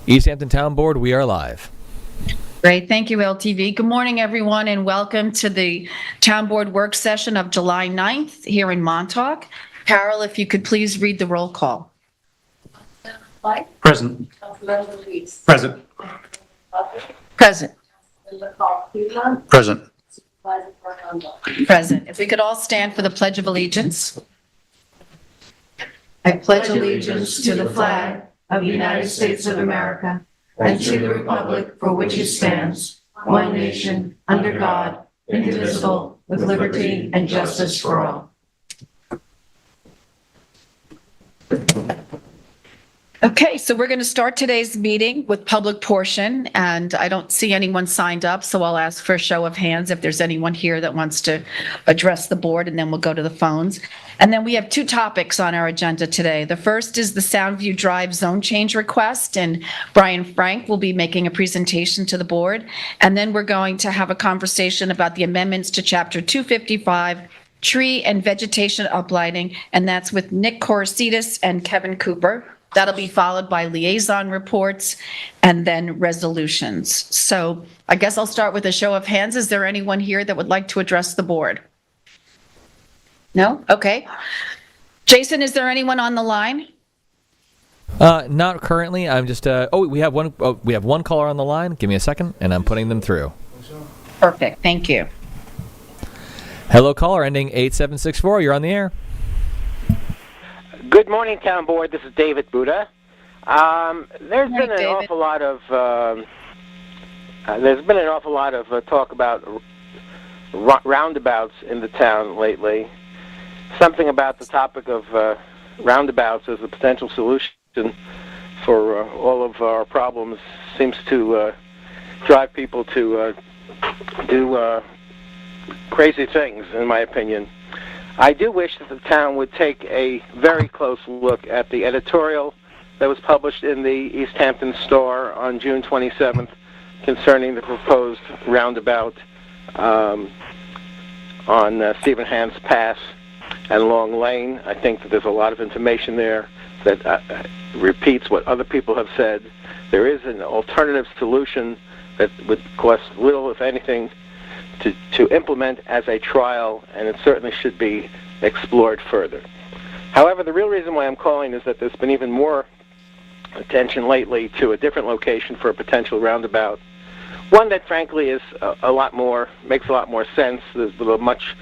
East Hampton Town Board, we are live. Great. Thank you, LTV. Good morning, everyone, and welcome to the Town Board work session of July 9th here in Montauk. Carol, if you could please read the roll call. Present. Present. Present. Present. Present. If we could all stand for the Pledge of Allegiance. I pledge allegiance to the flag of the United States of America and to the republic for which it stands, one nation, under God, indivisible, with liberty and justice for all. Okay, so we're going to start today's meeting with public portion, and I don't see anyone signed up, so I'll ask for a show of hands if there's anyone here that wants to address the board, and then we'll go to the phones. And then we have two topics on our agenda today. The first is the Soundview Drive zone change request, and Brian Frank will be making a presentation to the board. And then we're going to have a conversation about the amendments to Chapter 255, tree and vegetation uplighting, and that's with Nick Corsitas and Kevin Cooper. That'll be followed by liaison reports and then resolutions. So I guess I'll start with a show of hands. Is there anyone here that would like to address the board? No? Okay. Jason, is there anyone on the line? Not currently. I'm just. We have one. We have one caller on the line. Give me a second, and I'm putting them through. Perfect. Thank you. Hello, caller ending 8764. You're on the air. Good morning, Town Board. This is David Buddha. There's been an awful lot of talk about roundabouts in the town lately. Something about the topic of roundabouts as a potential solution for all of our problems seems to drive people to do crazy things, in my opinion. I do wish that the town would take a very close look at the editorial that was published in the East Hampton Star on June 27th concerning the proposed roundabout on Stephen Hans Pass and Long Lane. I think that there's a lot of information there that repeats what other people have said. There is an alternative solution that would cost little, if anything, to implement as a trial, and it certainly should be explored further. However, the real reason why I'm calling is that there's been even more attention lately to a different location for a potential roundabout. One that, frankly, is makes a lot more sense. There's a much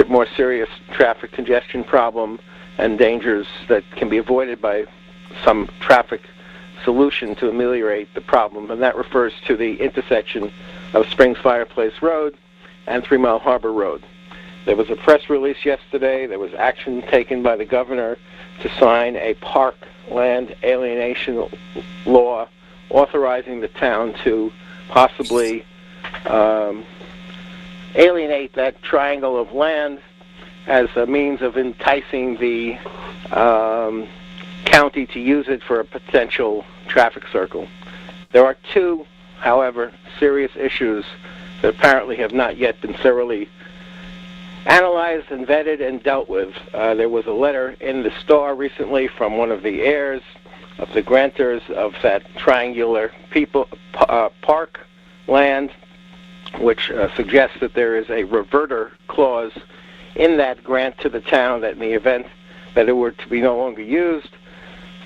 more serious traffic congestion problem and dangers that can be avoided by some traffic solution to ameliorate the problem, and that refers to the intersection of Springs Fireplace Road and 3 Mile Harbor Road. There was a press release yesterday. There was action taken by the governor to sign a parkland alienation law authorizing the town to possibly alienate that triangle of land as a means of enticing the county to use it for a potential traffic circle. There are two, however, serious issues that apparently have not yet been thoroughly analyzed and vetted and dealt with. There was a letter in the Star recently from one of the heirs of the grantors of that triangular park land, which suggests that there is a reverter clause in that grant to the town that in the event that it were to be no longer used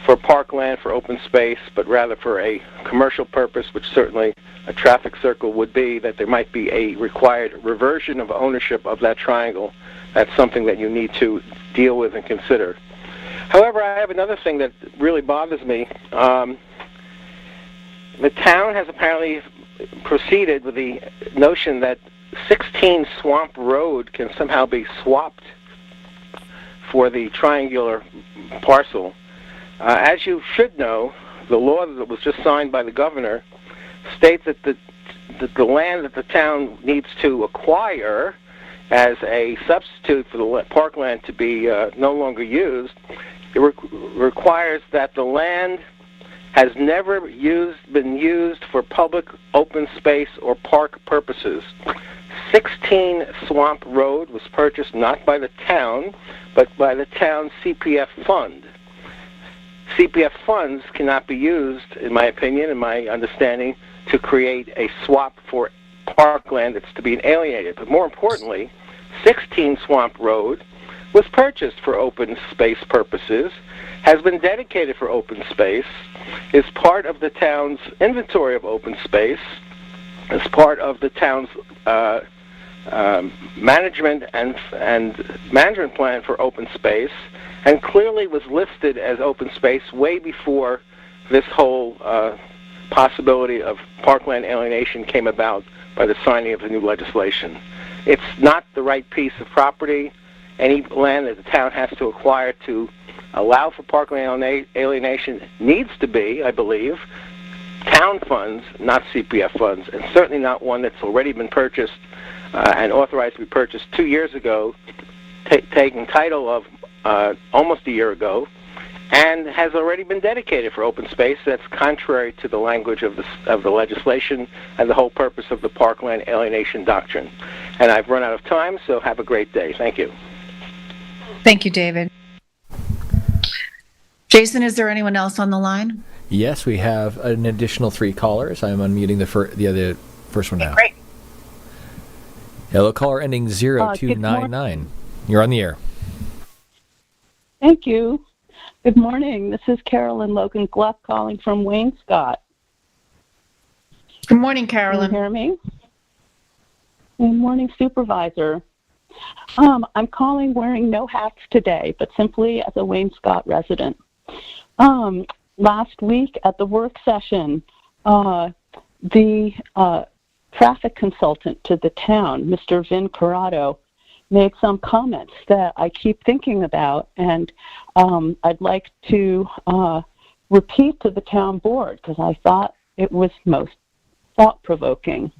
for parkland, for open space, but rather for a commercial purpose, which certainly a traffic circle would be, that there might be a required reversion of ownership of that triangle. That's something that you need to deal with and consider. However, I have another thing that really bothers me. The town has apparently proceeded with the notion that 16 Swamp Road can somehow be swapped for the triangular parcel. As you should know, the law that was just signed by the governor states that the land that the town needs to acquire as a substitute for the parkland to be no longer used, it requires that the land has never been used for public open space or park purposes. 16 Swamp Road was purchased not by the town, but by the town CPF fund. CPF funds cannot be used, in my opinion and my understanding, to create a swap for parkland that's to be alienated. But more importantly, 16 Swamp Road was purchased for open space purposes, has been dedicated for open space, is part of the town's inventory of open space, is part of the town's management and management plan for open space, and clearly was listed as open space way before this whole possibility of parkland alienation came about by the signing of the new legislation. It's not the right piece of property. Any land that the town has to acquire to allow for parkland alienation needs to be, I believe, town funds, not CPF funds, and certainly not one that's already been purchased and authorized to be purchased 2 years ago, taking title of almost a year ago, and has already been dedicated for open space. That's contrary to the language of the legislation and the whole purpose of the parkland alienation doctrine. And I've run out of time, so have a great day. Thank you. Thank you, David. Jason, is there anyone else on the line? Yes, we have an additional 3 callers. I'm unmuting the first one now. Great. Hello, caller ending 0299. You're on the air. Thank you. Good morning. This is Carolyn Logan Gluck calling from Wainscott. Good morning, Can Carolyn. you hear me? Good morning, Supervisor. I'm calling wearing no hats today, but simply as a Wainscott resident. Last week at the work session, the traffic consultant to the town, Mr. Vin Corrado, made some comments that I keep thinking about, and I'd like to repeat to the town board because I thought it was most thought-provoking.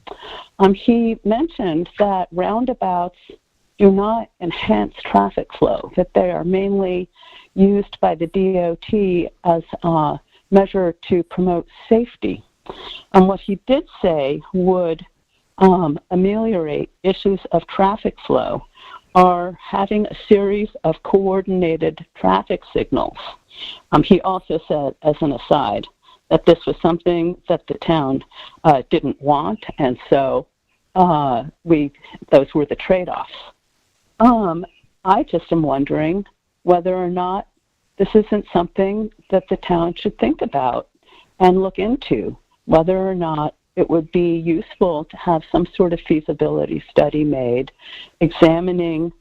He mentioned that roundabouts do not enhance traffic flow, that they are mainly used by the DOT as a measure to promote safety. And what he did say would ameliorate issues of traffic flow are having a series of coordinated traffic signals. He also said, as an aside, that this was something that the town didn't want, and so those were the trade-offs. I just am wondering whether or not this isn't something that the town should think about and look into, whether or not it would be useful to have some sort of feasibility study made examining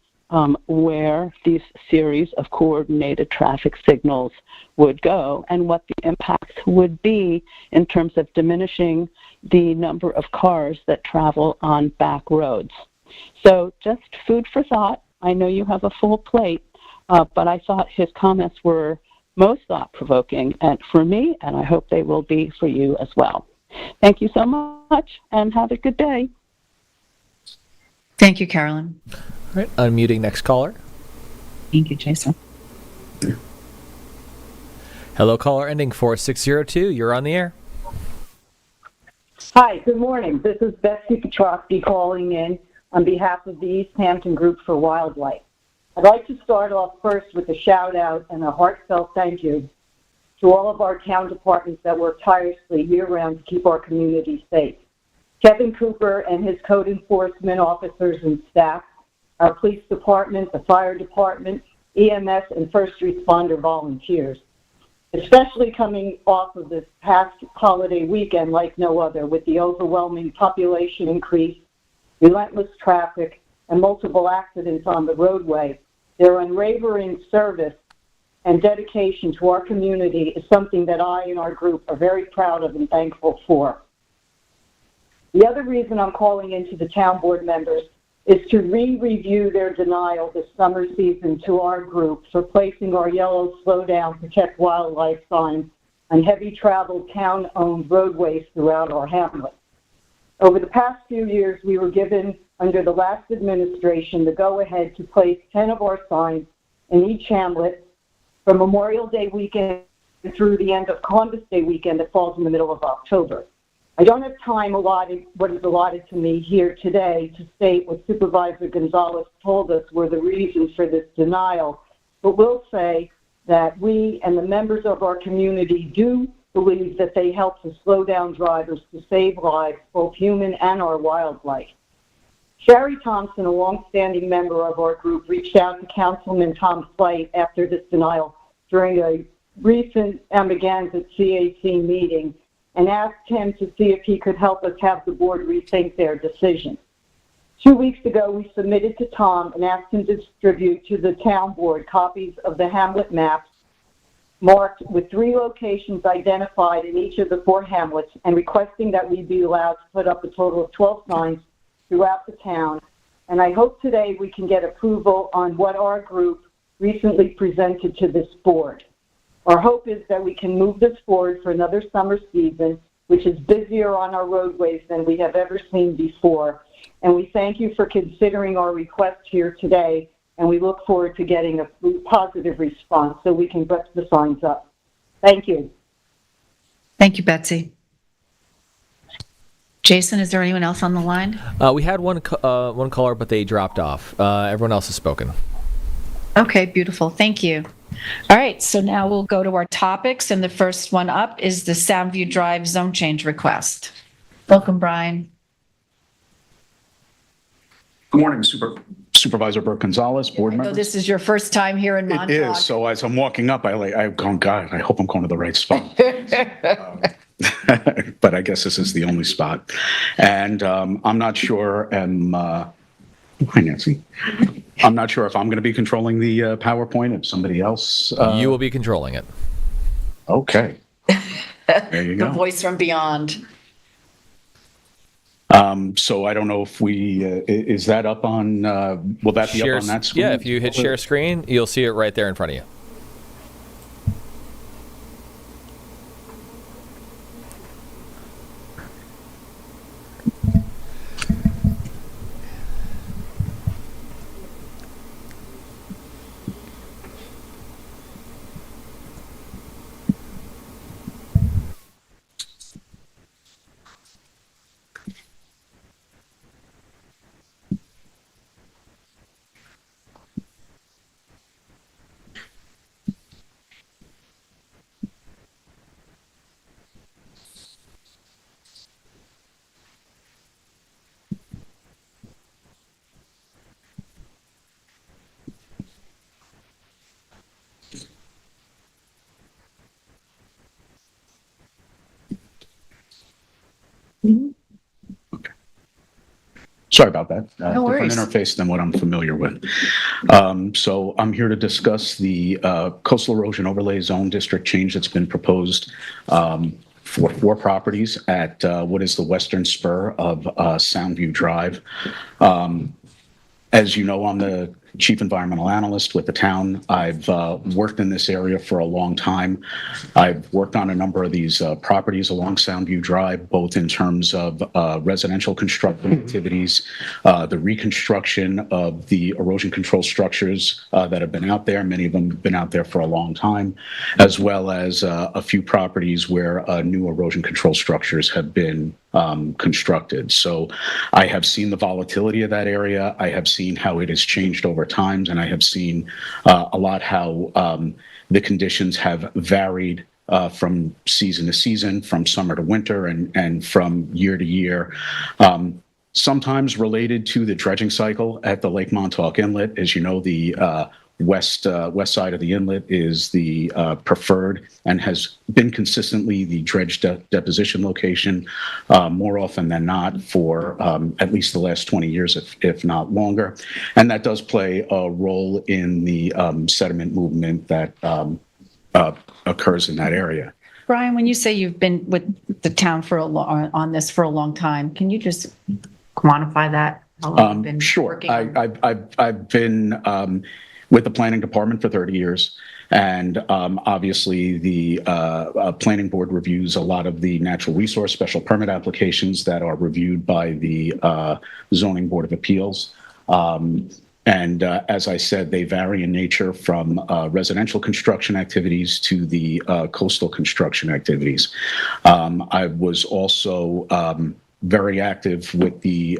where these series of coordinated traffic signals would go and what the impacts would be in terms of diminishing the number of cars that travel on back roads. So just food for thought. I know you have a full plate, but I thought his comments were most thought-provoking and for me, and I hope they will be for you as well. Thank you so much, and have a good day. Thank you, Carolyn. All right, unmuting next caller. Thank you, Jason. Hello, caller ending 4602. You're on the air. Hi, good morning. This is Betsy Petrosky calling in on behalf of the East Hampton Group for Wildlife. I'd like to start off first with a shout-out and a heartfelt thank you to all of our town departments that work tirelessly year-round to keep our community safe. Kevin Cooper and his code enforcement officers and staff, our police department, the fire department, EMS, and first responder volunteers, especially coming off of this past holiday weekend like no other with the overwhelming population increase, relentless traffic, and multiple accidents on the roadway. Their unwavering service and dedication to our community is something that I and our group are very proud of and thankful for. The other reason I'm calling into the town board members is to review their denial this summer season to our group for placing our yellow slow down, protect wildlife signs on heavy traveled town-owned roadways throughout our hamlet. Over the past few years, we were given, under the last administration, the go-ahead to place 10 of our signs in each hamlet from Memorial Day weekend through the end of Columbus Day weekend that falls in the middle of October. I don't have time allotted, what is allotted to me here today, to state what Supervisor Gonzalez told us were the reasons for this denial, but will say that we and the members of our community do believe that they help to slow down drivers to save lives, both human and our wildlife. Sherry Thompson, a longstanding member of our group, reached out to Councilman Tom Slight after this denial during a recent Amagansett CAC meeting and asked him to see if he could help us have the board rethink their decision. 2 weeks ago, we submitted to Tom and asked him to distribute to the town board copies of the hamlet maps marked with 3 locations identified in each of the 4 hamlets and requesting that we be allowed to put up a total of 12 signs throughout the town. And I hope today we can get approval on what our group recently presented to this board. Our hope is that we can move this forward for another summer season, which is busier on our roadways than we have ever seen before. And we thank you for considering our request here today, and we look forward to getting a positive response so we can put the signs up. Thank you. Thank you, Betsy. Jason, is there anyone else on the line? We had one caller, but they dropped off. Everyone else has spoken. Okay, beautiful. Thank you. All right, so now we'll go to our topics, and the first one up is the Soundview Drive zone change request. Welcome, Brian. Good morning, Supervisor Burke Gonzalez, board So members. this is your first time here in Montauk. It is. So as I'm walking up, I'm going, God, I hope I'm going to the right spot. But I guess this is the only spot. And I'm not sure, hi, Nancy. I'm not sure if I'm going to be controlling the PowerPoint, if somebody else. You will be controlling it. Okay. There you The go. voice from beyond. So I don't know if is that up on, will that be up on that screen? Yeah, if you hit share screen, you'll see it right there in front of you. Okay. Sorry about that. No worries. Different interface than what I'm familiar with. So I'm here to discuss the coastal erosion overlay zone district change that's been proposed for 4 properties at what is the western spur of Soundview Drive. As you know, I'm the chief environmental analyst with the town. I've worked in this area for a long time. I've worked on a number of these properties along Soundview Drive, both in terms of residential construction activities, the reconstruction of the erosion control structures that have been out there. Many of them have been out there for a long time, as well as a few properties where new erosion control structures have been constructed. So I have seen the volatility of that area. I have seen how it has changed over time, and I have seen a lot how the conditions have varied from season to season, from summer to winter, and from year to year. Sometimes related to the dredging cycle at the Lake Montauk Inlet. As you know, the west side of the inlet is the preferred and has been consistently the dredge deposition location more often than not for at least the last 20 years, if not longer. And that does play a role in the sediment movement that occurs in that area. Brian, when you say you've been with the town on this for a long time, can you just quantify that? How long you've been Sure. working on it? I've been with the planning department for 30 years. And obviously, the planning board reviews a lot of the natural resource special permit applications that are reviewed by the zoning board of appeals. And as I said, they vary in nature from residential construction activities to the coastal construction activities. I was also very active with the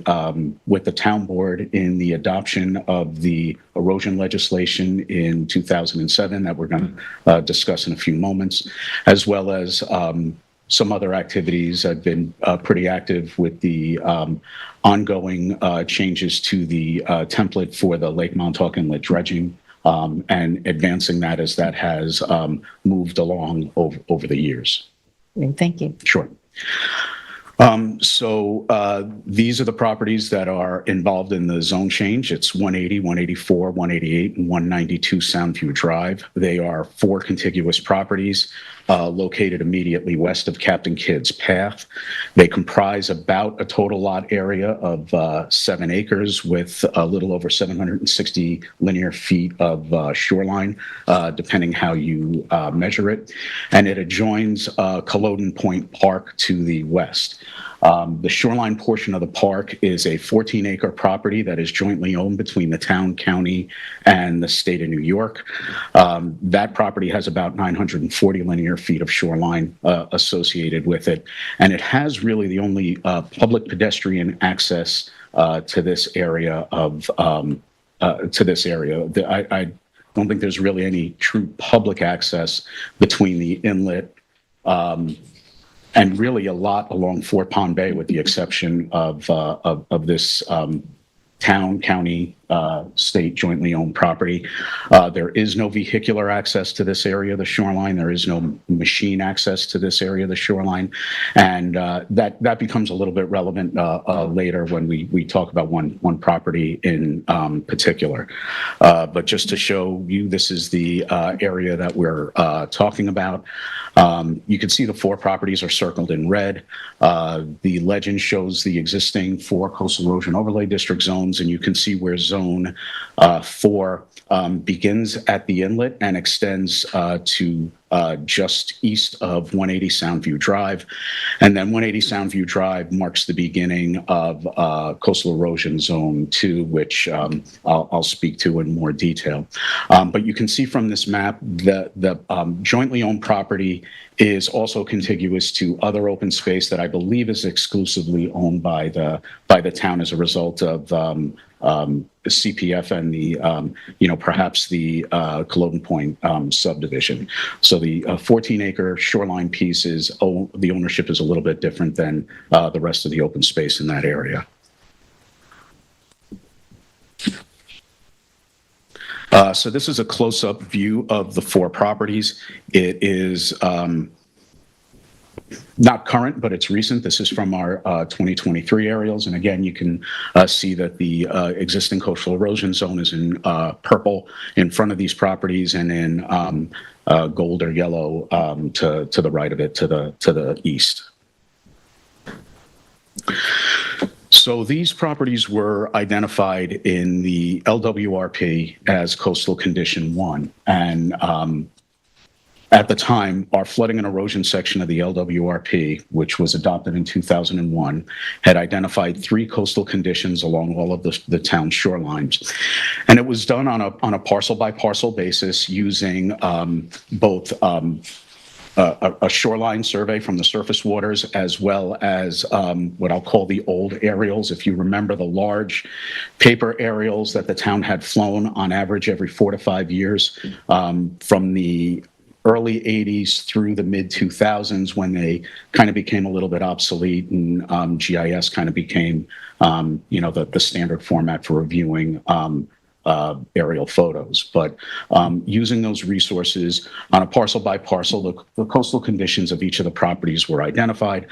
town board in the adoption of the erosion legislation in 2007 that we're going to discuss in a few moments, as well as some other activities. I've been pretty active with the ongoing changes to the template for the Lake Montauk Inlet dredging, and advancing that as that has moved along over the years. Thank you. Sure. These are the properties that are involved in the zone change. It's 180, 184, 188, and 192 Soundview Drive. They are 4 contiguous properties located immediately west of Captain Kidd's Path. They comprise about a total lot area of 7 acres with a little over 760 linear feet of shoreline, depending how you measure it. And it adjoins Culloden Point Park to the west. The shoreline portion of the park is a 14-acre property that is jointly owned between the town, county, and the state of New York. That property has about 940 linear feet of shoreline associated with it, and it has really the only public pedestrian access to this area of I don't think there's really any true public access between the inlet and really a lot along Fort Pond Bay, with the exception of this town, county, state jointly owned property. There is no vehicular access to this area of the shoreline. There is no machine access to this area of the shoreline. And that becomes a little bit relevant later when we talk about one property in particular. But just to show you, this is the area that we're talking about. You can see the 4 properties are circled in red. The legend shows the existing 4 coastal erosion overlay district zones, and you can see where zone 4 begins at the inlet and extends to just east of 180 Soundview Drive. And then 180 Soundview Drive marks the beginning of coastal erosion zone 2, which I'll speak to in more detail. But you can see from this map that the jointly owned property is also contiguous to other open space that I believe is exclusively owned by the town as a result of CPF and the perhaps the Culloden Point subdivision. So the 14-acre shoreline piece is the ownership is a little bit different than the rest of the open space in that area. So this is a close-up view of the 4 properties. It is not current, but it's recent. This is from our 2023 aerials. And again, you can see that the existing coastal erosion zone is in purple in front of these properties, and in gold or yellow to the right of it, to the east. So these properties were identified in the LWRP as coastal condition 1. And at the time, our flooding and erosion section of the LWRP, which was adopted in 2001, had identified 3 coastal conditions along all of the town shorelines. And it was done on a parcel by parcel basis using both a shoreline survey from the surface waters, as well as what I'll call the old aerials. If you remember the large paper aerials that the town had flown on average every 4 to 5 years, from the early 80s through the mid 2000s, when they kind of became a little bit obsolete, and GIS kind of became the standard format for reviewing aerial photos. But using those resources on a parcel by parcel, the coastal conditions of each of the properties were identified.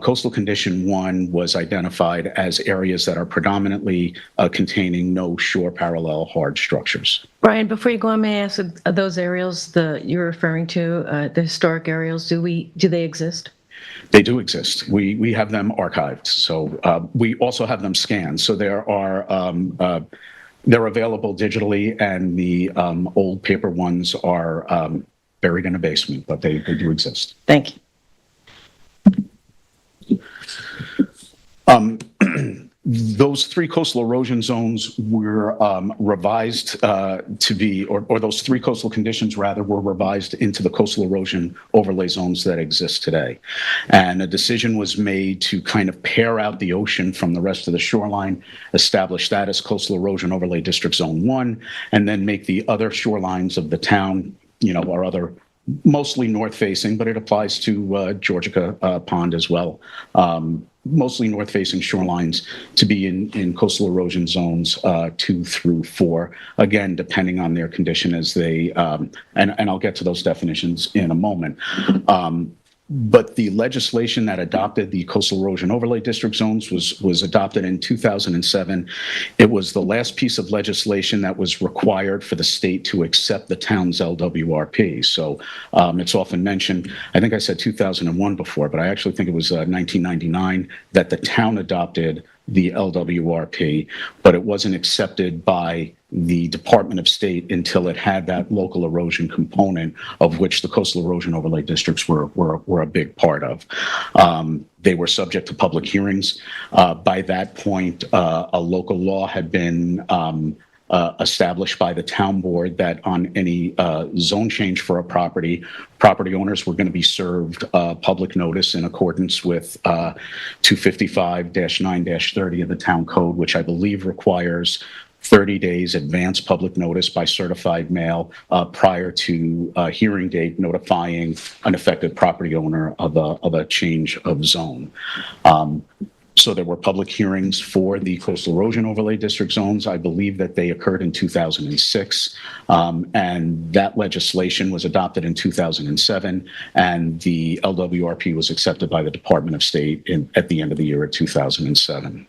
Coastal condition 1 was identified as areas that are predominantly containing no shore parallel hard structures. Brian, before you go on, may I ask, those aerials you're referring to, the historic aerials, do they exist? They do exist. We have them archived. So we also have them scanned. So there are they're available digitally, and the old paper ones are buried in a basement, but they do exist. Thank you. Those three coastal erosion zones were revised to be, or those three coastal conditions rather, were revised into the coastal erosion overlay zones that exist today. And a decision was made to kind of pare out the ocean from the rest of the shoreline, establish that as coastal erosion overlay district zone 1, and then make the other shorelines of the town, or other, mostly north facing, but it applies to Georgica Pond as well. Mostly north-facing shorelines to be in coastal erosion zones 2 through 4, again, depending on their condition as they, and I'll get to those definitions in a moment. But the legislation that adopted the coastal erosion overlay district zones was adopted in 2007. It was the last piece of legislation that was required for the state to accept the town's LWRP. So it's often mentioned, I think I said 2001 before, but I actually think it was 1999 that the town adopted the LWRP, but it wasn't accepted by the Department of State until it had that local erosion component, of which the coastal erosion overlay districts were a big part of. They were subject to public hearings. By that point, a local law had been established by the town board that on any zone change for a property owners were going to be served public notice in accordance with 255-9-30 of the town code, which I believe requires 30 days advance public notice by certified mail prior to hearing date, notifying an affected property owner of a change of zone. So there were public hearings for the coastal erosion overlay district zones. I believe that they occurred in 2006, and that legislation was adopted in 2007, and the LWRP was accepted by the Department of State at the end of the year of 2007.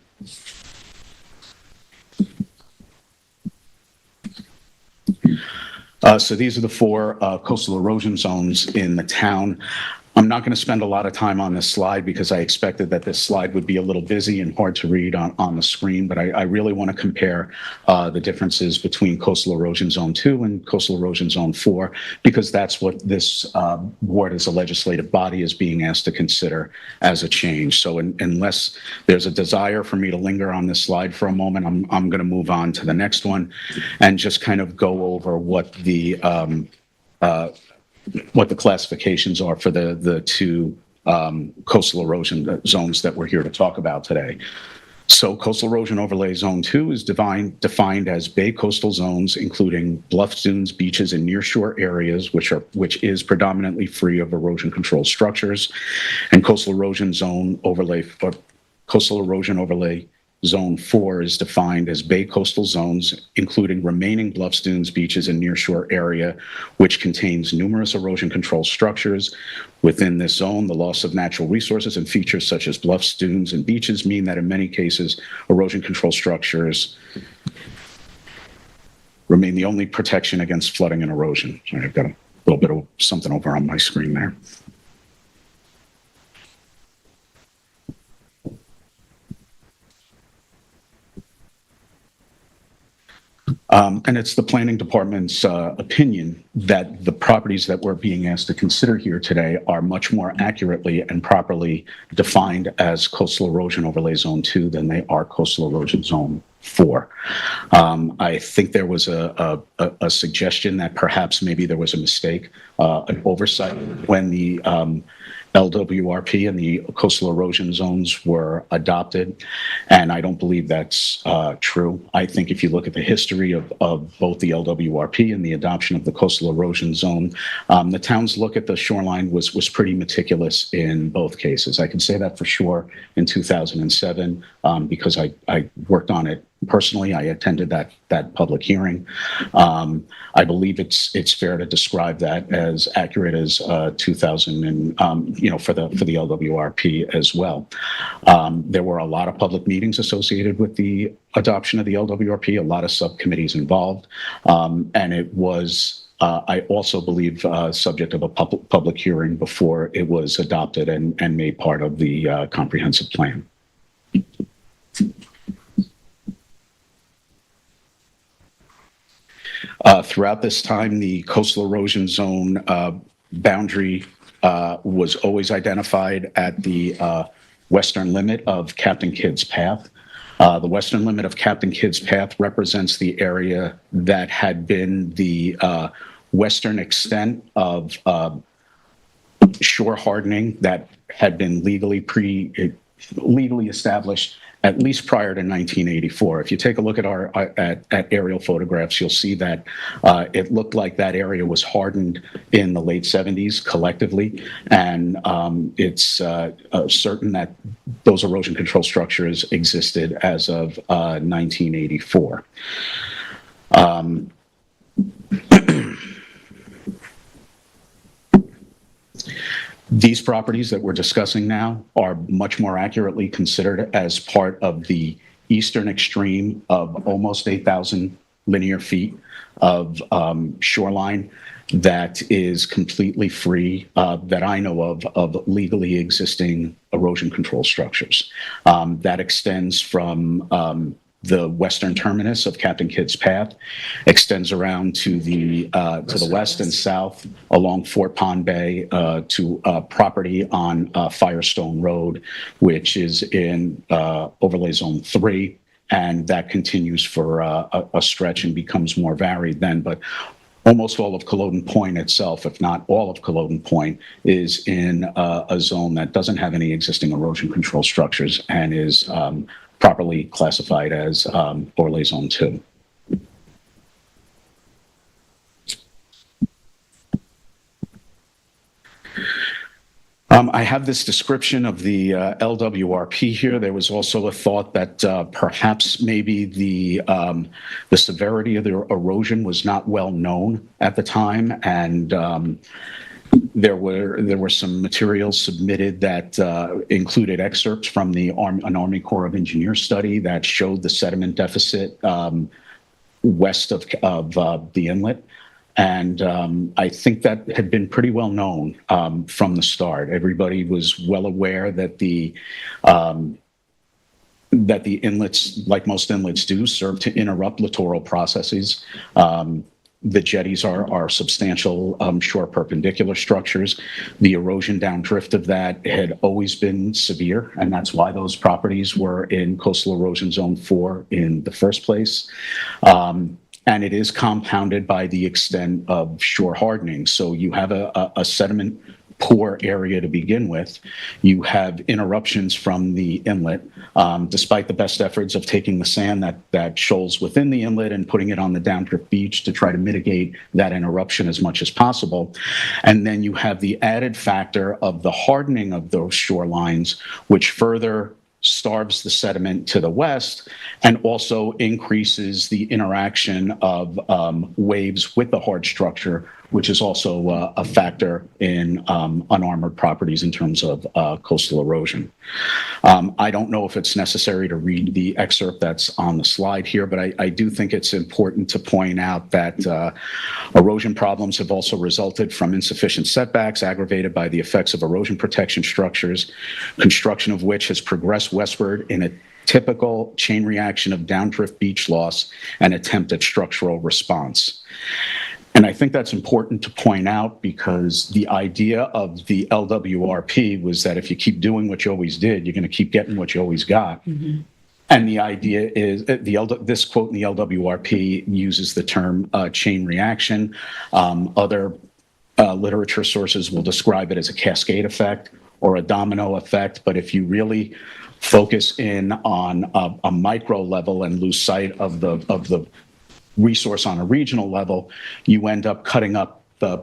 So these are the 4 coastal erosion zones in the town. I'm not going to spend a lot of time on this slide because I expected that this slide would be a little busy and hard to read on the screen, but I really want to compare the differences between coastal erosion zone 2 and coastal erosion zone 4, because that's what this board as a legislative body is being asked to consider as a change. So unless there's a desire for me to linger on this slide for a moment, I'm going to move on to the next one and just kind of go over what the classifications are for the 2 coastal erosion zones that we're here to talk about today. So coastal erosion overlay zone 2 is defined as bay coastal zones, including bluff dunes, beaches, and nearshore areas, which is predominantly free of erosion control structures. And coastal erosion overlay Zone 4 is defined as bay coastal zones, including remaining bluffs, dunes, beaches, and nearshore area, which contains numerous erosion control structures. Within this zone, the loss of natural resources and features such as bluffs, dunes, and beaches mean that in many cases, erosion control structures remain the only protection against flooding and erosion. Sorry, I've got a little bit of something over on my screen there. And it's the planning department's opinion that the properties that we're being asked to consider here today are much more accurately and properly defined as coastal erosion overlay zone 2 than they are coastal erosion zone 4. I think there was a suggestion that perhaps maybe there was a mistake, an oversight when the LWRP and the coastal erosion zones were adopted, and I don't believe that's true. I think if you look at the history of both the LWRP and the adoption of the coastal erosion zone, the town's look at the shoreline was pretty meticulous in both cases. I can say that for sure in 2007 because I worked on it personally. I attended that public hearing. I believe it's fair to describe that as accurate as 2000 and for the LWRP as well. There were a lot of public meetings associated with the adoption of the LWRP, a lot of subcommittees involved, and it was I also believe subject of a public hearing before it was adopted and made part of the comprehensive plan. Throughout this time, the coastal erosion zone boundary was always identified at the western limit of Captain Kidd's Path. The western limit of Captain Kidd's Path represents the area that had been the western extent of shore hardening that had been legally established at least prior to 1984. If you take a look at our at aerial photographs, you'll see that it looked like that area was hardened in the late 70s collectively, and it's certain that those erosion control structures existed as of 1984. These properties that we're discussing now are much more accurately considered as part of the eastern extreme of almost 8,000 linear feet of shoreline that is completely free, that I know of legally existing erosion control structures. That extends from the western terminus of Captain Kidd's Path, extends around to the west and south along Fort Pond Bay to property on Firestone Road, which is in Overlay Zone 3, and that continues for a stretch and becomes more varied then. But almost all of Culloden Point itself, if not all of Culloden Point, is in a zone that doesn't have any existing erosion control structures and is properly classified as Overlay Zone 2. I have this description of the LWRP here. There was also a thought that perhaps maybe the severity of the erosion was not well known at the time, and there were some materials submitted that included excerpts from an Army Corps of Engineers study that showed the sediment deficit west of the inlet. And I think that had been pretty well known from the start. Everybody was well aware that the inlets, like most inlets do, serve to interrupt littoral processes. The jetties are substantial shore perpendicular structures. The erosion downdrift of that had always been severe, and that's why those properties were in Coastal Erosion Zone 4 in the first place. And it is compounded by the extent of shore hardening. So you have a sediment poor area to begin with. You have interruptions from the inlet, despite the best efforts of taking the sand that shoals within the inlet and putting it on the downdrift beach to try to mitigate that interruption as much as possible. And then you have the added factor of the hardening of those shorelines, which further starves the sediment to the west and also increases the interaction of waves with the hard structure, which is also a factor in unarmored properties in terms of coastal erosion. I don't know if it's necessary to read the excerpt that's on the slide here, but I do think it's important to point out that erosion problems have also resulted from insufficient setbacks aggravated by the effects of erosion protection structures, construction of which has progressed westward in a typical chain reaction of downdrift beach loss and attempt at structural response. And I think that's important to point out because the idea of the LWRP was that if you keep doing what you always did, you're going to keep getting what you always got. Mm-hmm. And the idea is, this quote in the LWRP uses the term chain reaction. Other literature sources will describe it as a cascade effect or a domino effect. But if you really focus in on a micro level and lose sight of the resource on a regional level, you end up cutting up the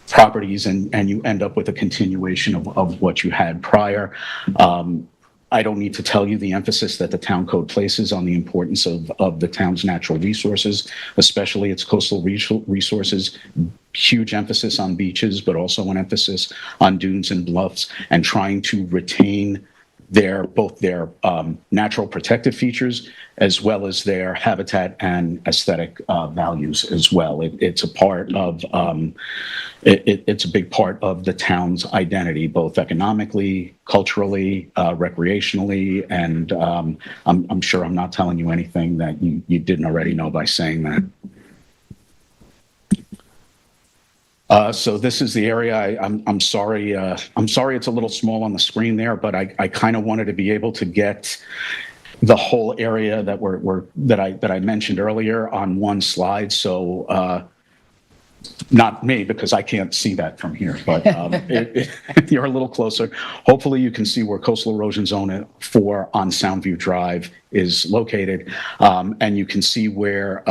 properties and you end up with a continuation of what you had prior. I don't need to tell you the emphasis that the town code places on the importance of the town's natural resources, especially its coastal resources. Huge emphasis on beaches, but also an emphasis on dunes and bluffs, and trying to retain both their natural protective features as well as their habitat and aesthetic values as well. It's a part of it's a big part of the town's identity, both economically, culturally, recreationally, and I'm sure I'm not telling you anything that you didn't already know by saying that. So this is the area. I'm sorry. It's a little small on the screen there, but I kind of wanted to be able to get the whole area that I mentioned earlier on one slide. So not me, because I can't see that from here, but you're a little closer. Hopefully you can see where coastal erosion zone 4 on Soundview Drive is located. And you can see where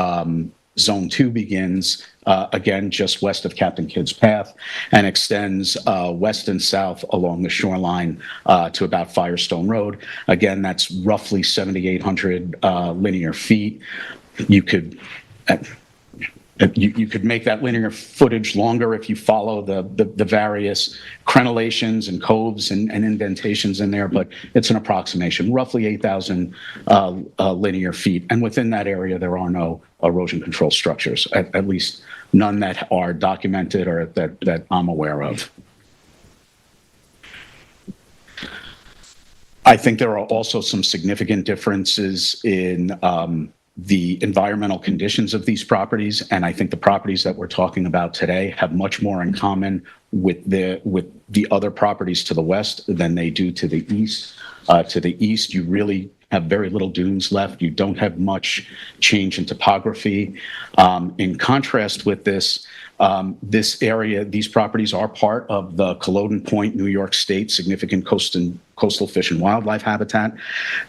zone 2 begins, again, just west of Captain Kidd's Path, and extends west and south along the shoreline to about Firestone Road. Again, that's roughly 7,800 linear feet. You could you could make that linear footage longer if you follow the various crenellations and coves and indentations in there, but it's an approximation, roughly 8,000 linear feet. And within that area, there are no erosion control structures, at least none that are documented or that I'm aware of. I think there are also some significant differences in the environmental conditions of these properties, and I think the properties that we're talking about today have much more in common with the other properties to the west than they do to the east. To the east, you really have very little dunes left. You don't have much change in topography. In contrast with this, this area, these properties are part of the Culloden Point, New York State significant coastal fish and wildlife habitat.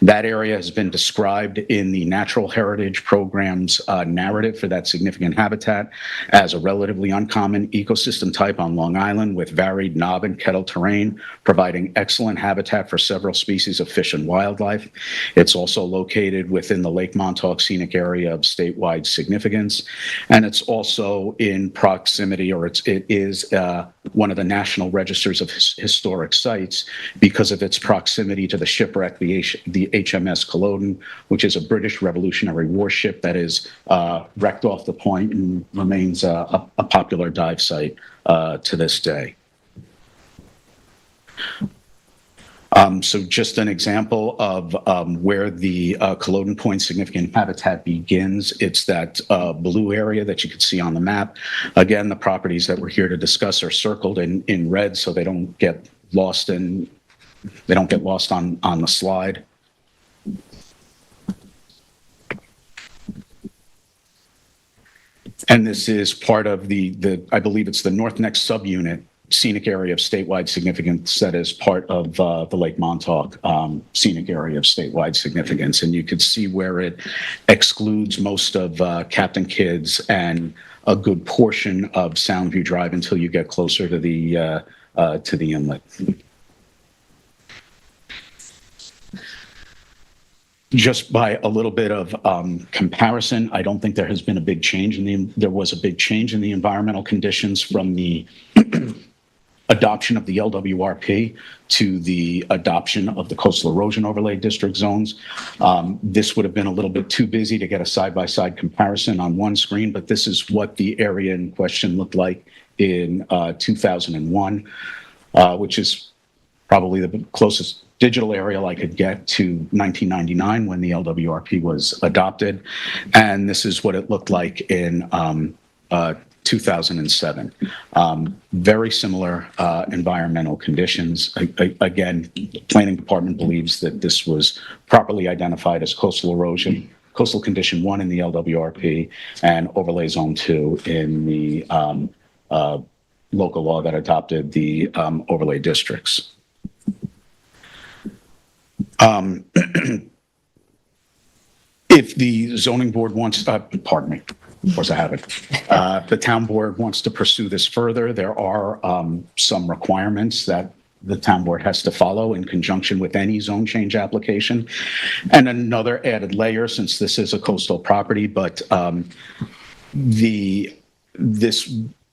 That area has been described in the Natural Heritage Program's narrative for that significant habitat as a relatively uncommon ecosystem type on Long Island with varied knob and kettle terrain, providing excellent habitat for several species of fish and wildlife. It's also located within the Lake Montauk scenic area of statewide significance, and it's also in proximity, or it is one of the National Registers of Historic Sites because of its proximity to the shipwreck, the HMS Culloden, which is a British Revolutionary War ship that is wrecked off the point and remains a popular dive site to this day. So just an example of where the Culloden Point significant habitat begins. It's that blue area that you can see on the map. Again, the properties that we're here to discuss are circled in red so they don't get lost on the slide. And this is part of I believe it's the North Neck subunit scenic area of statewide significance that is part of the Lake Montauk scenic area of statewide significance. And you could see where it excludes most of Captain Kidd's and a good portion of Soundview Drive until you get closer to the inlet. Just by a little bit of comparison, I don't think there has been a big change there was a big change in the environmental conditions from the adoption of the LWRP to the adoption of the Coastal Erosion Overlay District zones. This would have been a little bit too busy to get a side-by-side comparison on one screen, but this is what the area in question looked like in 2001, which is probably the closest digital aerial I could get to 1999 when the LWRP was adopted. And this is what it looked like in 2007. Very similar environmental conditions. Again, the planning department believes that this was properly identified as coastal erosion, coastal condition 1 in the LWRP, and overlay zone 2 in the local law that adopted the overlay districts. If the zoning board wants, pardon me, of course I have it. The town board wants to pursue this further. There are some requirements that the town board has to follow in conjunction with any zone change application. And another added layer, since this is a coastal property, but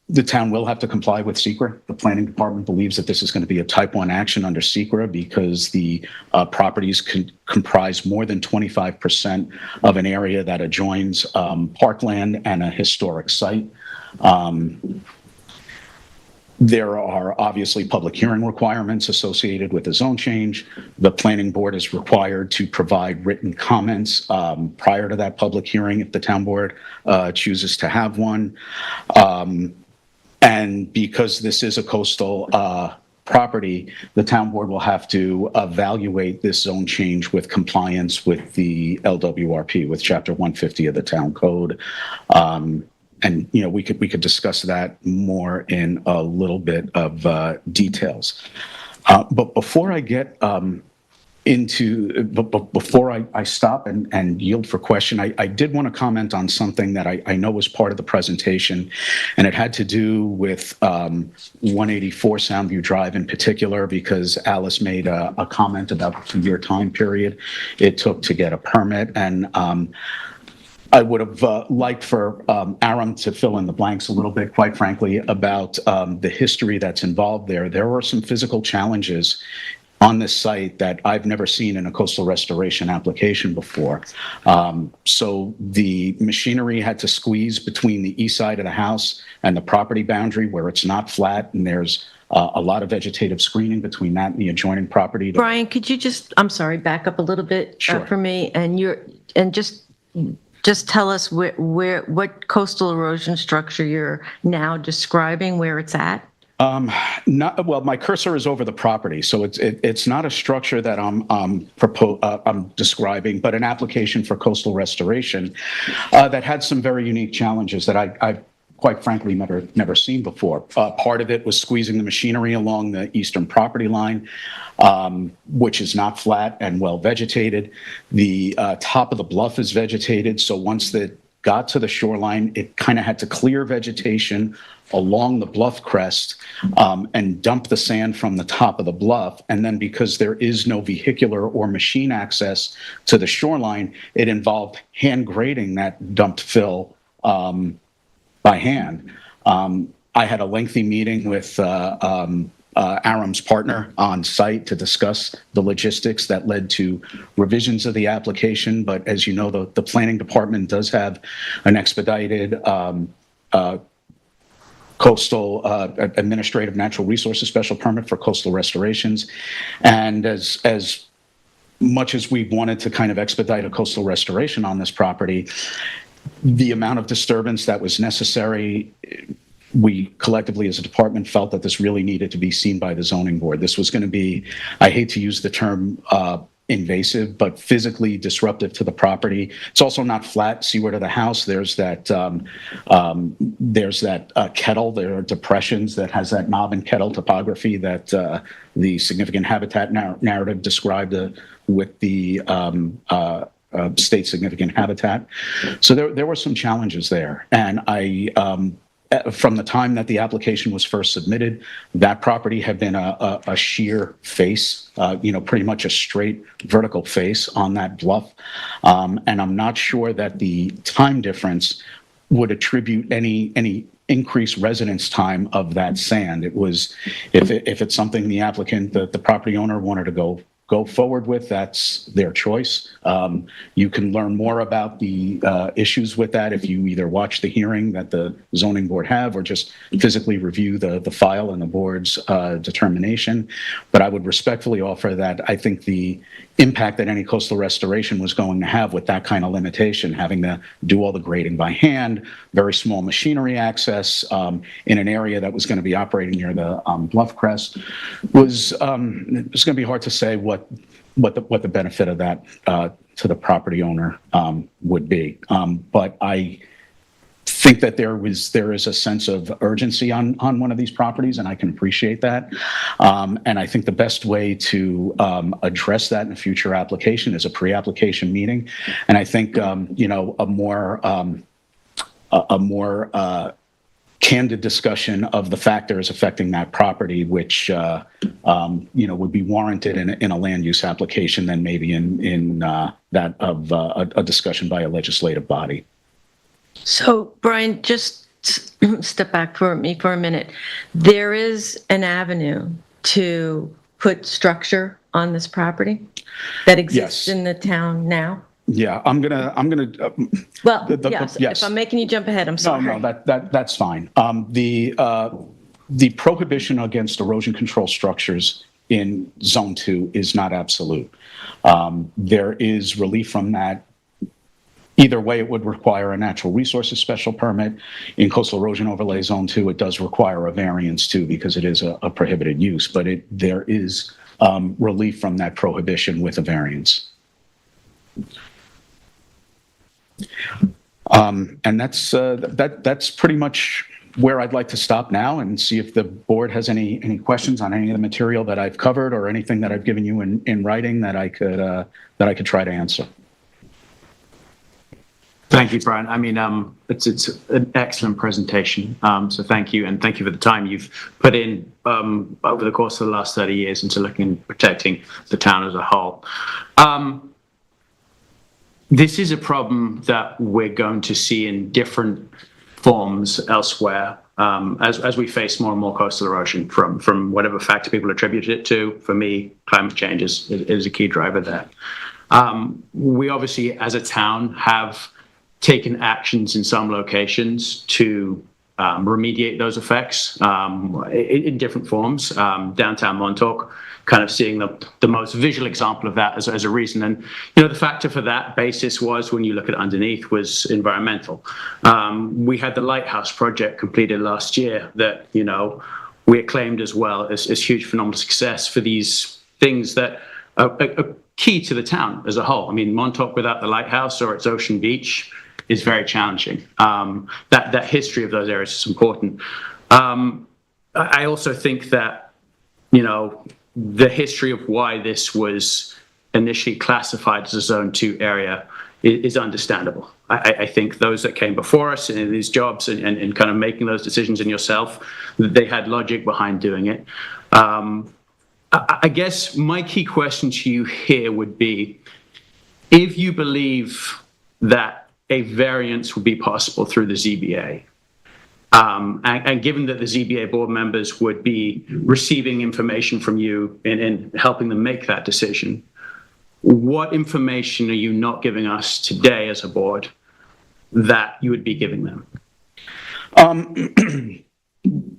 the town will have to comply with SECRA. The planning department believes that this is going to be a type 1 action under SECRA because the properties comprise more than 25% of an area that adjoins parkland and a historic site. There are obviously public hearing requirements associated with the zone change. The planning board is required to provide written comments prior to that public hearing if the town board chooses to have one. And because this is a coastal property, the town board will have to evaluate this zone change with compliance with the LWRP, with Chapter 150 of the Town Code. And we could discuss that more in a little bit of details. But before I get before I stop and yield for question, I did want to comment on something that I know was part of the presentation, and it had to do with 184 Soundview Drive in particular, because Alice made a comment about the 2-year time period it took to get a permit. And I would have liked for Aram to fill in the blanks a little bit, quite frankly, about the history that's involved there. There were some physical challenges on this site that I've never seen in a coastal restoration application before. So the machinery had to squeeze between the east side of the house and the property boundary where it's not flat, and there's a lot of vegetative screening between that and the adjoining property. Brian, could you I'm sorry, back up a little bit Sure. for me, and just tell us what coastal erosion structure you're now describing, where it's at? Well, my cursor is over the property, so it's not a structure that I'm describing, but an application for coastal restoration that had some very unique challenges that I've quite frankly never seen before. Part of it was squeezing the machinery along the eastern property line, which is not flat and well vegetated. The top of the bluff is vegetated, so once that got to the shoreline, it kind of had to clear vegetation along the bluff crest and dump the sand from the top of the bluff. And then because there is no vehicular or machine access to the shoreline, it involved hand grading that dumped fill by hand. I had a lengthy meeting with Aram's partner on site to discuss the logistics that led to revisions of the application. But as you know, the planning department does have an expedited coastal administrative natural resources special permit for coastal restorations. And as much as we wanted to kind of expedite a coastal restoration on this property, the amount of disturbance that was necessary, we collectively as a department felt that this really needed to be seen by the zoning board. This was going to be, I hate to use the term invasive, but physically disruptive to the property. It's also not flat. Seaward of the house, there's that kettle. There are depressions that has that knob and kettle topography that the significant habitat narrative described with the state significant habitat. So there were some challenges there. And from the time that the application was first submitted, that property had been a sheer face, pretty much a straight vertical face on that bluff. And I'm not sure that the time difference would attribute any increased residence time of that sand. It was, if it's something the applicant, the property owner wanted to go forward with, that's their choice. You can learn more about the issues with that if you either watch the hearing that the zoning board have or just physically review the file and the board's determination. But I would respectfully offer that I think the impact that any coastal restoration was going to have with that kind of limitation, having to do all the grading by hand, very small machinery access in an area that was going to be operating near the bluff crest, was going to be hard to say what the benefit of that to the property owner would be. But I think that there is a sense of urgency on one of these properties, and I can appreciate that. And I think the best way to address that in a future application is a pre-application meeting. And I think a more candid discussion of the factors affecting that property, which would be warranted in a land use application than maybe in that of a discussion by a legislative body. So, Brian, just step back for me for a minute. There is an avenue to put structure on this property that exists in the town now? Yeah, I'm gonna. Well, yes. If I'm making you jump ahead, I'm sorry. No, that's fine. The prohibition against erosion control structures in Zone 2 is not absolute. There is relief from that Either way, it would require a natural resources special permit. In coastal erosion overlay zone 2, it does require a variance too, because it is a prohibited use, but there is relief from that prohibition with a variance. And that's pretty much where I'd like to stop now and see if the board has any questions on any of the material that I've covered or anything that I've given you in writing that I could try to answer. Thank you, Brian. I mean, it's an excellent presentation. So thank you, and thank you for the time you've put in over the course of the last 30 years into looking and protecting the town as a whole. This is a problem that we're going to see in different forms elsewhere as we face more and more coastal erosion from whatever factor people attribute it to. For me, climate change is a key driver there. We obviously, as a town, have taken actions in some locations to remediate those effects in different forms. Downtown Montauk, kind of seeing the most visual example of that as a reason. And, the factor for that basis was, when you look at it underneath, was environmental. We had the Lighthouse project completed last year that, we acclaimed as well as huge, phenomenal success for these things that are key to the town as a whole. I mean, Montauk without the Lighthouse or its Ocean Beach is very challenging. That history of those areas is important. I also think that, the history of why this was initially classified as a Zone 2 area is understandable. I think those that came before us in these jobs and kind of making those decisions in yourself, they had logic behind doing it. I guess my key question to you here would be, if you believe that a variance would be possible through the ZBA, and given that the ZBA board members would be receiving information from you and helping them make that decision, what information are you not giving us today as a board that you would be giving them?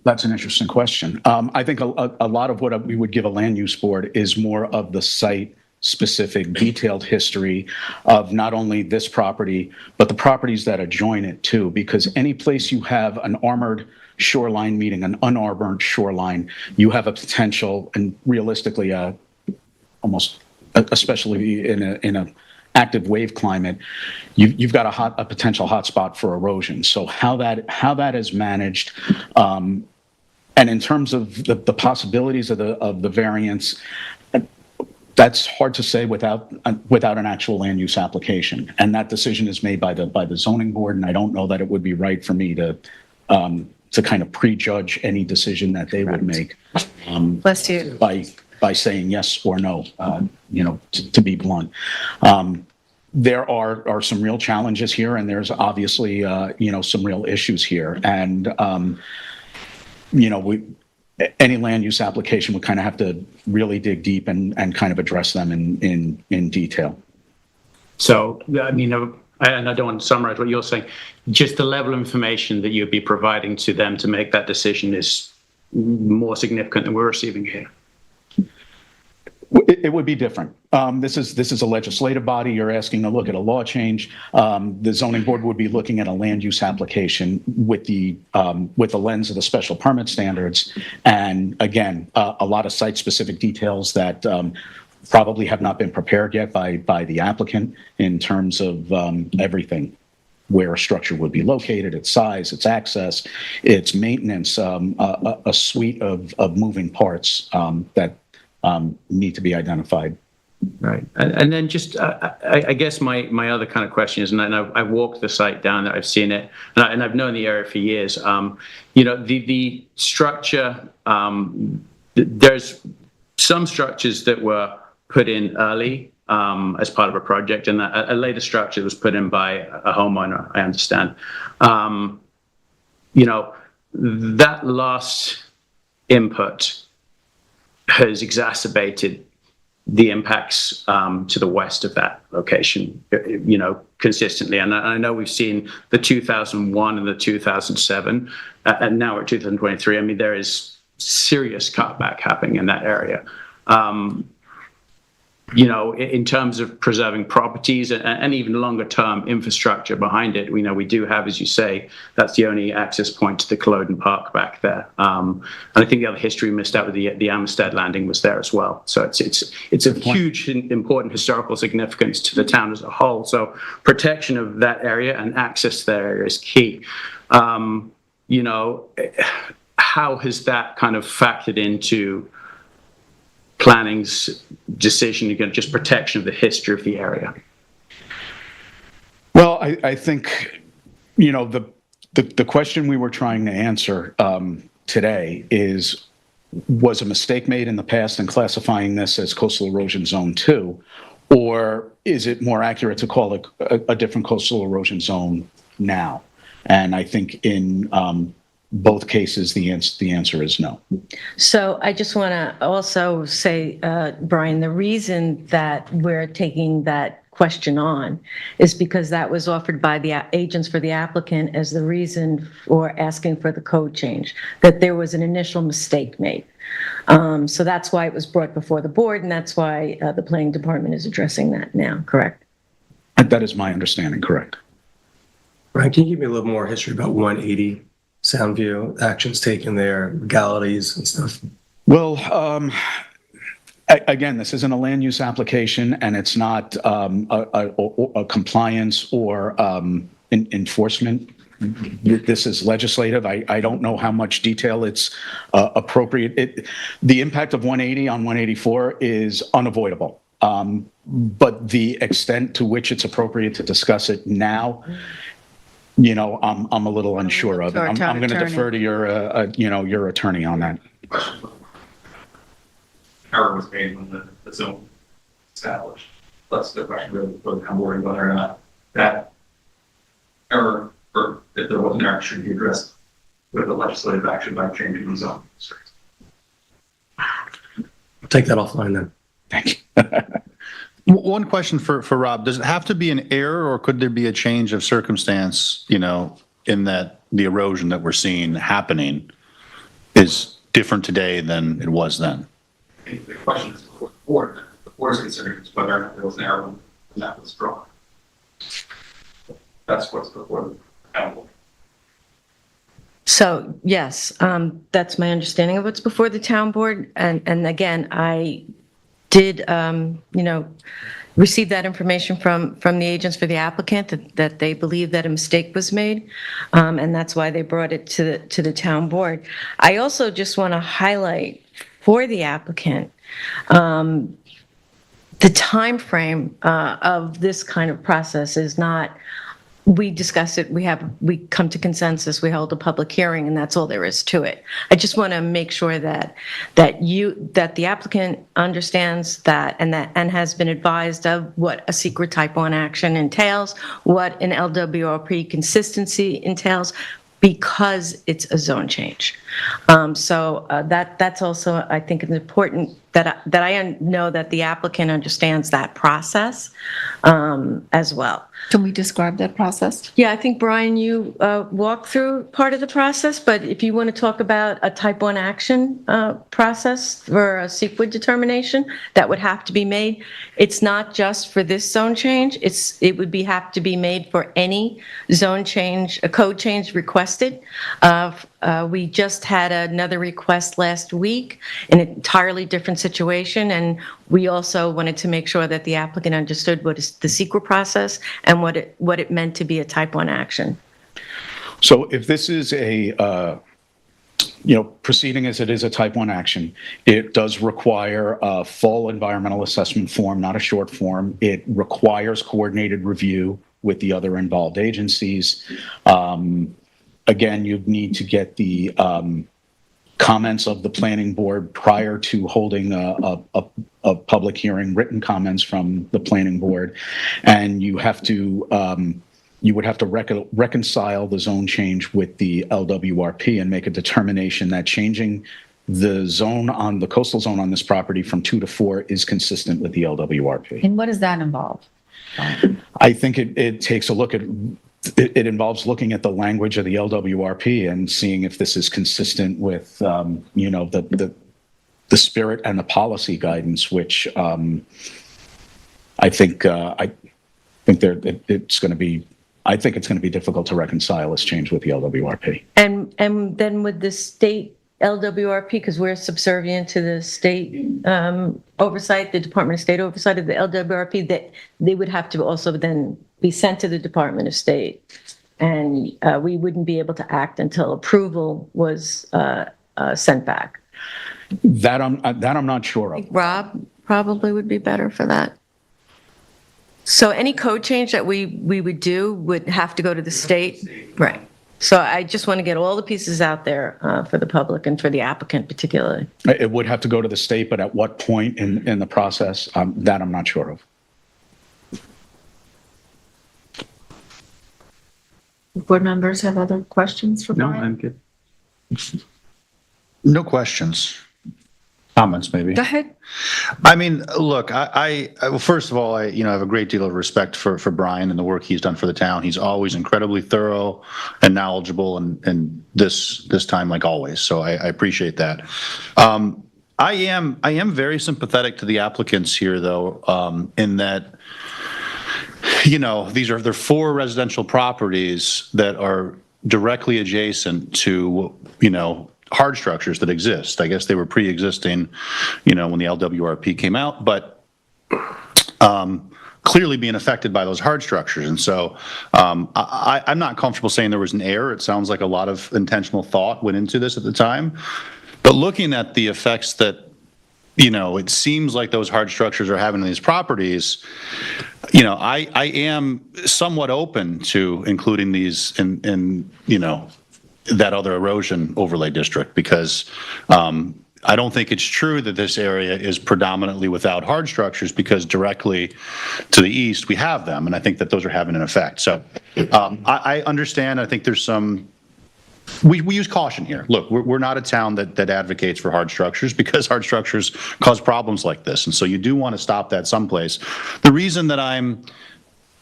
That's an interesting question. I think a lot of what we would give a land use board is more of the site-specific detailed history of not only this property, but the properties that adjoin it too, because any place you have an armored shoreline meeting an unarmored shoreline, you have a potential, and realistically, almost, especially in a active wave climate, you've got a potential hotspot for erosion. So how that is managed, and in terms of the possibilities of the variance, that's hard to say without an actual land use application, and that decision is made by the zoning board. And I don't know that it would be right for me to kind of prejudge any decision that they would make. Bless you. By saying yes or no, to be blunt. There are some real challenges here, and there's obviously some real issues here, and any land use application would kind of have to really dig deep and kind of address them in detail. So, I mean, and I don't want to summarize what you're saying, just the level of information that you'd be providing to them to make that decision is more significant than we're receiving here. It would be different. This is a legislative body. You're asking to look at a law change. The zoning board would be looking at a land use application with the lens of the special permit standards, and again, a lot of site-specific details that probably have not been prepared yet by the applicant in terms of everything. Where a structure would be located, its size, its access, its maintenance, a suite of moving parts that need to be identified. Right. And then just, I guess my other kind of question is, and I've walked the site down there, I've seen it, and I've known the area for years. The structure, there's some structures that were put in early as part of a project, and a later structure was put in by a homeowner, I understand. That last input has exacerbated the impacts to the west of that location, consistently. And I know we've seen the 2001 and the 2007, and now we're 2023. I mean, there is serious cutback happening in that area. in terms of preserving properties and even longer term infrastructure behind it, we do have, as you say, that's the only access point to the Culloden Park back there. And I think the other history we missed out with the Amistad Landing was there as well. So it's a huge, important historical significance to the town as a whole. So protection of that area and access to that area is key. How has that kind of factored into planning's decision, again, just protection of the history of the area? Well, I think, the question we were trying to answer today was a mistake made in the past in classifying this as coastal erosion zone 2, or is it more accurate to call it a different coastal erosion zone now? And I think in both cases, the answer is no. So I just want to also say, Brian, the reason that we're taking that question on is because that was offered by the agents for the applicant as the reason for asking for the code change, that there was an initial mistake made. So that's why it was brought before the board, and that's why the planning department is addressing that now, correct? That is my understanding, correct. Brian, can you give me a little more history about 180 Soundview, actions taken there, legalities and stuff? Well, again, this isn't a land use application, and it's not a compliance or enforcement. This is legislative. I don't know how much detail it's appropriate. The impact of 180 on 184 is unavoidable. But the extent to which it's appropriate to discuss it now, I'm a little unsure of it. I'm going to defer to your attorney on that. Error was made when the zone established. That's the question really for the board, whether or not that error, or if there was an error, should be addressed with a legislative action by changing the zone. I'll take that offline then. Thank you. One question for Rob. Does it have to be an error, or could there be a change of circumstance, in that the erosion that we're seeing happening is different today than it was then? The question is before the board. The board is considering whether or not there was an error when that was drawn. That's what's before the town. So yes, that's my understanding of what's before the town board. And again, I did, receive that information from the agents for the applicant that they believe that a mistake was made, and that's why they brought it to the town board. I also just want to highlight for the applicant the time frame of this kind of process is not. We discuss it, we come to consensus, we hold a public hearing, and that's all there is to it. I just want to make sure that the applicant understands that and has been advised of what a secret type 1 action entails, what an LWRP consistency entails, because it's a zone change. So that's also, I think, it's important that I know that the applicant understands that process as well. Can we describe that process? Yeah, I think, Brian, you walked through part of the process, but if you want to talk about a type 1 action process for a CEQA determination that would have to be made, it's not just for this zone change, it would have to be made for any zone change, a code change requested. We just had another request last week in an entirely different situation, and we also wanted to make sure that the applicant understood what is the CEQA process and what it meant to be a type 1 action. So if this is a proceeding as it is a type 1 action, it does require a full environmental assessment form, not a short form. It requires coordinated review with the other involved agencies. Again, you'd need to get the comments of the planning board prior to holding a public hearing, written comments from the planning board, and you have to you would have to reconcile the zone change with the LWRP and make a determination that changing the zone on the coastal zone on this property from 2 to 4 is consistent with the LWRP. And what does that involve? I think it takes a look at. It involves looking at the language of the LWRP and seeing if this is consistent with, the spirit and the policy guidance, which I think it's going to be. I think it's going to be difficult to reconcile this change with the LWRP. And then with the state LWRP, because we're subservient to the state oversight, the Department of State oversight of the LWRP, that they would have to also then be sent to the Department of State. And we wouldn't be able to act until approval was sent back. That I'm not sure of. Rob probably would be better for that. So any code change that we would do would have to go to the state? Right. So I just want to get all the pieces out there for the public and for the applicant particularly. It would have to go to the state, but at what point in the process, that I'm not sure of. Board members have other questions for No, Brian? I'm good. No questions. Comments, maybe. Go ahead. I mean, look, well, first of all, I have a great deal of respect for Brian and the work he's done for the town. He's always incredibly thorough and knowledgeable, and this time, like always. So I appreciate that. I am very sympathetic to the applicants here, though, in that, they're 4 residential properties that are directly adjacent to, hard structures that exist. I guess they were pre-existing, when the LWRP came out, but clearly being affected by those hard structures. And so I'm not comfortable saying there was an error. It sounds like a lot of intentional thought went into this at the time. But looking at the effects that, it seems like those hard structures are having on these properties, I am somewhat open to including these in that other erosion overlay district, because I don't think it's true that this area is predominantly without hard structures, because directly to the east we have them, and I think that those are having an effect. So I understand. I think there's some. We use caution here. Look, we're not a town that advocates for hard structures, because hard structures cause problems like this, and so you do want to stop that someplace. The reason that I'm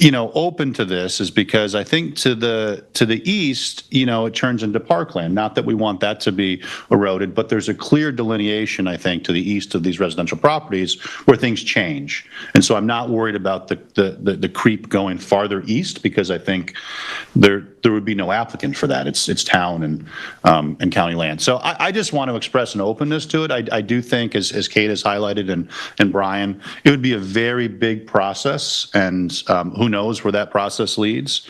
open to this is because I think to the east, it turns into parkland. Not that we want that to be eroded, but there's a clear delineation, I think, to the east of these residential properties where things change. And so I'm not worried about the creep going farther east, because I think there would be no applicant for that. It's town and county land. So I just want to express an openness to it. I do think, as Kate has highlighted and Brian, it would be a very big process, and who knows where that process leads.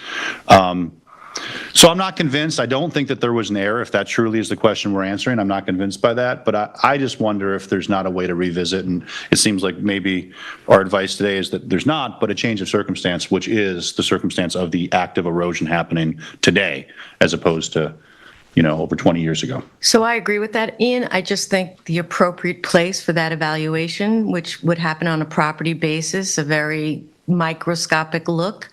So I'm not convinced. I don't think that there was an error, if that truly is the question we're answering. I'm not convinced by that, but I just wonder if there's not a way to revisit. And it seems like maybe our advice today is that there's not, but a change of circumstance, which is the circumstance of the active erosion happening today, as opposed to over 20 years ago. So I agree with that, Ian. I just think the appropriate place for that evaluation, which would happen on a property basis, a very microscopic look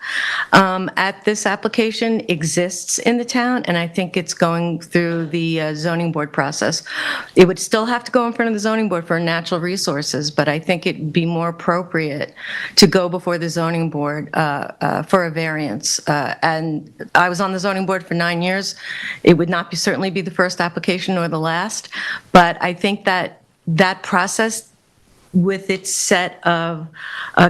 at this application, exists in the town, and I think it's going through the zoning board process. It would still have to go in front of the zoning board for natural resources, but I think it'd be more appropriate to go before the zoning board for a variance. And I was on the zoning board for 9 years. It would not certainly be the first application or the last, but I think that process, with its set of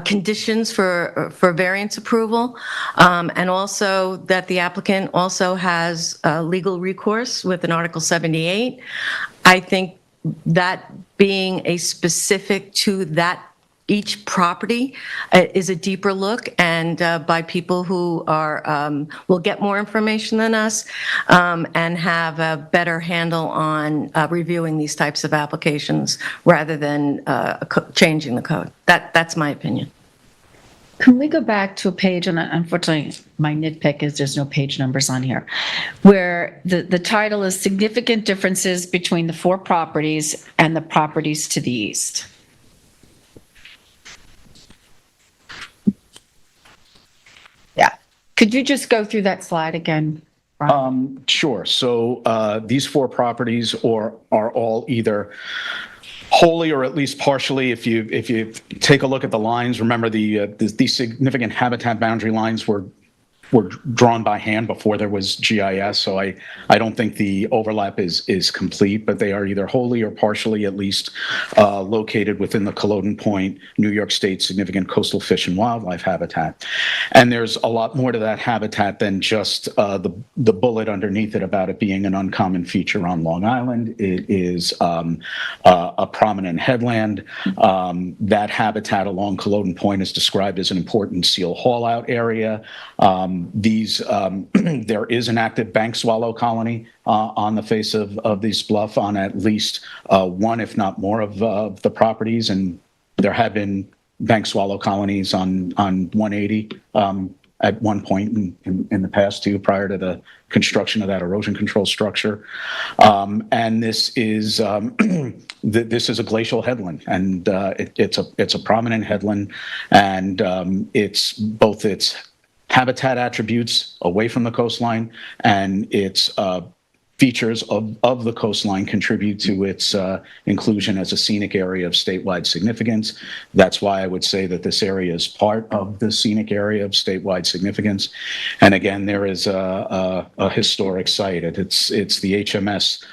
conditions for variance approval, and also that the applicant also has legal recourse with an Article 78. I think that being a specific to that each property is a deeper look, and by people who will get more information than us and have a better handle on reviewing these types of applications rather than changing the code. That's my opinion. Can we go back to a page, and unfortunately my nitpick is there's no page numbers on here, where the title is Significant Differences Between the 4 Properties and the Properties to the East. Yeah. Could you just go through that slide again, Brian? Sure. So these 4 properties are all either wholly or at least partially. If you take a look at the lines, remember the significant habitat boundary lines were were drawn by hand before there was GIS, so I don't think the overlap is complete, but they are either wholly or partially at least located within the Culloden Point, New York State significant coastal fish and wildlife habitat. And there's a lot more to that habitat than just the bullet underneath it about it being an uncommon feature on Long Island. It is a prominent headland. That habitat along Culloden Point is described as an important seal haul-out area. There is an active bank swallow colony on the face of these bluff on at least one, if not more, of the properties, and there have been bank swallow colonies on 180 at one point in the past too, prior to the construction of that erosion control structure. And this is this is a glacial headland, and it's a prominent headland, and it's both its habitat attributes away from the coastline and its features of the coastline contribute to its inclusion as a scenic area of statewide significance. That's why I would say that this area is part of the scenic area of statewide significance. And again, there is a historic site. It's the HMS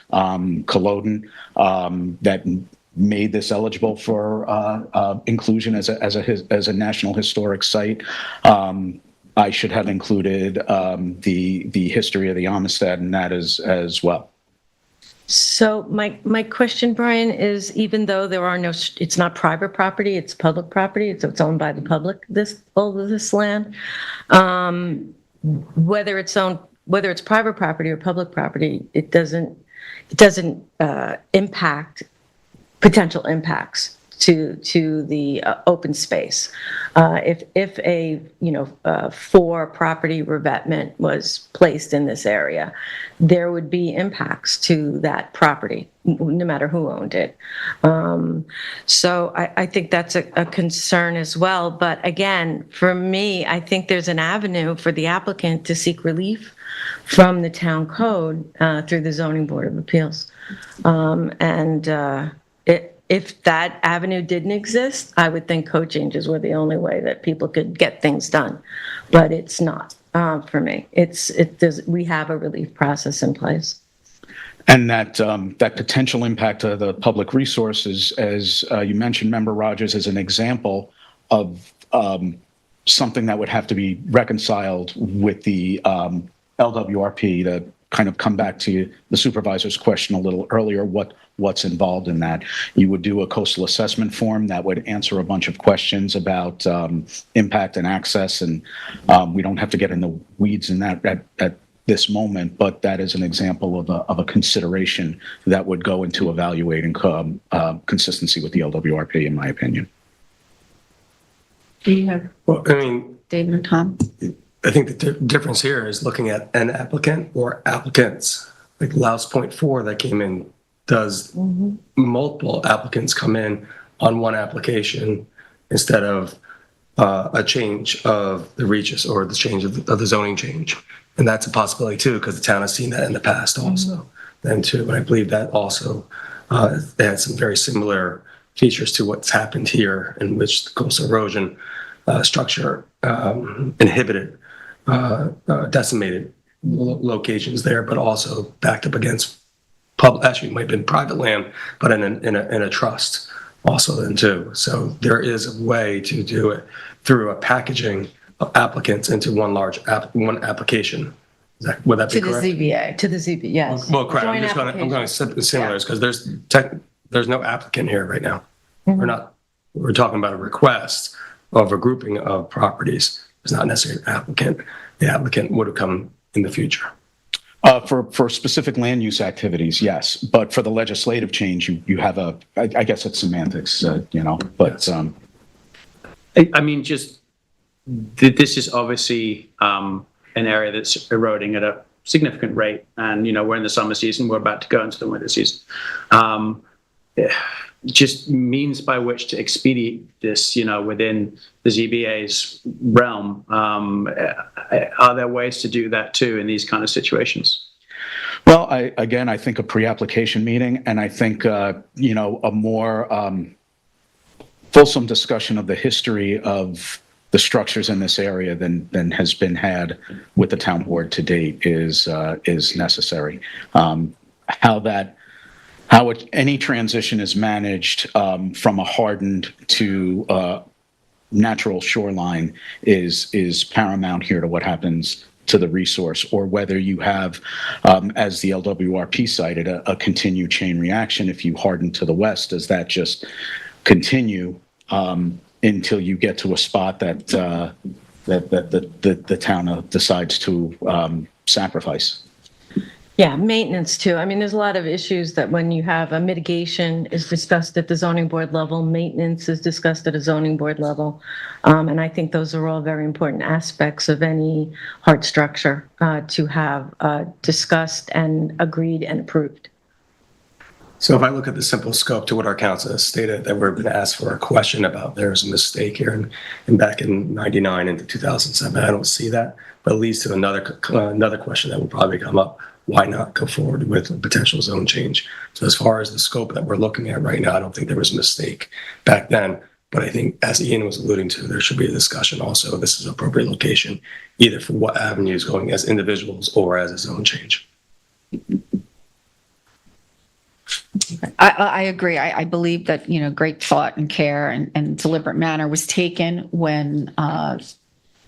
Culloden that made this eligible for inclusion as a national historic site. I should have included the history of the Amistad in that as well. So my question, Brian, is even though there are it's not private property, it's public property, it's owned by the public, all of this land, whether it's private property or public property, it doesn't impact potential impacts to the open space. If a for property revetment was placed in this area, there would be impacts to that property, no matter who owned it. So I think that's a concern as well. But again, for me, I think there's an avenue for the applicant to seek relief from the town code through the Zoning Board of Appeals. If that avenue didn't exist, I would think code changes were the only way that people could get things done, but it's not for me. We have a relief process in place. And that potential impact of the public resources, as you mentioned, Member Rogers, is an example of something that would have to be reconciled with the LWRP, to kind of come back to the supervisor's question a little earlier, what's involved in that. You would do a coastal assessment form that would answer a bunch of questions about impact and access, and we don't have to get in the weeds in that at this moment, but that is an example of a consideration that would go into evaluating consistency with the LWRP, in my opinion. Do you have, Well, I mean, David or Tom? I think the difference here is looking at an applicant or applicants. Like Laos Point 4 that came in does multiple applicants come in on one application instead of a change of the regis or the change of the zoning change. And that's a possibility too, because the town has seen that in the past also. Then too, but I believe that also had some very similar features to what's happened here, in which the coastal erosion structure inhibited decimated locations there, but also backed up against actually it might have been private land, but in a trust also then too. So there is a way to do it through a packaging of applicants into one application. Would that be correct? To the ZBA, yes. Well, correct. Joint I'm going application. similars because there's no applicant here right now. We're talking about a request of a grouping of properties. It's not necessarily an applicant. The applicant would have come in the future. For specific land use activities, yes, but for the legislative change, you have I guess it's semantics, but. I mean, this is obviously an area that's eroding at a significant rate, and we're in the summer season. We're about to go into the winter season. Just means by which to expedite this, within the ZBA's realm. Are there ways to do that too in these kind of situations? Well, I think a pre-application meeting, and I think a more fulsome discussion of the history of the structures in this area than has been had with the town board to date is necessary. Any transition is managed from a hardened to natural shoreline is paramount here to what happens to the resource, or whether you have, as the LWRP cited, a continued chain reaction. If you harden to the west, does that just continue until you get to a spot that the town decides to sacrifice? Yeah, maintenance too. I mean, there's a lot of issues that when you have a mitigation is discussed at the zoning board level, maintenance is discussed at a zoning board level. And I think those are all very important aspects of any hard structure to have discussed and agreed and approved. So if I look at the simple scope to what our council has stated, that we're going to ask for a question about there's a mistake here and back in 99 into 2007, I don't see that, but it leads to another question that will probably come up. Why not go forward with a potential zone change? So as far as the scope that we're looking at right now, I don't think there was a mistake back then. But I think, as Ian was alluding to, there should be a discussion also. This is an appropriate location, either for what avenues going as individuals or as a zone change. I agree. I believe that, great thought and care and deliberate manner was taken when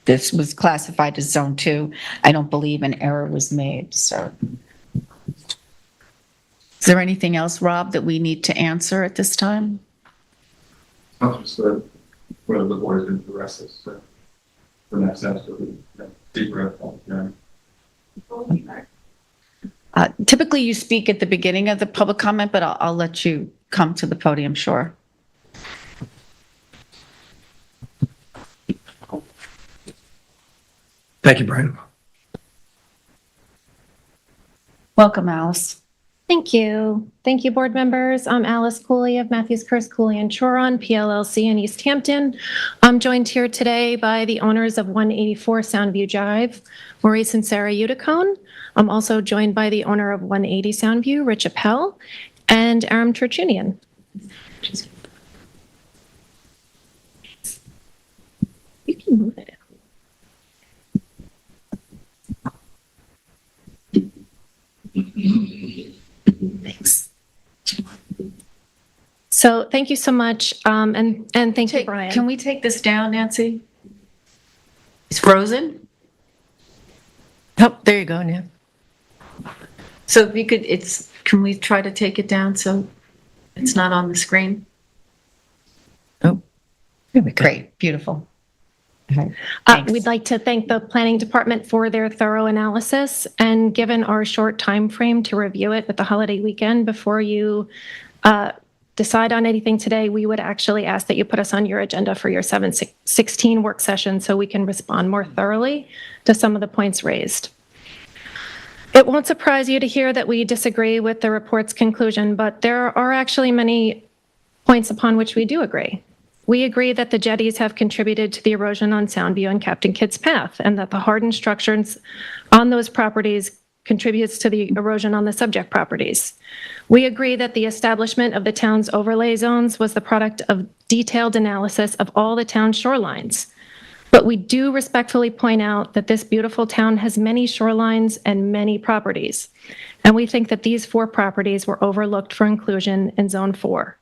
this was classified as Zone 2. I don't believe an error was made. So, is there anything else, Rob, that we need to answer at this time? Not just whether the board is going to address this. The next steps will be deeper. Typically, you speak at the beginning of the public comment, but I'll let you come to the podium, sure. Thank you, Brian. Welcome, Alice. Thank you. Thank you, board members. I'm Alice Cooley of Matthews, Curse, Cooley, and Choron, PLLC in East Hampton. I'm joined here today by the owners of 184 Soundview Drive, Maurice and Sarah Uticone. I'm also joined by the owner of 180 Soundview, Rich Appel, and Aram Tertunian. You can move it. Thanks. So thank you so much, and thank you, Brian. Can we take this down, Nancy? It's frozen? Oh, there you go, Nan. So if you could, can we try to take it down so it's not on the screen? Oh, great, beautiful. We'd like to thank the planning department for their thorough analysis, and given our short time frame to review it with the holiday weekend before you decide on anything today, we would actually ask that you put us on your agenda for your 7/16 work session so we can respond more thoroughly to some of the points raised. It won't surprise you to hear that we disagree with the report's conclusion, but there are actually many points upon which we do agree. We agree that the jetties have contributed to the erosion on Soundview and Captain Kidd's Path, and that the hardened structures on those properties contributes to the erosion on the subject properties. We agree that the establishment of the town's overlay zones was the product of detailed analysis of all the town's shorelines. But we do respectfully point out that this beautiful town has many shorelines and many properties. And we think that these 4 properties were overlooked for inclusion in Zone 4.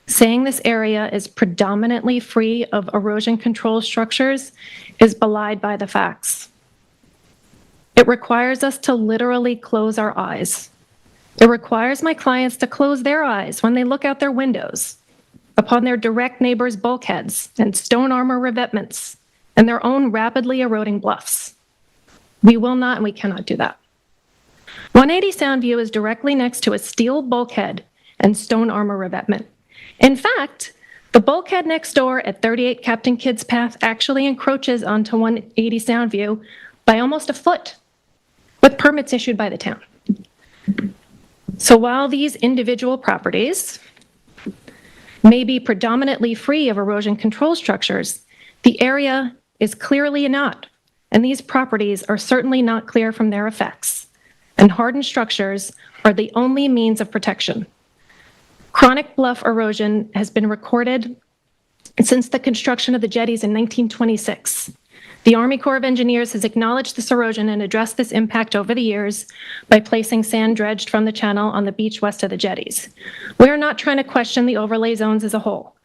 Saying this area is predominantly free of erosion control structures is belied by the facts. It requires us to literally close our eyes. It requires my clients to close their eyes when they look out their windows upon their direct neighbors' bulkheads and stone armor revetments and their own rapidly eroding bluffs. We will not and we cannot do that. 180 Soundview is directly next to a steel bulkhead and stone armor revetment. In fact, the bulkhead next door at 38 Captain Kidd's Path actually encroaches onto 180 Soundview by almost a foot, with permits issued by the town. So while these individual properties may be predominantly free of erosion control structures, the area is clearly not, and these properties are certainly not clear from their effects, and hardened structures are the only means of protection. Chronic bluff erosion has been recorded since the construction of the jetties in 1926. The Army Corps of Engineers has acknowledged this erosion and addressed this impact over the years by placing sand dredged from the channel on the beach west of the jetties. We are not trying to question the overlay zones as a whole,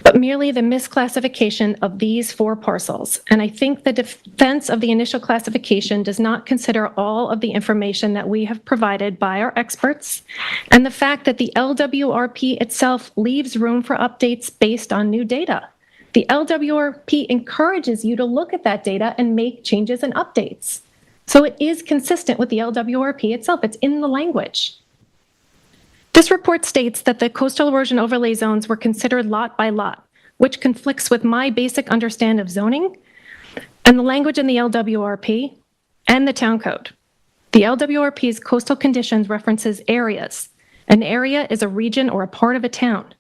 but merely the misclassification of these 4 parcels. And I think the defense of the initial classification does not consider all of the information that we have provided by our experts, and the fact that the LWRP itself leaves room for updates based on new data. The LWRP encourages you to look at that data and make changes and updates. So it is consistent with the LWRP itself. It's in the language. This report states that the coastal erosion overlay zones were considered lot by lot, which conflicts with my basic understanding of zoning and the language in the LWRP and the town code. The LWRP's coastal conditions references areas. An area is a region or a part of a town.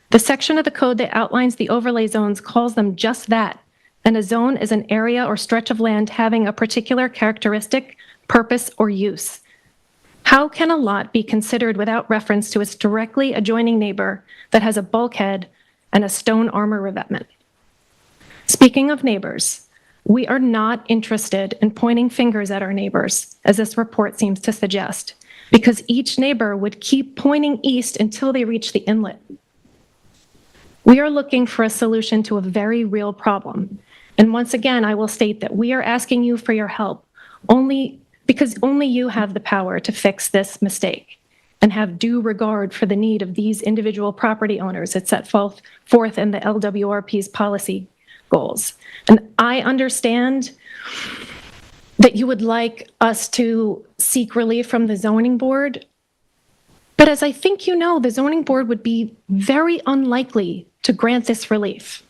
The section of the code that outlines the overlay zones calls them just that, and a zone is an area or stretch of land having a particular characteristic, purpose, or use. How can a lot be considered without reference to its directly adjoining neighbor that has a bulkhead and a stone armor revetment? Speaking of neighbors, we are not interested in pointing fingers at our neighbors, as this report seems to suggest, because each neighbor would keep pointing east until they reach the inlet. We are looking for a solution to a very real problem. And once again, I will state that we are asking you for your help because only you have the power to fix this mistake and have due regard for the need of these individual property owners as set forth in the LWRP's policy goals. And I understand that you would like us to seek relief from the zoning board, but as I think you know, the zoning board would be very unlikely to grant this relief.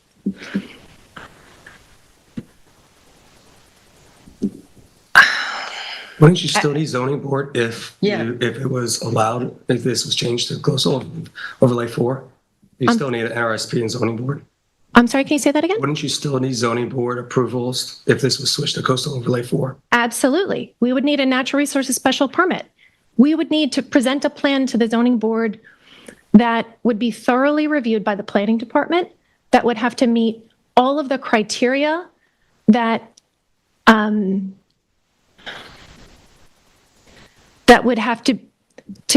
Wouldn't you still need zoning board if it was allowed, if this was changed to coastal overlay 4? You still need an NRSP and zoning board? I'm sorry, can you say that again? Wouldn't you still need zoning board approvals if this was switched to coastal overlay 4? Absolutely. We would need a natural resources special permit. We would need to present a plan to the zoning board that would be thoroughly reviewed by the planning department, that would have to meet all of the criteria that that would have to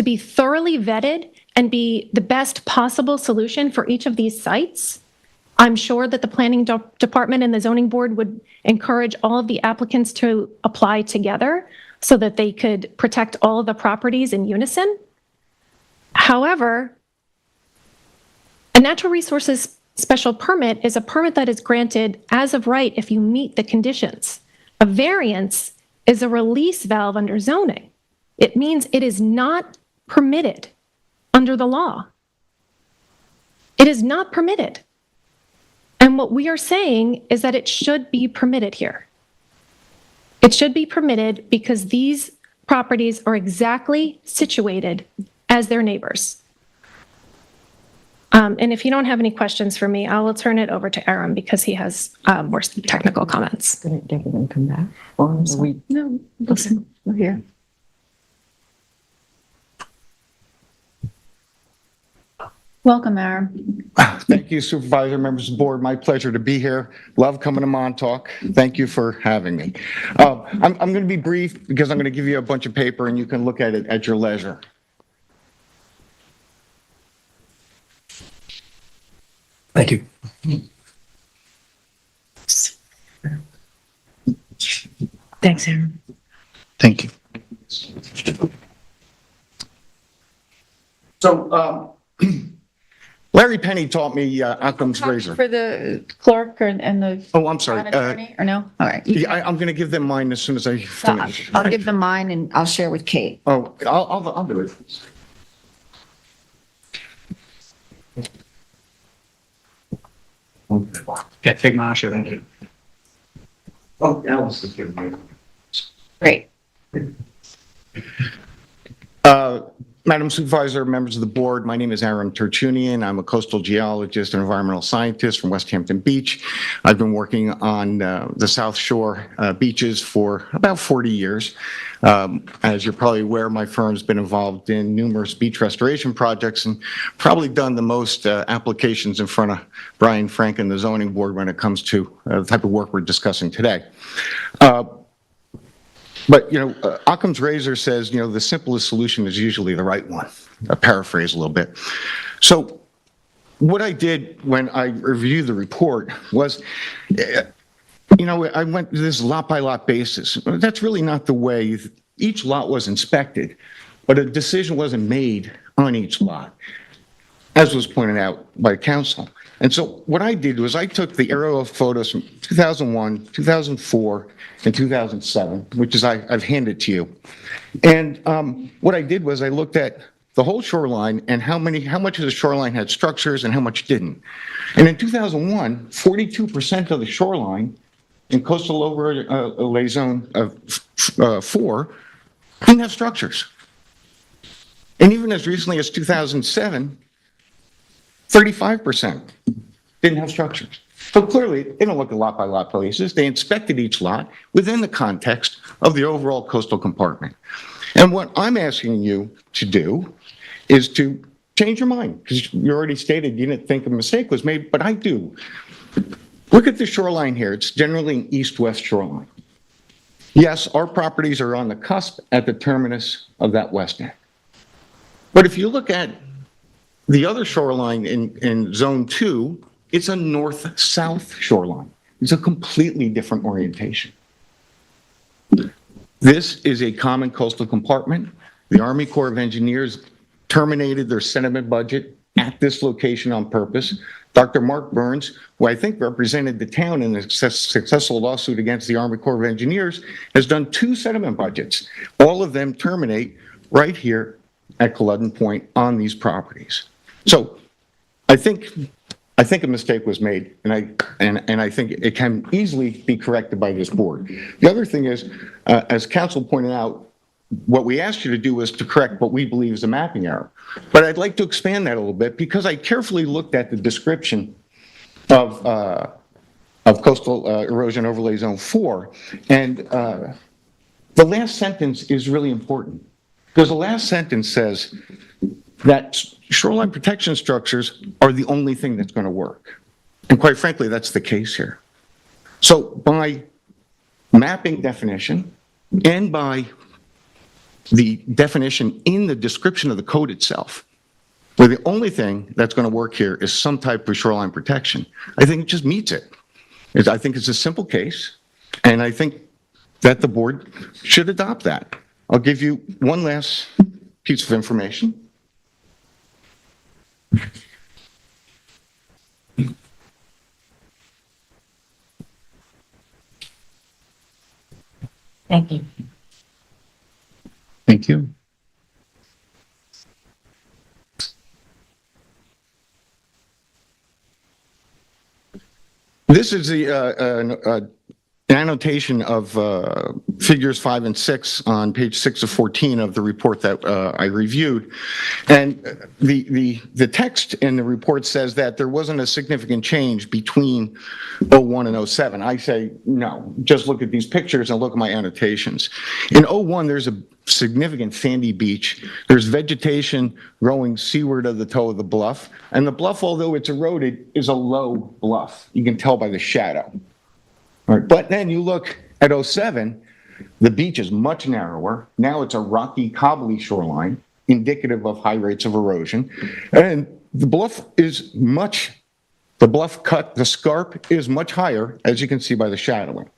be thoroughly vetted and be the best possible solution for each of these sites. I'm sure that the planning department and the zoning board would encourage all of the applicants to apply together so that they could protect all of the properties in unison. However, a natural resources special permit is a permit that is granted as of right if you meet the conditions. A variance is a release valve under zoning. It means it is not permitted under the law. It is not permitted. And what we are saying is that it should be permitted here. It should be permitted because these properties are exactly situated as their neighbors. And if you don't have any questions for me, I will turn it over to Aaron because he has more technical comments. Gonna take them and come back? Or are we? No, listen, we're here. Welcome, Aaron. Thank you, Supervisor, members of the board. My pleasure to be here. Love coming to Montauk. Thank you for having me. I'm going to be brief because I'm going to give you a bunch of paper and you can look at it at your leisure. Thank you. Thanks, Aaron. Thank you. So, Larry Penny taught me Occam's razor. For the clerk and the Oh, I'm sorry. attorney, or no? All right. Yeah, I'm going to give them mine as soon as I finish. I'll give them mine and I'll share with Kate. Oh, I'll do it. Okay, Fig Marshall, thank you. Oh, Alice is giving me. Great. Madam Supervisor, members of the board, my name is Aram Tertunian. I'm a coastal geologist and environmental scientist from West Hampton Beach. I've been working on the South Shore beaches for about 40 years. As you're probably aware, my firm's been involved in numerous beach restoration projects and probably done the most applications in front of Brian Frank and the zoning board when it comes to the type of work we're discussing today. But, Occam's razor says, the simplest solution is usually the right one. I paraphrase a little bit. So what I did when I reviewed the report was, I went to this lot by lot basis. That's really not the way. Each lot was inspected, but a decision wasn't made on each lot, as was pointed out by council. And so what I did was I took the aerial photos from 2001, 2004, and 2007, which is I've handed to you. And what I did was I looked at the whole shoreline and how much of the shoreline had structures and how much didn't. And in 2001, 42% of the shoreline in coastal overlay zone 4 didn't have structures. And even as recently as 2007, 35% didn't have structures. So clearly, they don't look at lot by lot places. They inspected each lot within the context of the overall coastal compartment. And what I'm asking you to do is to change your mind, because you already stated you didn't think a mistake was made, but I do. Look at the shoreline here. It's generally an east-west shoreline. Yes, our properties are on the cusp at the terminus of that west end. But if you look at the other shoreline in zone 2, it's a north-south shoreline. It's a completely different orientation. This is a common coastal compartment. The Army Corps of Engineers terminated their sediment budget at this location on purpose. Dr. Mark Burns, who I think represented the town in a successful lawsuit against the Army Corps of Engineers, has done 2 sediment budgets. All of them terminate right here at Culloden Point on these properties. So I think a mistake was made, and I think it can easily be corrected by this board. The other thing is, as council pointed out, what we asked you to do was to correct what we believe is a mapping error. But I'd like to expand that a little bit because I carefully looked at the description of coastal erosion overlay zone 4, and the last sentence is really important because the last sentence says that shoreline protection structures are the only thing that's going to work. And quite frankly, that's the case here. So by mapping definition and by the definition in the description of the code itself, where the only thing that's going to work here is some type of shoreline protection, I think it just meets it. I think it's a simple case, and I think that the board should adopt that. I'll give you one last piece of information. Thank you. Thank you. This is the an annotation of figures 5 and 6 on page 6 of 14 of the report that I reviewed. And the text in the report says that there wasn't a significant change between 01 and 07. I say, no, just look at these pictures and look at my annotations. In 01, there's a significant sandy beach. There's vegetation growing seaward of the toe of the bluff. And the bluff, although it's eroded, is a low bluff. You can tell by the shadow. Right. But then you look at 07, the beach is much narrower. Now it's a rocky, cobbly shoreline, indicative of high rates of erosion. And the bluff cut, the scarp is much higher, as you can see by the shadowing.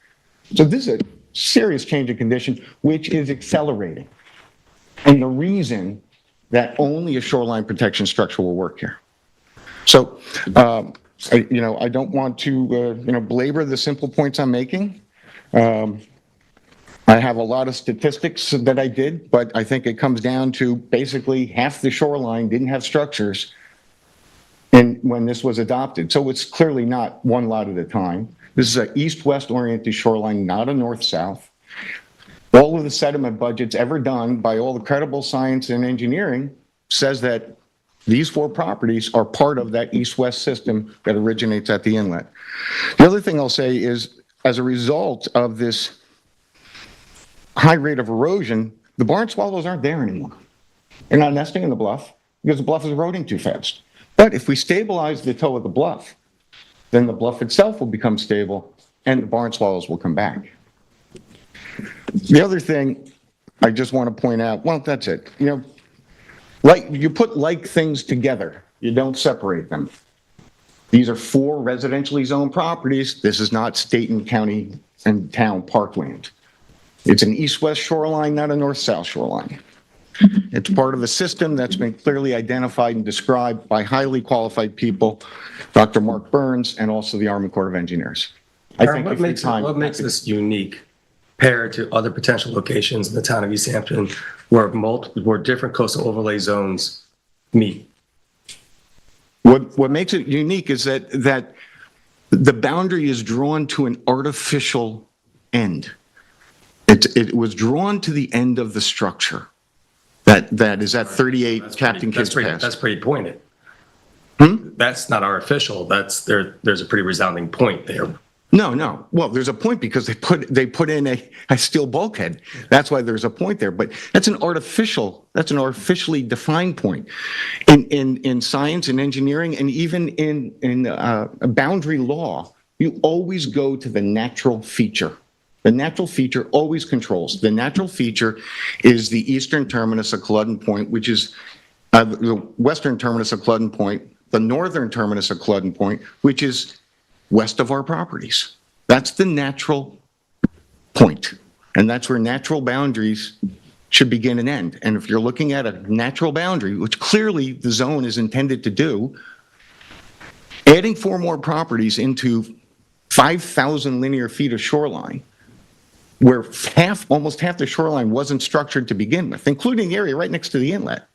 So this is a serious change in condition, which is accelerating. And the reason that only a shoreline protection structure will work here. So, I don't want to, belabor the simple points I'm making. I have a lot of statistics that I did, but I think it comes down to basically half the shoreline didn't have structures when this was adopted. So it's clearly not one lot at a time. This is an east-west oriented shoreline, not a north-south. All of the sediment budgets ever done by all the credible science and engineering says that these 4 properties are part of that east-west system that originates at the inlet. The other thing I'll say is, as a result of this high rate of erosion, the barn swallows aren't there anymore. They're not nesting in the bluff because the bluff is eroding too fast. But if we stabilize the toe of the bluff, then the bluff itself will become stable and the barn swallows will come back. The other thing I just want to point out, well, that's it. Like you put like things together, you don't separate them. These are 4 residentially zoned properties. This is not state and county and town parkland. It's an east-west shoreline, not a north-south shoreline. It's part of a system that's been clearly identified and described by highly qualified people, Dr. Mark Burns, and also the Army Corps of Engineers. What makes this unique compared to other potential locations in the town of East Hampton where different coastal overlay zones meet? What makes it unique is that the boundary is drawn to an artificial end. It was drawn to the end of the structure. That is at 38 Captain Kidd's Pass. That's pretty pointed. That's not artificial. There's a pretty resounding point there. No. Well, there's a point because they put in a steel bulkhead. That's why there's a point there. But that's an artificially defined point. In science and engineering and even in boundary law, you always go to the natural feature. The natural feature always controls. The natural feature is the eastern terminus of Culloden Point, which is the western terminus of Culloden Point, the northern terminus of Culloden Point, which is west of our properties. That's the natural point. And that's where natural boundaries should begin and end. And if you're looking at a natural boundary, which clearly the zone is intended to do, adding 4 more properties into 5,000 linear feet of shoreline, where almost half the shoreline wasn't structured to begin with, including the area right next to the inlet,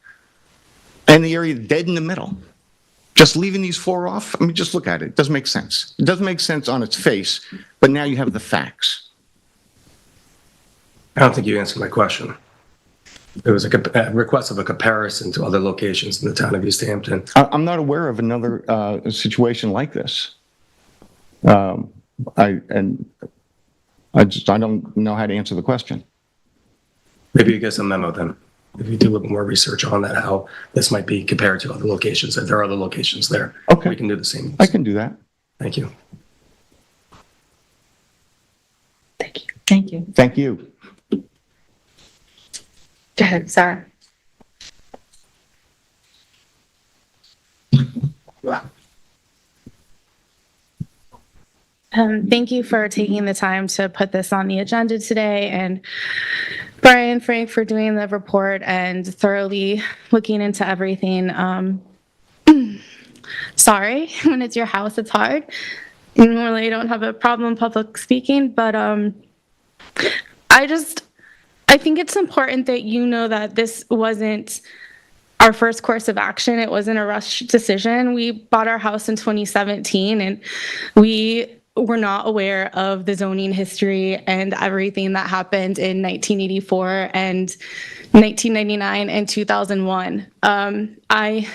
and the area dead in the middle. Just leaving these 4 off, I mean, just look at it. It doesn't make sense. It doesn't make sense on its face, but now you have the facts. I don't think you answered my question. It was a request of a comparison to other locations in the town of East Hampton. I'm not aware of another situation like this. I don't know how to answer the question. Maybe you get some memo then. If you do a little more research on that, how this might be compared to other locations, if there are other locations there. Okay. We can do the same. I can do that. Thank you. Thank you. Thank you. Thank you. Go ahead, Sarah. Thank you for taking the time to put this on the agenda today, and Brian, Frank, for doing the report and thoroughly looking into everything. Sorry, when it's your house, it's hard. Normally, I don't have a problem public speaking, but I think it's important that you know that this wasn't our first course of action. It wasn't a rushed decision. We bought our house in 2017, and we were not aware of the zoning history and everything that happened in 1984 and 1999 and 2001. I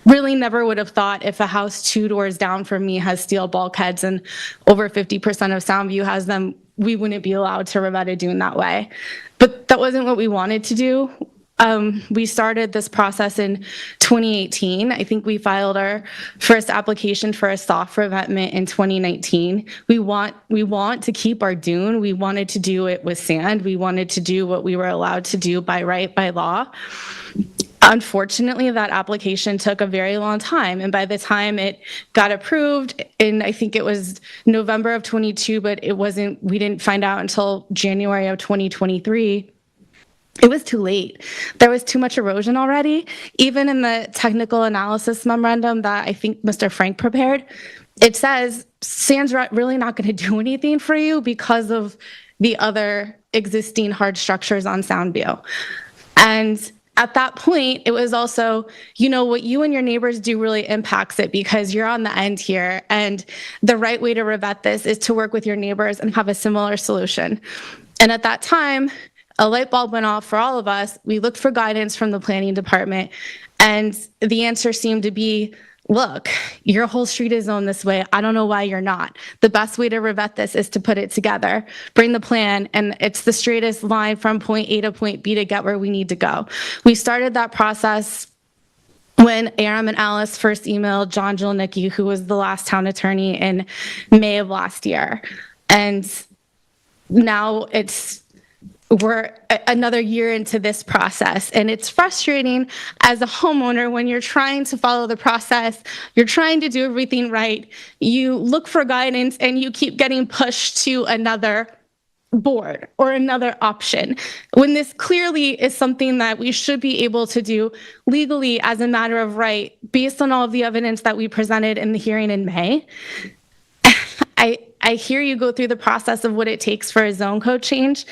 really never would have thought if a house 2 doors down from me has steel bulkheads and over 50% of Soundview has them, we wouldn't be allowed to revet a dune that way. But that wasn't what we wanted to do. We started this process in 2018. I think we filed our first application for a soft revetment in 2019. We want to keep our dune. We wanted to do it with sand. We wanted to do what we were allowed to do by right, by law. Unfortunately, that application took a very long time. And by the time it got approved, and I think it was November of 22, but we didn't find out until January of 2023. It was too late. There was too much erosion already. Even in the technical analysis memorandum that I think Mr. Frank prepared, it says sand's really not going to do anything for you because of the other existing hard structures on Soundview. And at that point, it was also, what you and your neighbors do really impacts it because you're on the end here. And the right way to revet this is to work with your neighbors and have a similar solution. And at that time, a light bulb went off for all of us. We looked for guidance from the planning department, and the answer seemed to be, look, your whole street is zoned this way. I don't know why you're not. The best way to revet this is to put it together, bring the plan, and it's the straightest line from point A to point B to get where we need to go. We started that process when Aram and Alice first emailed John Jolnicki, who was the last town attorney, in May of last year. And now we're another year into this process, and it's frustrating as a homeowner when you're trying to follow the process, you're trying to do everything right, you look for guidance, and you keep getting pushed to another board or another option, when this clearly is something that we should be able to do legally as a matter of right, based on all of the evidence that we presented in the hearing in May. I hear you go through the process of what it takes for a zone code change.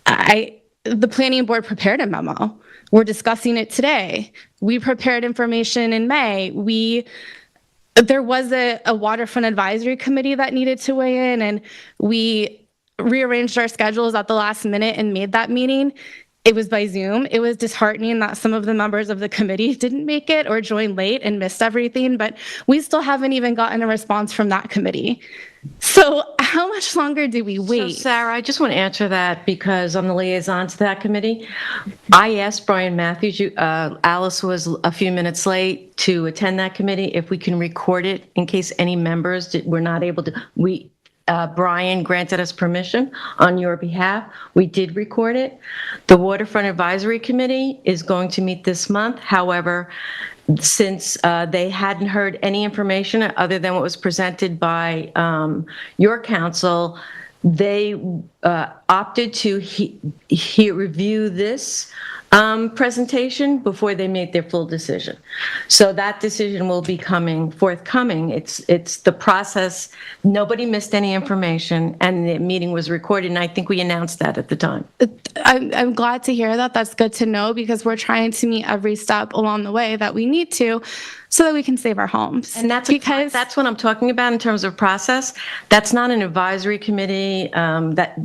The planning board prepared a memo. We're discussing it today. We prepared information in May. There was a waterfront advisory committee that needed to weigh in, and we rearranged our schedules at the last minute and made that meeting. It was by Zoom. It was disheartening that some of the members of the committee didn't make it or joined late and missed everything, but we still haven't even gotten a response from that committee. So how much longer do we wait? So Sarah, I just want to answer that because I'm the liaison to that committee. I asked Brian Matthews, Alice was a few minutes late to attend that committee, if we can record it in case any members were not able to. Brian granted us permission on your behalf. We did record it. The Waterfront Advisory Committee is going to meet this month. However, since they hadn't heard any information other than what was presented by your council, they opted to review this presentation before they made their full decision. So that decision will be forthcoming. It's the process. Nobody missed any information, and the meeting was recorded, and I think we announced that at the time. I'm glad to hear that. That's good to know, because we're trying to meet every step along the way that we need to, so that we can save our homes. And that's what I'm talking about in terms of process. That's not an advisory committee.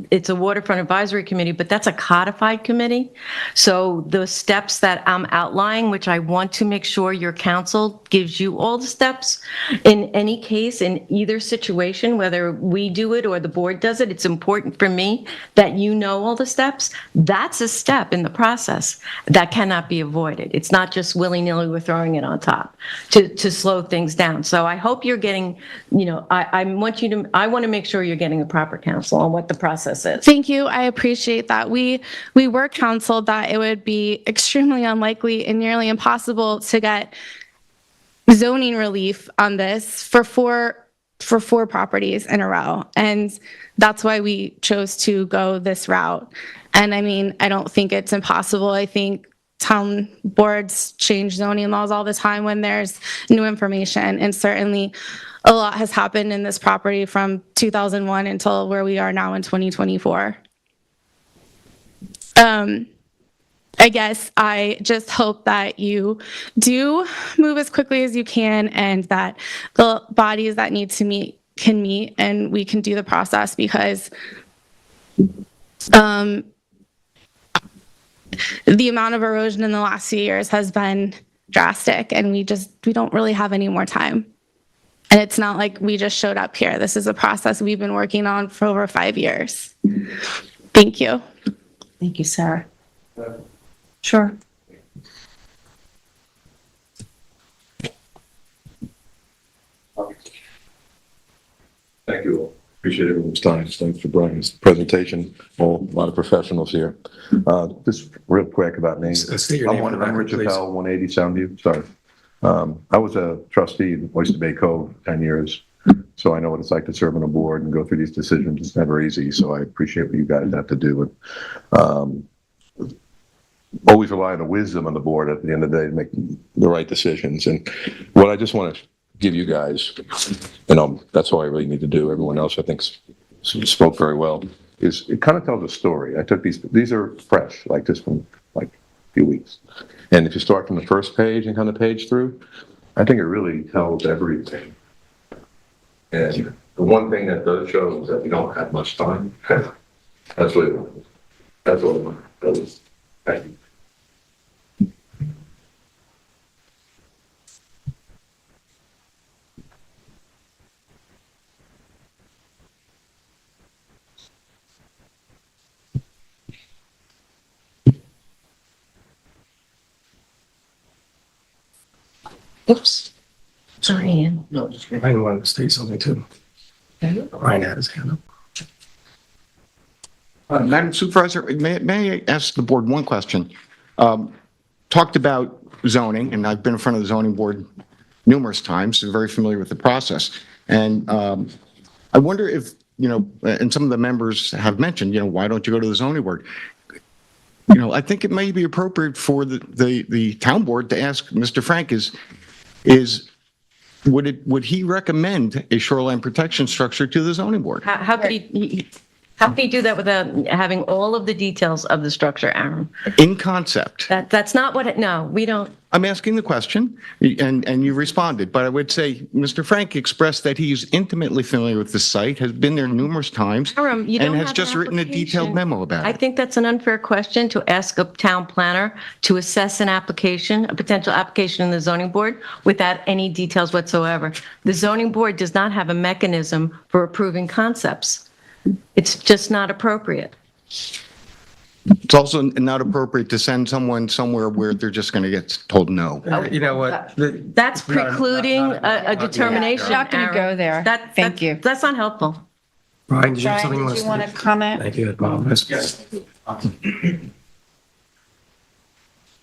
It's a waterfront advisory committee, but that's a codified committee. So the steps that I'm outlining, which I want to make sure your council gives you all the steps in any case, in either situation, whether we do it or the board does it, it's important for me that you know all the steps. That's a step in the process that cannot be avoided. It's not just willy-nilly we're throwing it on top to slow things down. So I hope you're getting, I want to make sure you're getting the proper counsel on what the process is. Thank you. I appreciate that. We were counseled that it would be extremely unlikely and nearly impossible to get zoning relief on this for four properties in a row. And that's why we chose to go this route. And I mean, I don't think it's impossible. I think town boards change zoning laws all the time when there's new information. And certainly a lot has happened in this property from 2001 until where we are now in 2024. I guess I just hope that you do move as quickly as you can, and that the bodies that need to meet can meet, and we can do the process, because the amount of erosion in the last few years has been drastic, and we don't really have any more time. And it's not like we just showed up here. This is a process we've been working on for over 5 years. Thank you. Thank you, Sarah. Sure. Thank you all. Appreciate everyone's time. Thanks for Brian's presentation. A lot of professionals here. Just real quick about me. State your name. I'm Richard Bell, 180 Soundview. Sorry. I was a trustee in Oyster Bay Cove 10 years, so I know what it's like to serve on a board and go through these decisions. It's never easy, so I appreciate what you guys have to do. And always rely on the wisdom of the board at the end of the day to make the right decisions. And what I just want to give you guys, that's all I really need to do. Everyone else, I think, spoke very well. Is it kind of tells a story. I took these are fresh, like just from like a few weeks. And if you start from the first page and kind of page through, I think it really tells everything. And the one thing that does show is that we don't have much time. That's what that is. Thank you. Oops. Sorry, Ian. No, just Ryan wanted to say something too. Ryan had his hand up. Madam Supervisor, may I ask the board one question? Talked about zoning, and I've been in front of the zoning board numerous times, so very familiar with the process. And I wonder if, and some of the members have mentioned, why don't you go to the zoning board? I think it may be appropriate for the town board to ask Mr. Frank would he recommend a shoreline protection structure to the zoning board? How could how could he do that without having all of the details of the structure, Aaron? In concept. That's not what, no, we don't. I'm asking the question, and you responded, but I would say Mr. Frank expressed that he's intimately familiar with the site, has been there numerous times, Aaron, you don't and has have just an written a detailed application. memo about I it. think that's an unfair question to ask a town planner to assess an application, a potential application in the zoning board without any details whatsoever. The zoning board does not have a mechanism for approving concepts. It's just not appropriate. It's also not appropriate to send someone somewhere where they're just going to get told no. You know what? That's precluding a determination. Not going to go there. Thank you. That's not helpful. Brian, did you have Brian, something did you want to comment? Thank you, Mom.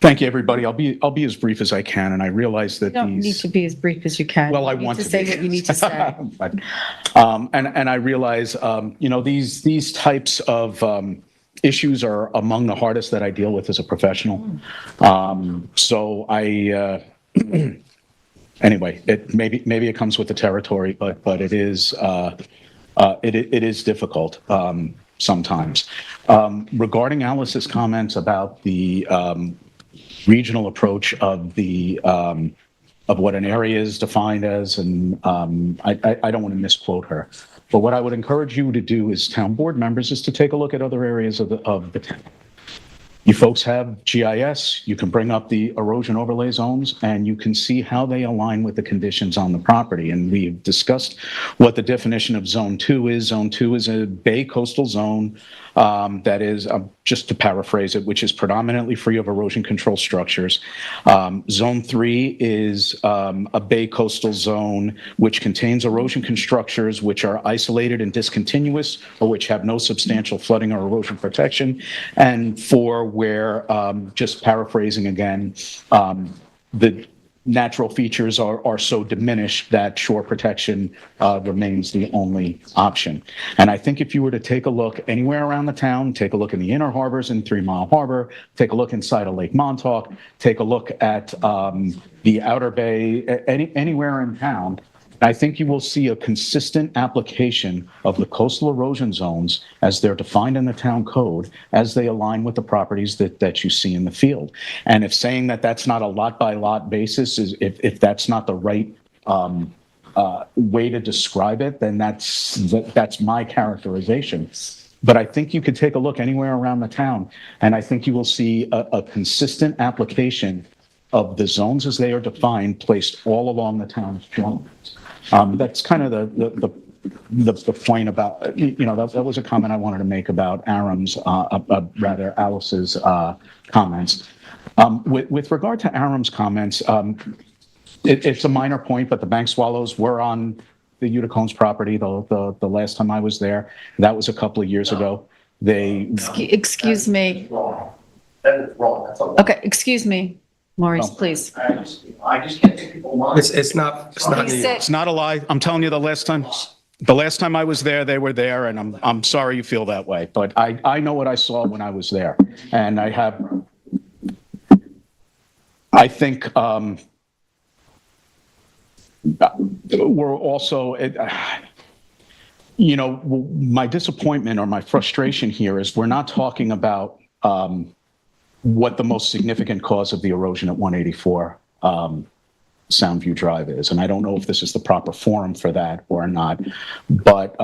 Thank you, everybody. I'll be as brief as I can, and I realize that You don't need to be as brief as you can. Well, I You need want to to say be. what you need to say. But, and I realize, these types of issues are among the hardest that I deal with as a professional. So I, anyway, maybe it comes with the territory, but it is it is difficult sometimes. Regarding Alice's comments about the regional approach of of what an area is defined as, and I don't want to misquote her. But what I would encourage you to do as town board members is to take a look at other areas of the town. You folks have GIS, you can bring up the erosion overlay zones, and you can see how they align with the conditions on the property. And we've discussed what the definition of Zone 2 is. Zone 2 is a bay coastal zone that is, just to paraphrase it, which is predominantly free of erosion control structures. Zone 3 is a bay coastal zone which contains erosion structures which are isolated and discontinuous, or which have no substantial flooding or erosion protection. And 4, where, just paraphrasing again, the natural features are so diminished that shore protection remains the only option. And I think if you were to take a look anywhere around the town, take a look in the inner harbors in 3 Mile Harbor, take a look inside of Lake Montauk, take a look at the Outer Bay, anywhere in town, I think you will see a consistent application of the coastal erosion zones as they're defined in the town code, as they align with the properties that you see in the field. And if saying that that's not a lot by lot basis, if that's not the right way to describe it, then that's my characterization. But I think you could take a look anywhere around the town, and I think you will see a consistent application of the zones as they are defined, placed all along the town's shorelines. That's kind of the point about, that was a comment I wanted to make about Alice's comments. With regard to Aram's comments, it's a minor point, but the bank swallows were on the Uticones property the last time I was there. That was a couple of years ago. Excuse me. That is wrong. That's all. Okay, excuse me, Maurice, please. I just can't take people on. It's not He said- It's not a lie. I'm telling you, the last time I was there, they were there, and I'm sorry you feel that way, but I know what I saw when I was there, and I think we're also, my disappointment or my frustration here is we're not talking about what the most significant cause of the erosion at 184 Soundview Drive is. And I don't know if this is the proper forum for that or not, but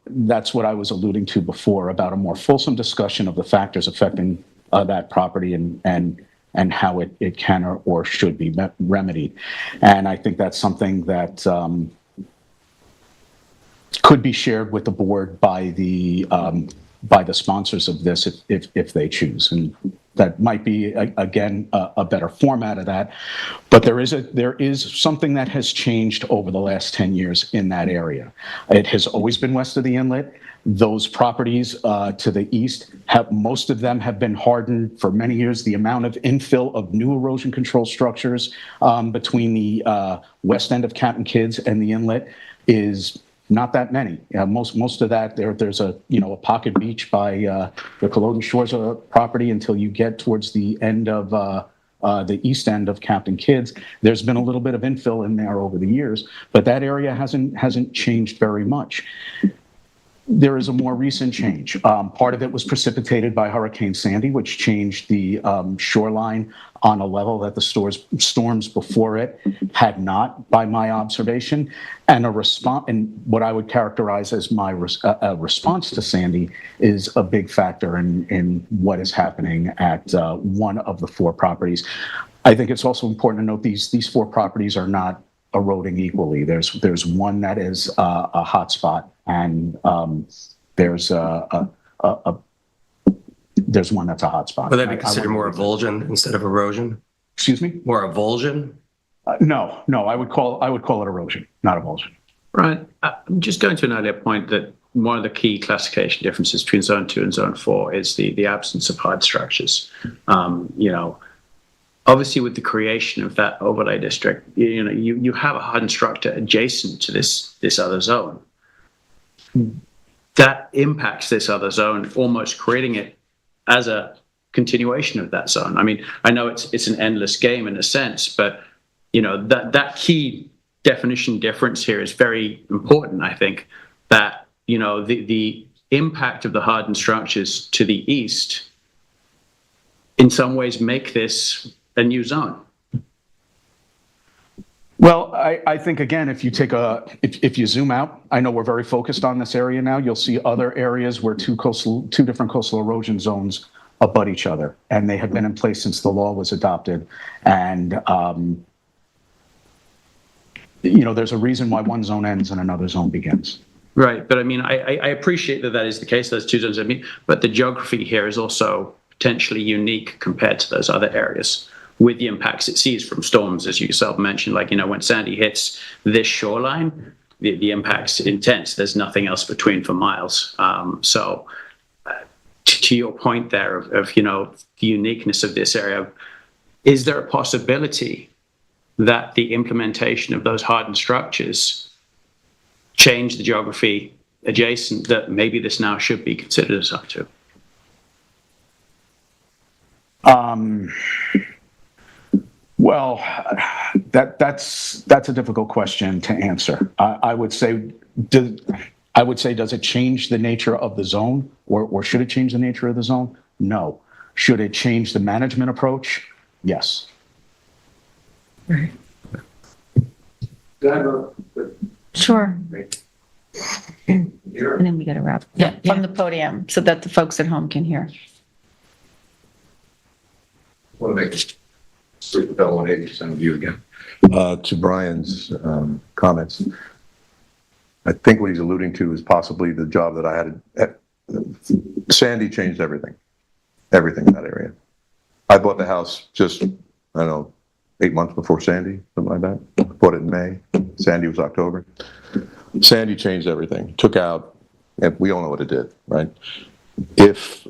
that's what I was alluding to before about a more fulsome discussion of the factors affecting that property and how it can or should be remedied. And I think that's something that could be shared with the board by the sponsors of this if they choose. And that might be, again, a better format of that. But there is something that has changed over the last 10 years in that area. It has always been west of the inlet. Those properties to the east, most of them have been hardened for many years. The amount of infill of new erosion control structures between the west end of Captain Kidd and the inlet is not that many. Most of that, there's a pocket beach by the Culloden Shores property until you get towards the end of the east end of Captain Kidd. There's been a little bit of infill in there over the years, but that area hasn't changed very much. There is a more recent change. Part of it was precipitated by Hurricane Sandy, which changed the shoreline on a level that the storms before it had not, by my observation. And and what I would characterize as my response to Sandy is a big factor in what is happening at one of the 4 properties. I think it's also important to note these 4 properties are not eroding equally. There's one that is a hot spot, and there's one that's a hot spot. Would that be considered more avulsion instead of erosion? Excuse me? More avulsion? No, I would call it erosion, not avulsion. Right. I'm just going to an earlier point that one of the key classification differences between Zone 2 and Zone 4 is the absence of hard structures. Obviously, with the creation of that overlay district, you have a hardened structure adjacent to this other zone. That impacts this other zone, almost creating it as a continuation of that zone. I mean, I know it's an endless game in a sense, but that key definition difference here is very important. I think that the impact of the hardened structures to the east, in some ways, make this a new zone. Well, I think, again, if you zoom out, I know we're very focused on this area now, you'll see other areas where two different coastal erosion zones abut each other, and they have been in place since the law was adopted. And, there's a reason why one zone ends and another zone begins. Right. But I mean, I appreciate that is the case. There's 2 zones. But the geography here is also potentially unique compared to those other areas, with the impacts it sees from storms, as you yourself mentioned. Like, when Sandy hits this shoreline, the impact's intense. There's nothing else between for miles. So to your point there of the uniqueness of this area, is there a possibility that the implementation of those hardened structures change the geography adjacent that maybe this now should be considered as up to? Well, that's a difficult question to answer. I would say, does it change the nature of the zone, or should it change the nature of the zone? No. Should it change the management approach? Yes. Right. Sure. And then we got to wrap. Yeah, from the podium so that the folks at home can hear. I want to make brief about 180% of you again. To Brian's comments, I think what he's alluding to is possibly the job that I had. Sandy changed everything in that area. I bought the house just, 8 months before Sandy, something like that. I bought it in May. Sandy was October. Sandy changed everything. Took out, and we all know what it did, right? If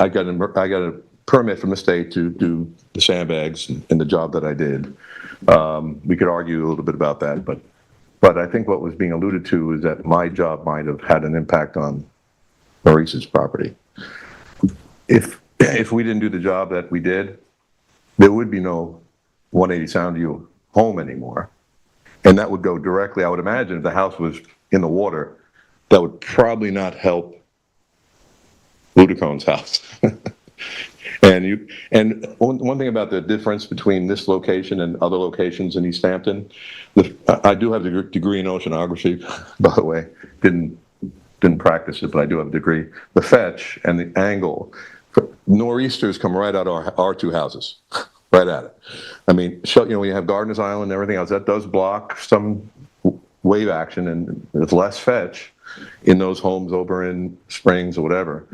I got a permit from the state to do the sandbags and the job that I did. We could argue a little bit about that, but I think what was being alluded to is that my job might have had an impact on Maurice's property. If we didn't do the job that we did, there would be no 180 Soundview home anymore. And that would go directly, I would imagine, if the house was in the water, that would probably not help Ludicone's house. And one thing about the difference between this location and other locations in East Hampton, I do have a degree in oceanography, by the way. Didn't practice it, but I do have a degree. The fetch and the angle, nor'easters come right out our two houses, right at it. I mean, when you have Gardeners Island and everything else, that does block some wave action, and there's less fetch in those homes over in Springs or whatever.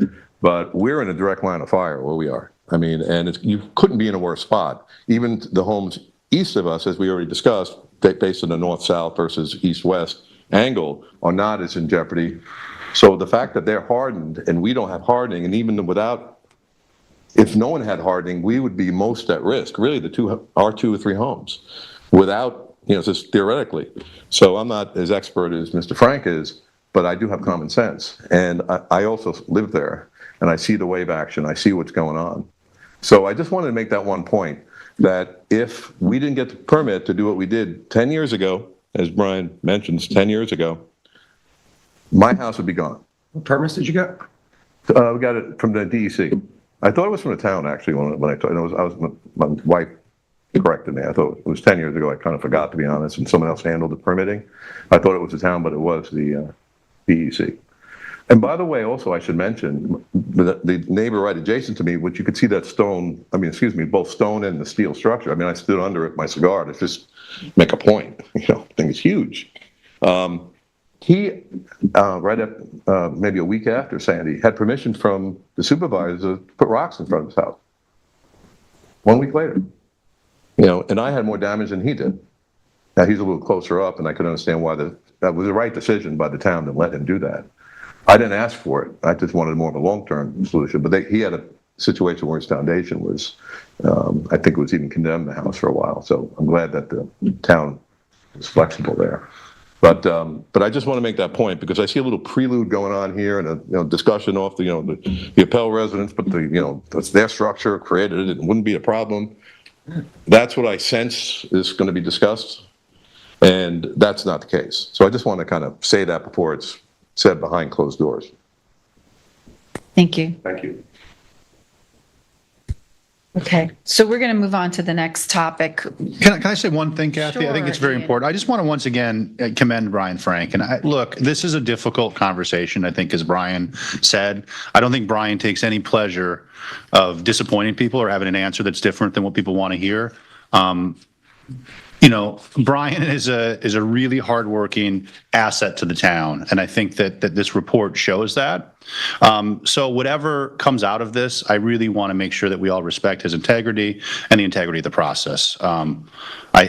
But we're in a direct line of fire where we are. I mean, and you couldn't be in a worse spot. Even the homes east of us, as we already discussed, based on the north-south versus east-west angle, are not as in jeopardy. So the fact that they're hardened and we don't have hardening, and even if no one had hardening, we would be most at risk, really our 2 or 3 homes, without, just theoretically. So I'm not as expert as Mr. Frank is, but I do have common sense. And I also live there, and I see the wave action. I see what's going on. So I just wanted to make that one point, that if we didn't get the permit to do what we did 10 years ago, as Brian mentions, 10 years ago, my house would be gone. What permits did you get? We got it from the DEC. I thought it was from the town, actually, when I thought my wife corrected me. I thought it was 10 years ago. I kind of forgot, to be honest, and someone else handled the permitting. I thought it was the town, but it was the DEC. And by the way, also, I should mention, the neighbor right adjacent to me, which you could see that both stone and the steel structure. I mean, I stood under it, my cigar, to just make a point. I think it's huge. He, maybe a week after Sandy, had permission from the supervisor to put rocks in front of his house. 1 week later. And I had more damage than he did. Now, he's a little closer up, and I could understand why that was the right decision by the town to let him do that. I didn't ask for it. I just wanted more of a long-term solution. But he had a situation where his foundation was, I think it was even condemned the house for a while. So I'm glad that the town was flexible there. But I just want to make that point, because I see a little prelude going on here and a discussion off the Appel residents, but that's their structure created it. It wouldn't be a problem. That's what I sense is going to be discussed, and that's not the case. So I just want to kind of say that before it's said behind closed doors. Thank you. Thank you. Okay, so we're going to move on to the next topic. Can I say one thing, Kathy? I think it's very Ian. important. I just want to once again commend Brian Frank. And look, this is a difficult conversation, I think, as Brian said. I don't think Brian takes any pleasure of disappointing people or having an answer that's different than what people want to hear. Brian is a really hardworking asset to the town, and I think that this report shows that. So whatever comes out of this, I really want to make sure that we all respect his integrity and the integrity of the process.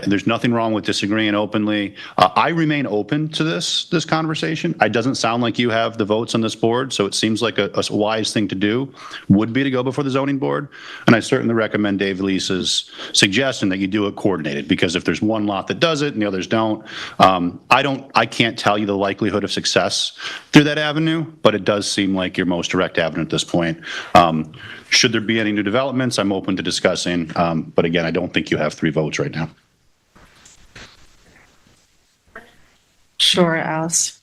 There's nothing wrong with disagreeing openly. I remain open to this conversation. It doesn't sound like you have the votes on this board, so it seems like a wise thing to do would be to go before the zoning board. And I certainly recommend Dave Lisa's suggestion that you do it coordinated, because if there's one lot that does it and the others don't, I can't tell you the likelihood of success through that avenue, but it does seem like your most direct avenue at this point. Should there be any new developments, I'm open to discussing. But again, I don't think you have 3 votes right now. Sure, Alice.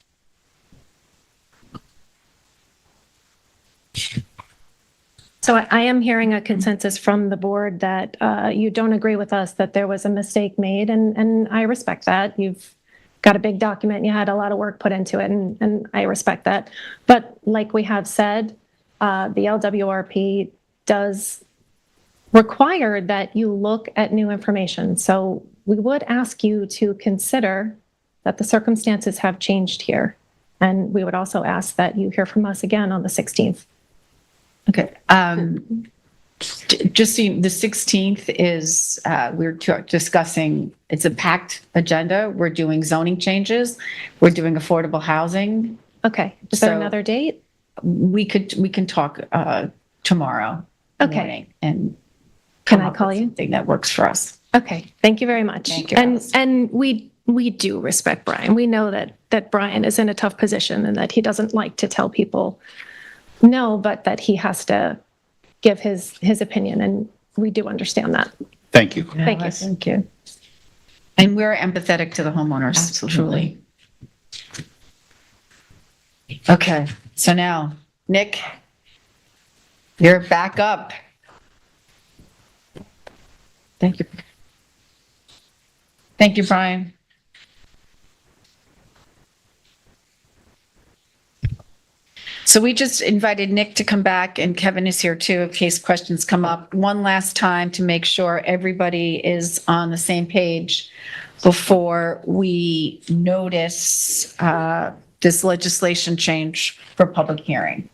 So I am hearing a consensus from the board that you don't agree with us that there was a mistake made, and I respect that. You've got a big document, and you had a lot of work put into it, and I respect that. But like we have said, the LWRP does require that you look at new information. So we would ask you to consider that the circumstances have changed here. And we would also ask that you hear from us again on the 16th. Okay. Just seeing the 16th is, we're discussing, it's a packed agenda. We're doing zoning changes. We're doing affordable housing. Okay. Is there another date? We can talk tomorrow morning and can I call you? Something that works for us. Okay. Thank you very much. Thank you, And we do respect Brian. We know that Brian is in a tough position and that he doesn't like to tell people no, but that he has to give his opinion, and we do understand that. Thank you. Thank you. Thank you. And we're empathetic to the homeowners. Absolutely. Truly. Okay, so now, Nick, you're back up. Thank you. Thank you, Brian. So we just invited Nick to come back, and Kevin is here too in case questions come up. One last time to make sure everybody is on the same page before we notice this legislation change for public hearing.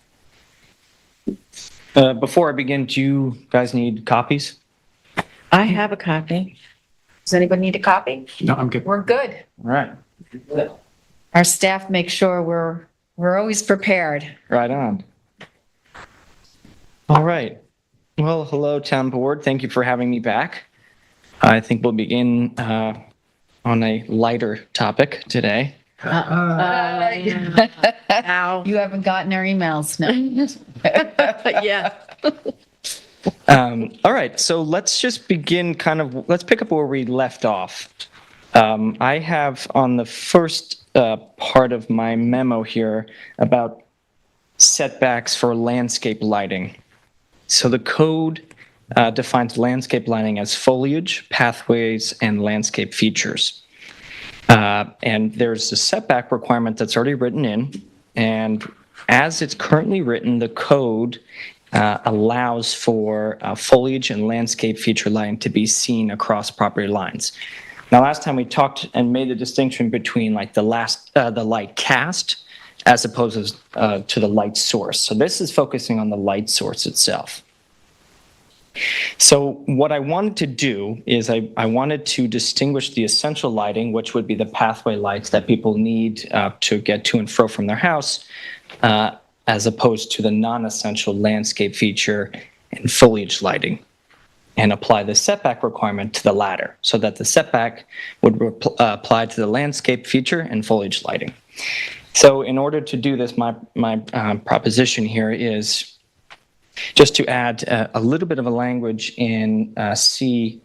Before I begin, do you guys need copies? I have a copy. Does anybody need a copy? No, I'm good. We're good. All right, Our staff makes sure we're always prepared. right on. All right. Well, hello, Town Board. Thank you for having me back. I think we'll begin on a lighter topic today. You haven't gotten our emails, no. Yeah. All right, so let's just begin let's pick up where we left off. I have on the first part of my memo here about setbacks for landscape lighting. So the code defines landscape lighting as foliage, pathways, and landscape features. And there's a setback requirement that's already written in, and as it's currently written, the code allows for foliage and landscape feature lighting to be seen across property lines. Now, last time we talked and made the distinction between like the light cast as opposed to the light source. So this is focusing on the light source itself. So what I wanted to do is I wanted to distinguish the essential lighting, which would be the pathway lights that people need to get to and fro from their house, as opposed to the non-essential landscape feature and foliage lighting, and apply the setback requirement to the latter, so that the setback would apply to the landscape feature and foliage lighting. So in order to do this, my proposition here is just to add a little bit of a language in C,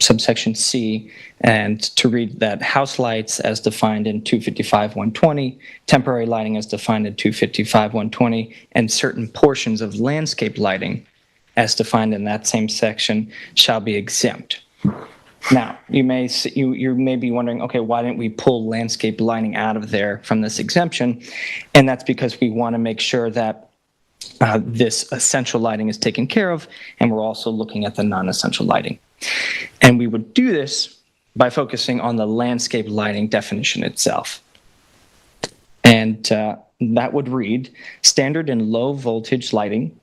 subsection C, and to read that house lights as defined in 255-120, temporary lighting as defined in 255-120, and certain portions of landscape lighting as defined in that same section shall be exempt. Now, you may be wondering, okay, why didn't we pull landscape lighting out of there from this exemption? And that's because we want to make sure that this essential lighting is taken care of, and we're also looking at the non-essential lighting. And we would do this by focusing on the landscape lighting definition itself. And that would read, standard and low voltage lighting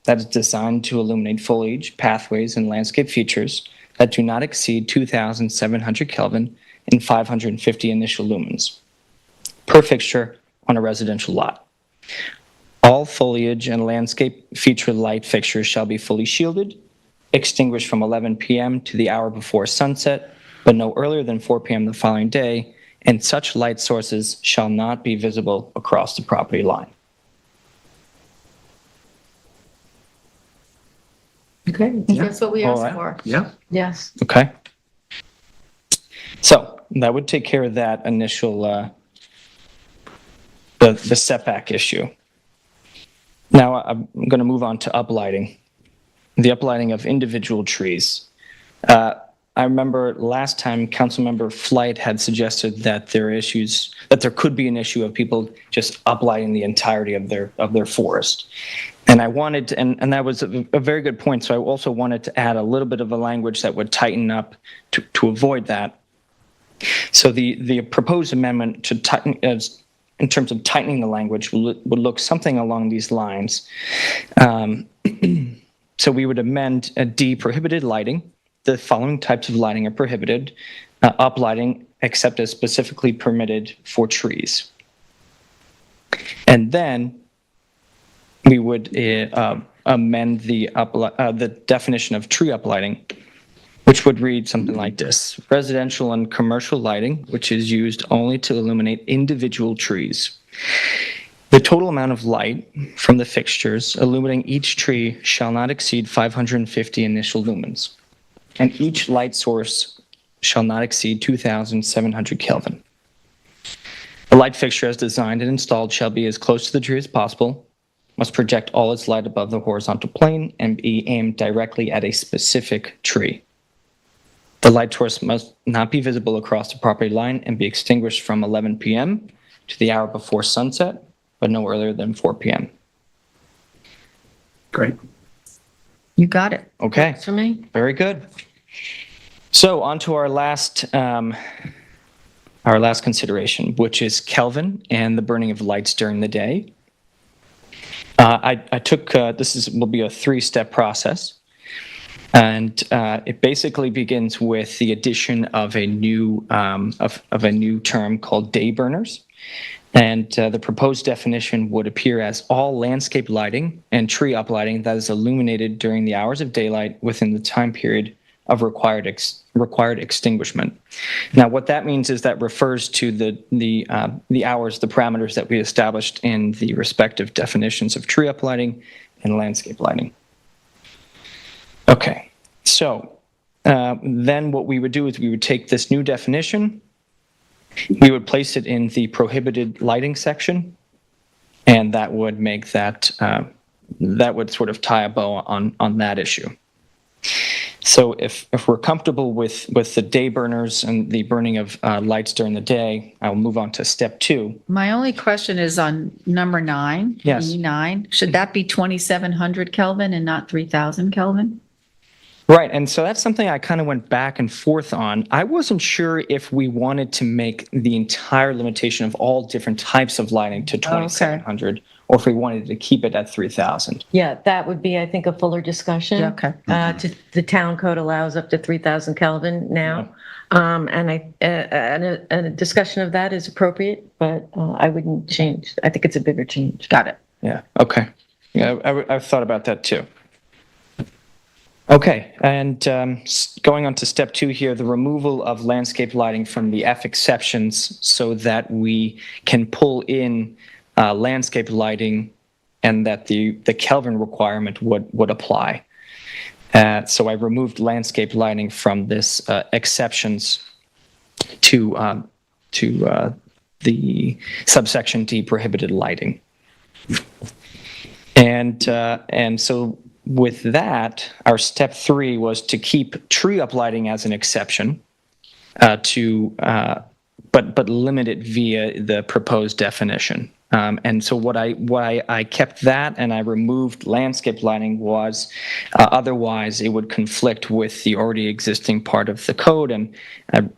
that is designed to illuminate foliage, pathways, and landscape features that do not exceed 2,700 Kelvin and 550 initial lumens per fixture on a residential lot. All foliage and landscape feature light fixtures shall be fully shielded, extinguished from 11 p.m. to the hour before sunset, but no earlier than 4 p.m. the following day, and such light sources shall not be visible across the property line. Okay, that's what we All asked right. for. Yeah. Yes. Okay. So that would take care of that initial, the setback issue. Now I'm going to move on to uplighting, the uplighting of individual trees. I remember last time Councilmember Flight had suggested that there could be an issue of people just uplighting the entirety of their forest. And I wanted to, and that was a very good point. So I also wanted to add a little bit of a language that would tighten up to avoid that. So the proposed amendment to tighten, in terms of tightening the language, would look something along these lines. So we would amend D, prohibited lighting. The following types of lighting are prohibited. Uplighting, except as specifically permitted for trees. And then we would amend the definition of tree uplighting, which would read something like this. Residential and commercial lighting, which is used only to illuminate individual trees. The total amount of light from the fixtures illuminating each tree shall not exceed 550 initial lumens, and each light source shall not exceed 2,700 Kelvin. The light fixture as designed and installed shall be as close to the tree as possible, must project all its light above the horizontal plane and be aimed directly at a specific tree. The light source must not be visible across the property line and be extinguished from 11 p.m. to the hour before sunset, but no earlier than 4 p.m. Great. You got it. Okay. For me? Very good. So on to our last consideration, which is Kelvin and the burning of lights during the day. I took, will be a 3-step process. And it basically begins with the addition of a new of a new term called day burners. And the proposed definition would appear as all landscape lighting and tree uplighting that is illuminated during the hours of daylight within the time period of required extinguishment. Now, what that means is that refers to the hours, the parameters that we established in the respective definitions of tree uplighting and landscape lighting. Okay, so then what we would do is we would take this new definition, we would place it in the prohibited lighting section, and that would make that, that would sort of tie a bow on that issue. So if we're comfortable with the day burners and the burning of lights during the day, I'll move on to step 2. My only question is on number 9. Yes. E9. Should that be 2,700 Kelvin and not 3,000 Kelvin? Right, and so that's something I kind of went back and forth on. I wasn't sure if we wanted to make the entire limitation of all different types of lighting to 2,700, or if we wanted to keep it at 3,000. Yeah, that would be, I think, a fuller discussion. Yeah, okay. The town code allows up to 3,000 Kelvin now. And a discussion of that is appropriate, but I wouldn't change. I think it's a bigger change. Got it. Yeah, okay. Yeah, I've thought about that too. Okay, and going on to step 2 here, the removal of landscape lighting from the F exceptions so that we can pull in landscape lighting and that the Kelvin requirement would apply. So I removed landscape lighting from this exceptions to the subsection D, prohibited lighting. And so with that, our step 3 was to keep tree uplighting as an exception, but limit it via the proposed definition. And so why I kept that and I removed landscape lighting was otherwise it would conflict with the already existing part of the code, and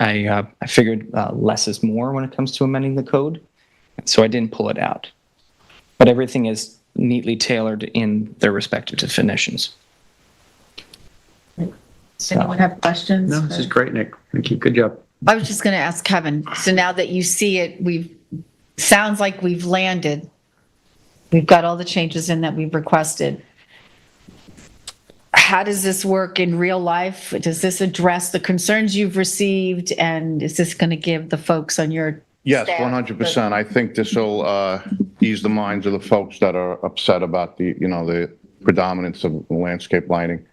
I figured less is more when it comes to amending the code, so I didn't pull it out. But everything is neatly tailored in their respective definitions. Anyone have questions? No, this is great, Nick. Thank you. Good job. I was just going to ask Kevin, so now that you see it, sounds like we've landed. We've got all the changes in that we've requested. How does this work in real life? Does this address the concerns you've received? And is this going to give the folks on your Yes, staff 100%. I think this will ease the minds of the folks that are upset about the predominance of landscape lighting,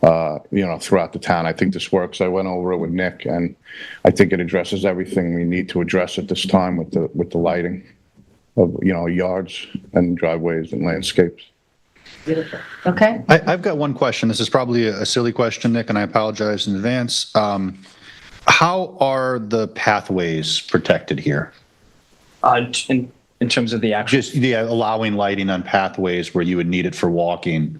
throughout the town. I think this works. I went over it with Nick, and I think it addresses everything we need to address at this time with the lighting of, yards and driveways and landscapes. Okay. I've got one question. This is probably a silly question, Nick, and I apologize in advance. How are the pathways protected here? In terms of the actual... Just allowing lighting on pathways where you would need it for walking.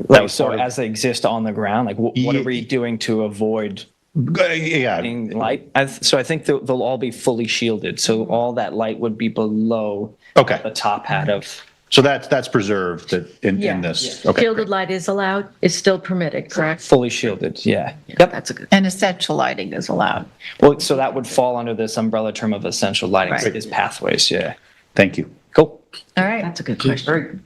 Like, so as they exist on the ground, like what are we doing to avoid light? So I think they'll all be fully shielded. So all that light would be below the top hat of... So that's preserved in this. Yeah. Okay, Shielded light is allowed, is still permitted, correct? Fully shielded, yeah. Yep, that's a good. And essential lighting is allowed. Well, so that would fall under this umbrella term of essential lighting, Right. is pathways, yeah. Thank you. Cool. All right. That's a good question.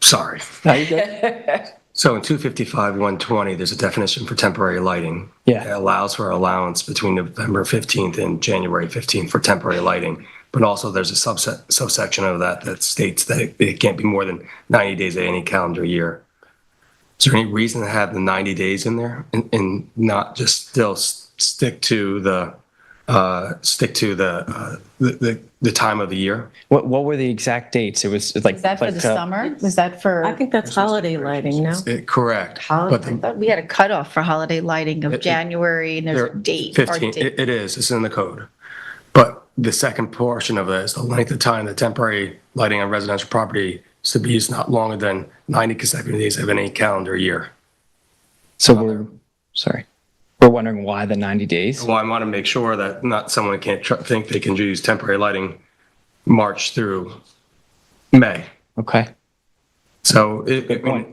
Sorry. Now you good? So in 255-120, there's a definition for temporary lighting. Yeah. It allows for allowance between November 15th and January 15th for temporary lighting. But also there's a subsection of that states that it can't be more than 90 days of any calendar year. Is there any reason to have the 90 days in there and not just still stick to the stick to the time of the year. What were the exact dates? It was like. Is that for the summer? Was that for? I think that's holiday lighting, no? Correct. I thought we had a cutoff for holiday lighting of January, and there's a They're date. 15, it is, it's in the code. But the second portion of it is the length of time the temporary lighting on residential property is to be used not longer than 90 consecutive days of any calendar year. So we're wondering why the 90 days? Well, I want to make sure that not someone can't think they can use temporary lighting March through May. Okay. So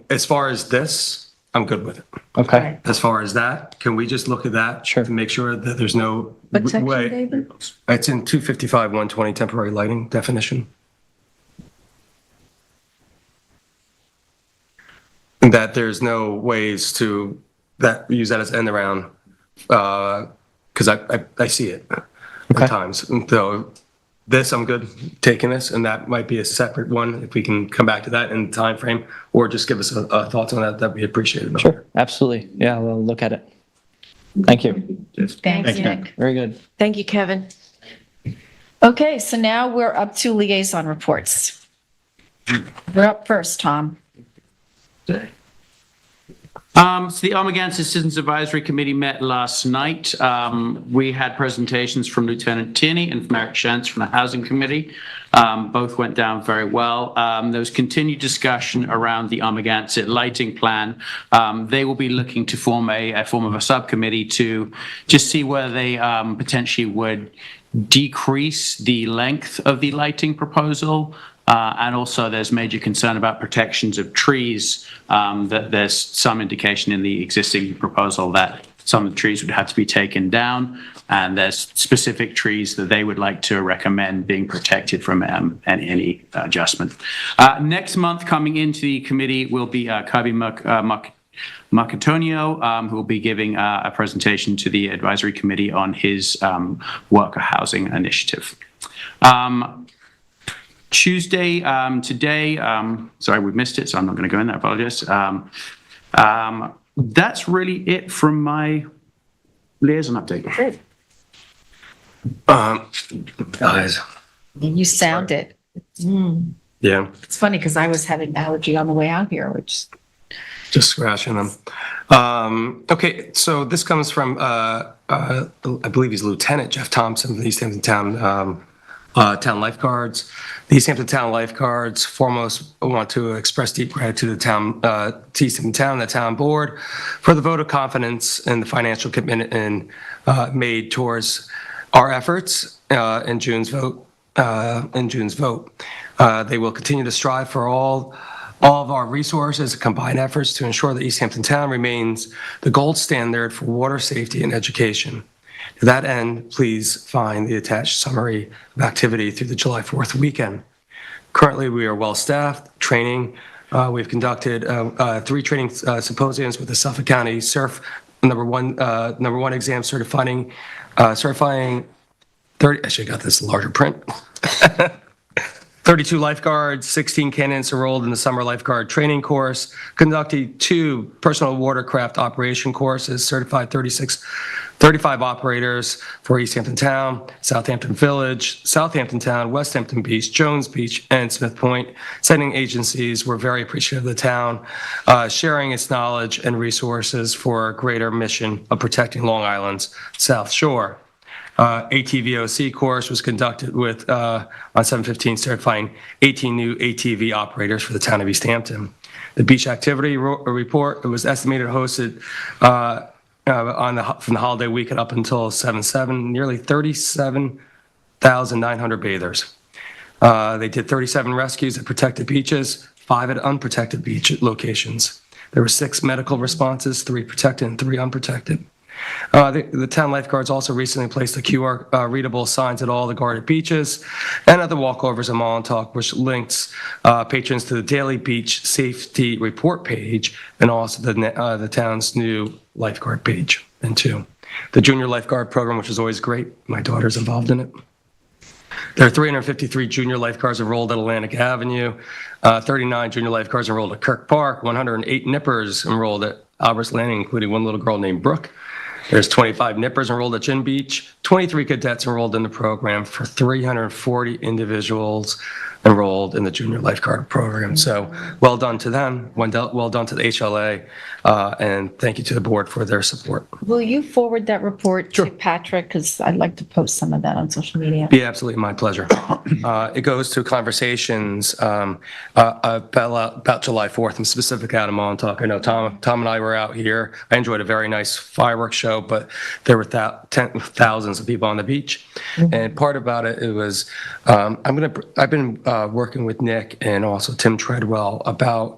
as far as this, I'm good with it. Okay. As far as that, can we just look at that? Sure. To make sure that there's no What section, way. David? It's in 255-120 temporary lighting definition. And that there's no ways to use that as end around, because I see it at times. And so this, I'm good taking this, and that might be a separate one if we can come back to that in the time frame, or just give us a thoughts on that. That'd be appreciated. Sure, absolutely. Yeah, we'll look at it. Thank you. Thanks, Nick. Very good. Thank you, Kevin. Okay, so now we're up to liaison reports. We're up first, Tom. So the Armageddon Citizens Advisory Committee met last night. We had presentations from Lieutenant Tierney and from Eric Shentz from the Housing Committee. Both went down very well. There was continued discussion around the Armageddon lighting plan. They will be looking to form a form of a subcommittee to just see whether they potentially would decrease the length of the lighting proposal. And also there's major concern about protections of trees, that there's some indication in the existing proposal that some of the trees would have to be taken down, and there's specific trees that they would like to recommend being protected from any adjustment. Next month, coming into the committee, will be Kirby Marcatonio, who will be giving a presentation to the advisory committee on his worker housing initiative. Tuesday, today, sorry, we missed it, so I'm not going to go in there, I apologize. That's really it from my liaison update. Guys. You sound it. Yeah. It's funny because I was having an allergy on the way out here, which. Just scratching them. Okay, so this comes from, I believe he's Lieutenant Jeff Thompson from the East Hampton Town Lifeguards. The East Hampton Town Lifeguards foremost want to express deep gratitude to East Hampton Town, the town board, for the vote of confidence and the financial commitment made towards our efforts in June's vote. They will continue to strive for all of our resources and combined efforts to ensure that East Hampton Town remains the gold standard for water safety and education. To that end, please find the attached summary of activity through the July 4th weekend. Currently, we are well-staffed, training. We've conducted 3 training symposiums with the Suffolk County SURF number one exam certifying 30, I should have got this larger print. 32 lifeguards, 16 candidates enrolled in the summer lifeguard training course, conducted 2 personal watercraft operation courses, certified 35 operators for East Hampton Town, Southampton Village, Southampton Town, West Hampton Beach, Jones Beach, and Smith Point. Sending agencies were very appreciative of the town, sharing its knowledge and resources for a greater mission of protecting Long Island's South Shore. ATVOC course was conducted with on 7/15, certifying 18 new ATV operators for the town of East Hampton. The beach activity report, it was estimated hosted from the holiday weekend up until 7/7, nearly 37,900 bathers. They did 37 rescues at protected beaches, 5 at unprotected beach locations. There were 6 medical responses, 3 protected and 3 unprotected. The town lifeguards also recently placed the QR readable signs at all the guarded beaches and at the walkovers in Montauk, which links patrons to the daily beach safety report page and also the town's new lifeguard page. And 2, the junior lifeguard program, which is always great. My daughter's involved in it. There are 353 junior lifeguards enrolled at Atlantic Avenue, 39 junior lifeguards enrolled at Kirk Park, 108 nippers enrolled at Albert's Landing, including one little girl named Brooke. There's 25 nippers enrolled at Gin Beach, 23 cadets enrolled in the program for 340 individuals enrolled in the junior lifeguard program. So well done to them, well done to the HLA, and thank you to the board for their support. Will you forward that report to Patrick? Because I'd like to post some of that on social media. Yeah, absolutely, my pleasure. It goes to conversations about July 4th and specifically out of Montauk. I know Tom and I were out here. I enjoyed a very nice fireworks show, but there were thousands of people on the beach. And part about it was I've been working with Nick and also Tim Treadwell about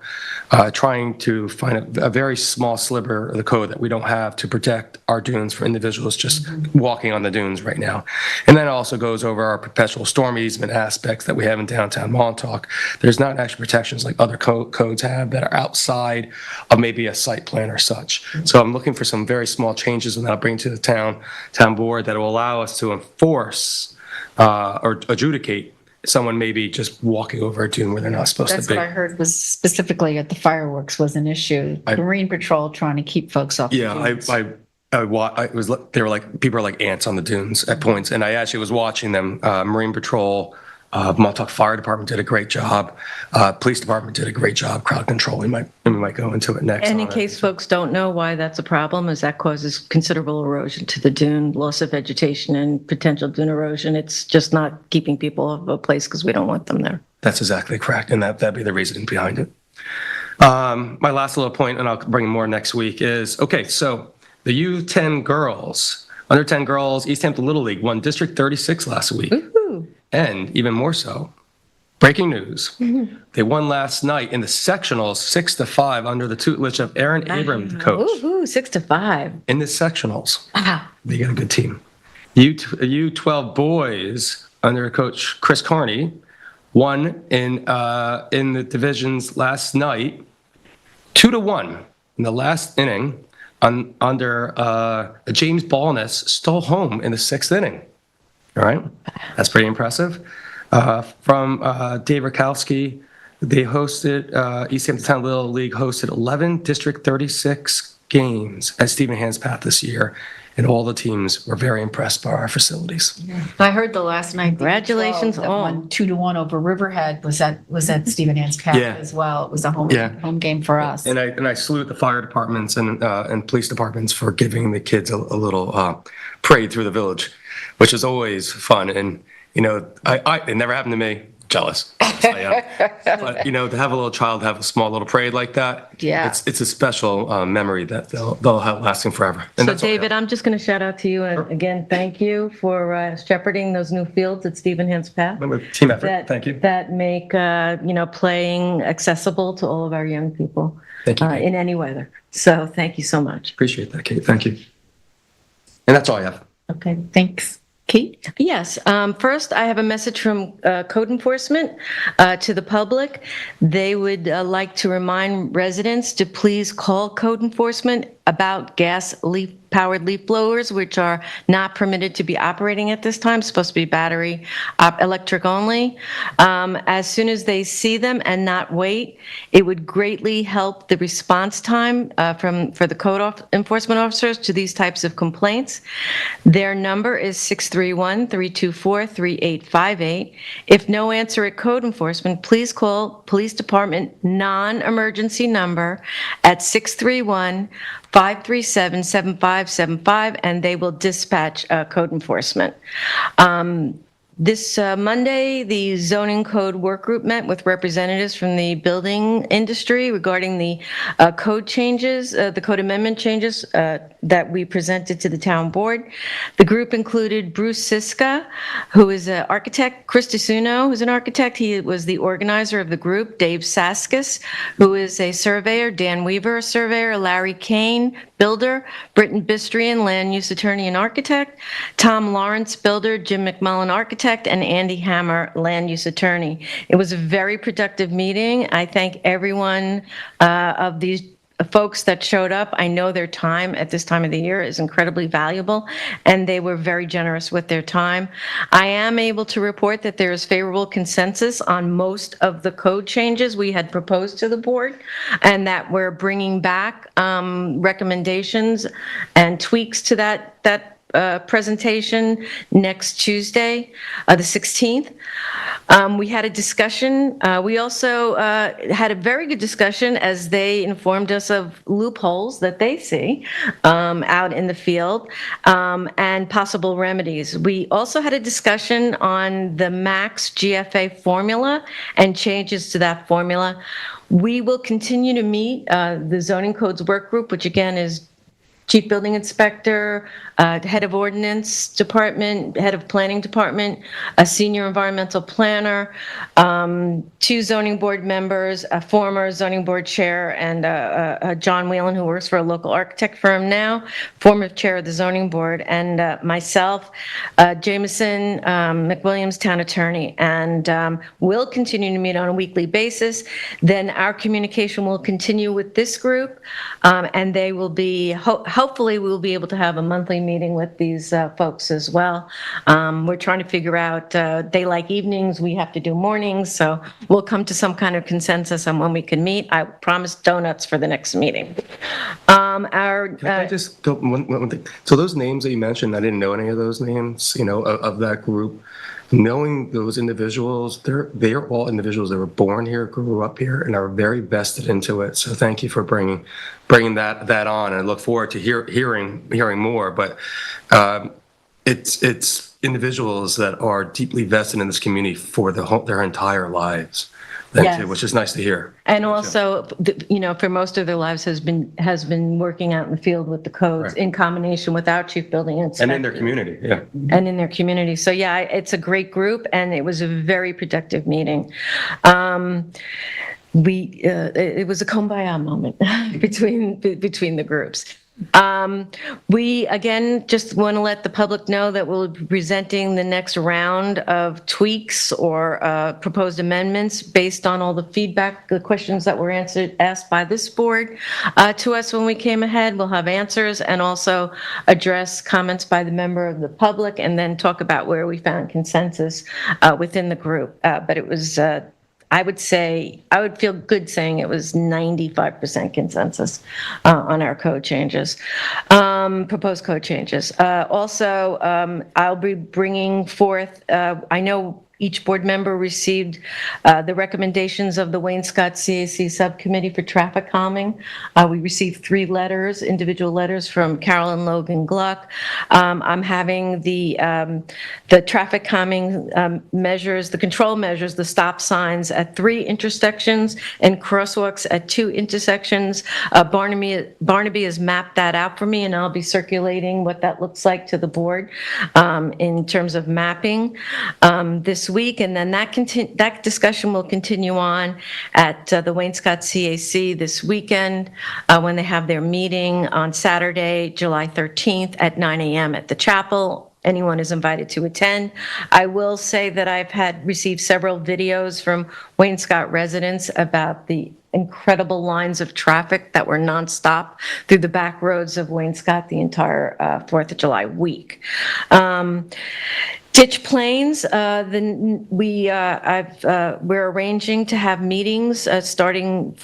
trying to find a very small sliver of the code that we don't have to protect our dunes for individuals just walking on the dunes right now. And then it also goes over our perpetual storm easement aspects that we have in downtown Montauk. There's not actually protections like other codes have that are outside of maybe a site plan or such. So I'm looking for some very small changes and I'll bring to the town board that will allow us to enforce or adjudicate someone maybe just walking over a dune where they're not supposed That's to be. what I heard was specifically at the fireworks was an issue. Marine Patrol trying to keep folks off. Yeah, the dunes. they were like, people are like ants on the dunes at points. And I actually was watching them. Marine Patrol, Montauk Fire Department did a great job. Police Department did a great job crowd control. We might go into it next. And in case folks don't know why that's a problem, is that causes considerable erosion to the dune, loss of vegetation and potential dune erosion. It's just not keeping people off a place because we don't want them there. That's exactly correct. And that'd be the reasoning behind it. My last little point, and I'll bring more next week, is, okay, so the U10 girls, under 10 girls, East Hampton Little League won District 36 last week. Woo-hoo. And even more so, breaking news, they won last night in the sectionals 6-5 under the tutelage of Aaron Abram, the coach. Woo-hoo, 6-5. In the sectionals, Wow. they got a good team. U12 boys under coach Chris Carney won in the divisions last night, 2-1 in the last inning under James Ballness stole home in the 6th inning. All right, that's pretty impressive. From Dave Rakowski, they hosted, East Hampton Town Little League hosted 11 District 36 games at Stephen Hand's Path this year, and all the teams were very impressed by our facilities. I heard the last night. Congratulations that all. won 2-1 over Riverhead was at Stephen Ann's Path Yeah. as well. It was a home game for us. And I salute the fire departments and police departments for giving the kids a little parade through the village, which is always fun. And it never happened to me. Jealous. But to have a little child have a small little parade like that, it's a special memory that they'll have lasting forever. And So David, I'm just going to shout out to you and again thank you for shepherding those new fields at Stephen Hand's Path. Team effort. Thank you. That make playing accessible to all of our young people. Thank you, in any weather. So thank you so much. Appreciate that, Kate. Thank you. And that's all I have. Okay, thanks. Kate? Yes. First, I have a message from code enforcement to the public. They would like to remind residents to please call code enforcement about gas powered leaf blowers, which are not permitted to be operating at this time, supposed to be battery electric only. As soon as they see them and not wait, it would greatly help the response time for the code enforcement officers to these types of complaints. Their number is 631-324-3858. If no answer at code enforcement, please call police department non-emergency number at 631-537-7575, and they will dispatch code enforcement. This Monday, the zoning code work group met with representatives from the building industry regarding the code changes, the code amendment changes that we presented to the town board. The group included Bruce Siska, who is an architect, Chris DeSuno, who's an architect. He was the organizer of the group, Dave Saskis, who is a surveyor, Dan Weaver, a surveyor, Larry Kane, builder, Britton Bistrian, land use attorney and architect, Tom Lawrence, builder, Jim McMullen, architect, and Andy Hammer, land use attorney. It was a very productive meeting. I thank everyone of these folks that showed up. I know their time at this time of the year is incredibly valuable, and they were very generous with their time. I am able to report that there is favorable consensus on most of the code changes we had proposed to the board, and that we're bringing back recommendations and tweaks to that presentation next Tuesday, the 16th. We had a discussion. We also had a very good discussion as they informed us of loopholes that they see out in the field and possible remedies. We also had a discussion on the max GFA formula and changes to that formula. We will continue to meet the zoning codes work group, which again is Chief Building Inspector, Head of Ordinance Department, Head of Planning Department, a Senior Environmental Planner, 2 Zoning Board members, a former Zoning Board Chair, and John Whelan, who works for a local architect firm now, former Chair of the Zoning Board, and myself, Jameson McWilliams, Town Attorney. And we'll continue to meet on a weekly basis. Then our communication will continue with this group, and they will be, hopefully we'll be able to have a monthly meeting with these folks as well. We're trying to figure out, they like evenings, we have to do mornings, so we'll come to some kind of consensus on when we can meet. I promise donuts for the next meeting. Can I just go one thing? So those names that you mentioned, I didn't know any of those names, of that group. Knowing those individuals, they're all individuals that were born here, grew up here, and are very vested into it. So thank you for bringing that on, and I look forward to hearing more. But it's individuals that are deeply vested in this community for their entire lives. Yes. Too, which is nice to hear. And also, for most of their lives has been working out in the field with the codes, right, in combination with our Chief Building Inspector. And in their community, yeah. And in their community. So yeah, it's a great group, and it was a very productive meeting. It was a kumbaya moment between the groups. We, again, just want to let the public know that we'll be presenting the next round of tweaks or proposed amendments based on all the feedback, the questions that were asked by this board to us when we came ahead. We'll have answers and also address comments by the member of the public, and then talk about where we found consensus within the group. But it was, I would feel good saying it was 95% consensus on our code changes, proposed code changes. Also, I'll be bringing forth, I know each board member received the recommendations of the Wayne-Scott CAC Subcommittee for Traffic Calming. We received 3 letters, individual letters from Carolyn Logan Gluck. I'm having the traffic calming measures, the control measures, the stop signs at 3 intersections and crosswalks at 2 intersections. Barnaby has mapped that out for me, and I'll be circulating what that looks like to the board in terms of mapping this week. And then that discussion will continue on at the Wayne-Scott CAC this weekend when they have their meeting on Saturday, July 13th at 9 a.m. at the chapel. Anyone is invited to attend. I will say that I've received several videos from Wayne-Scott residents about the incredible lines of traffic that were nonstop through the back roads of Wayne-Scott the entire 4th of July week. Ditch planes, we're arranging to have meetings starting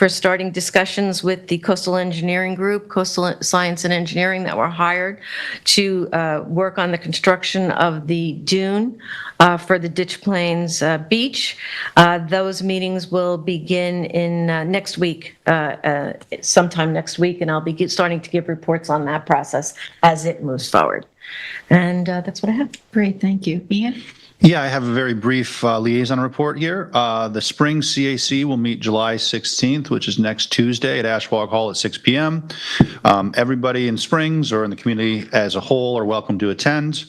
discussions with the Coastal Engineering Group, Coastal Science and Engineering, that were hired to work on the construction of the dune for the Ditch Plains beach. Those meetings will begin in next week, sometime next week, and I'll be starting to give reports on that process as it moves forward. And that's what I have. Great, thank you. Ian? Yeah, I have a very brief liaison report here. The spring CAC will meet July 16th, which is next Tuesday at Ashwag Hall at 6 p.m. Everybody in Springs or in the community as a whole are welcome to attend.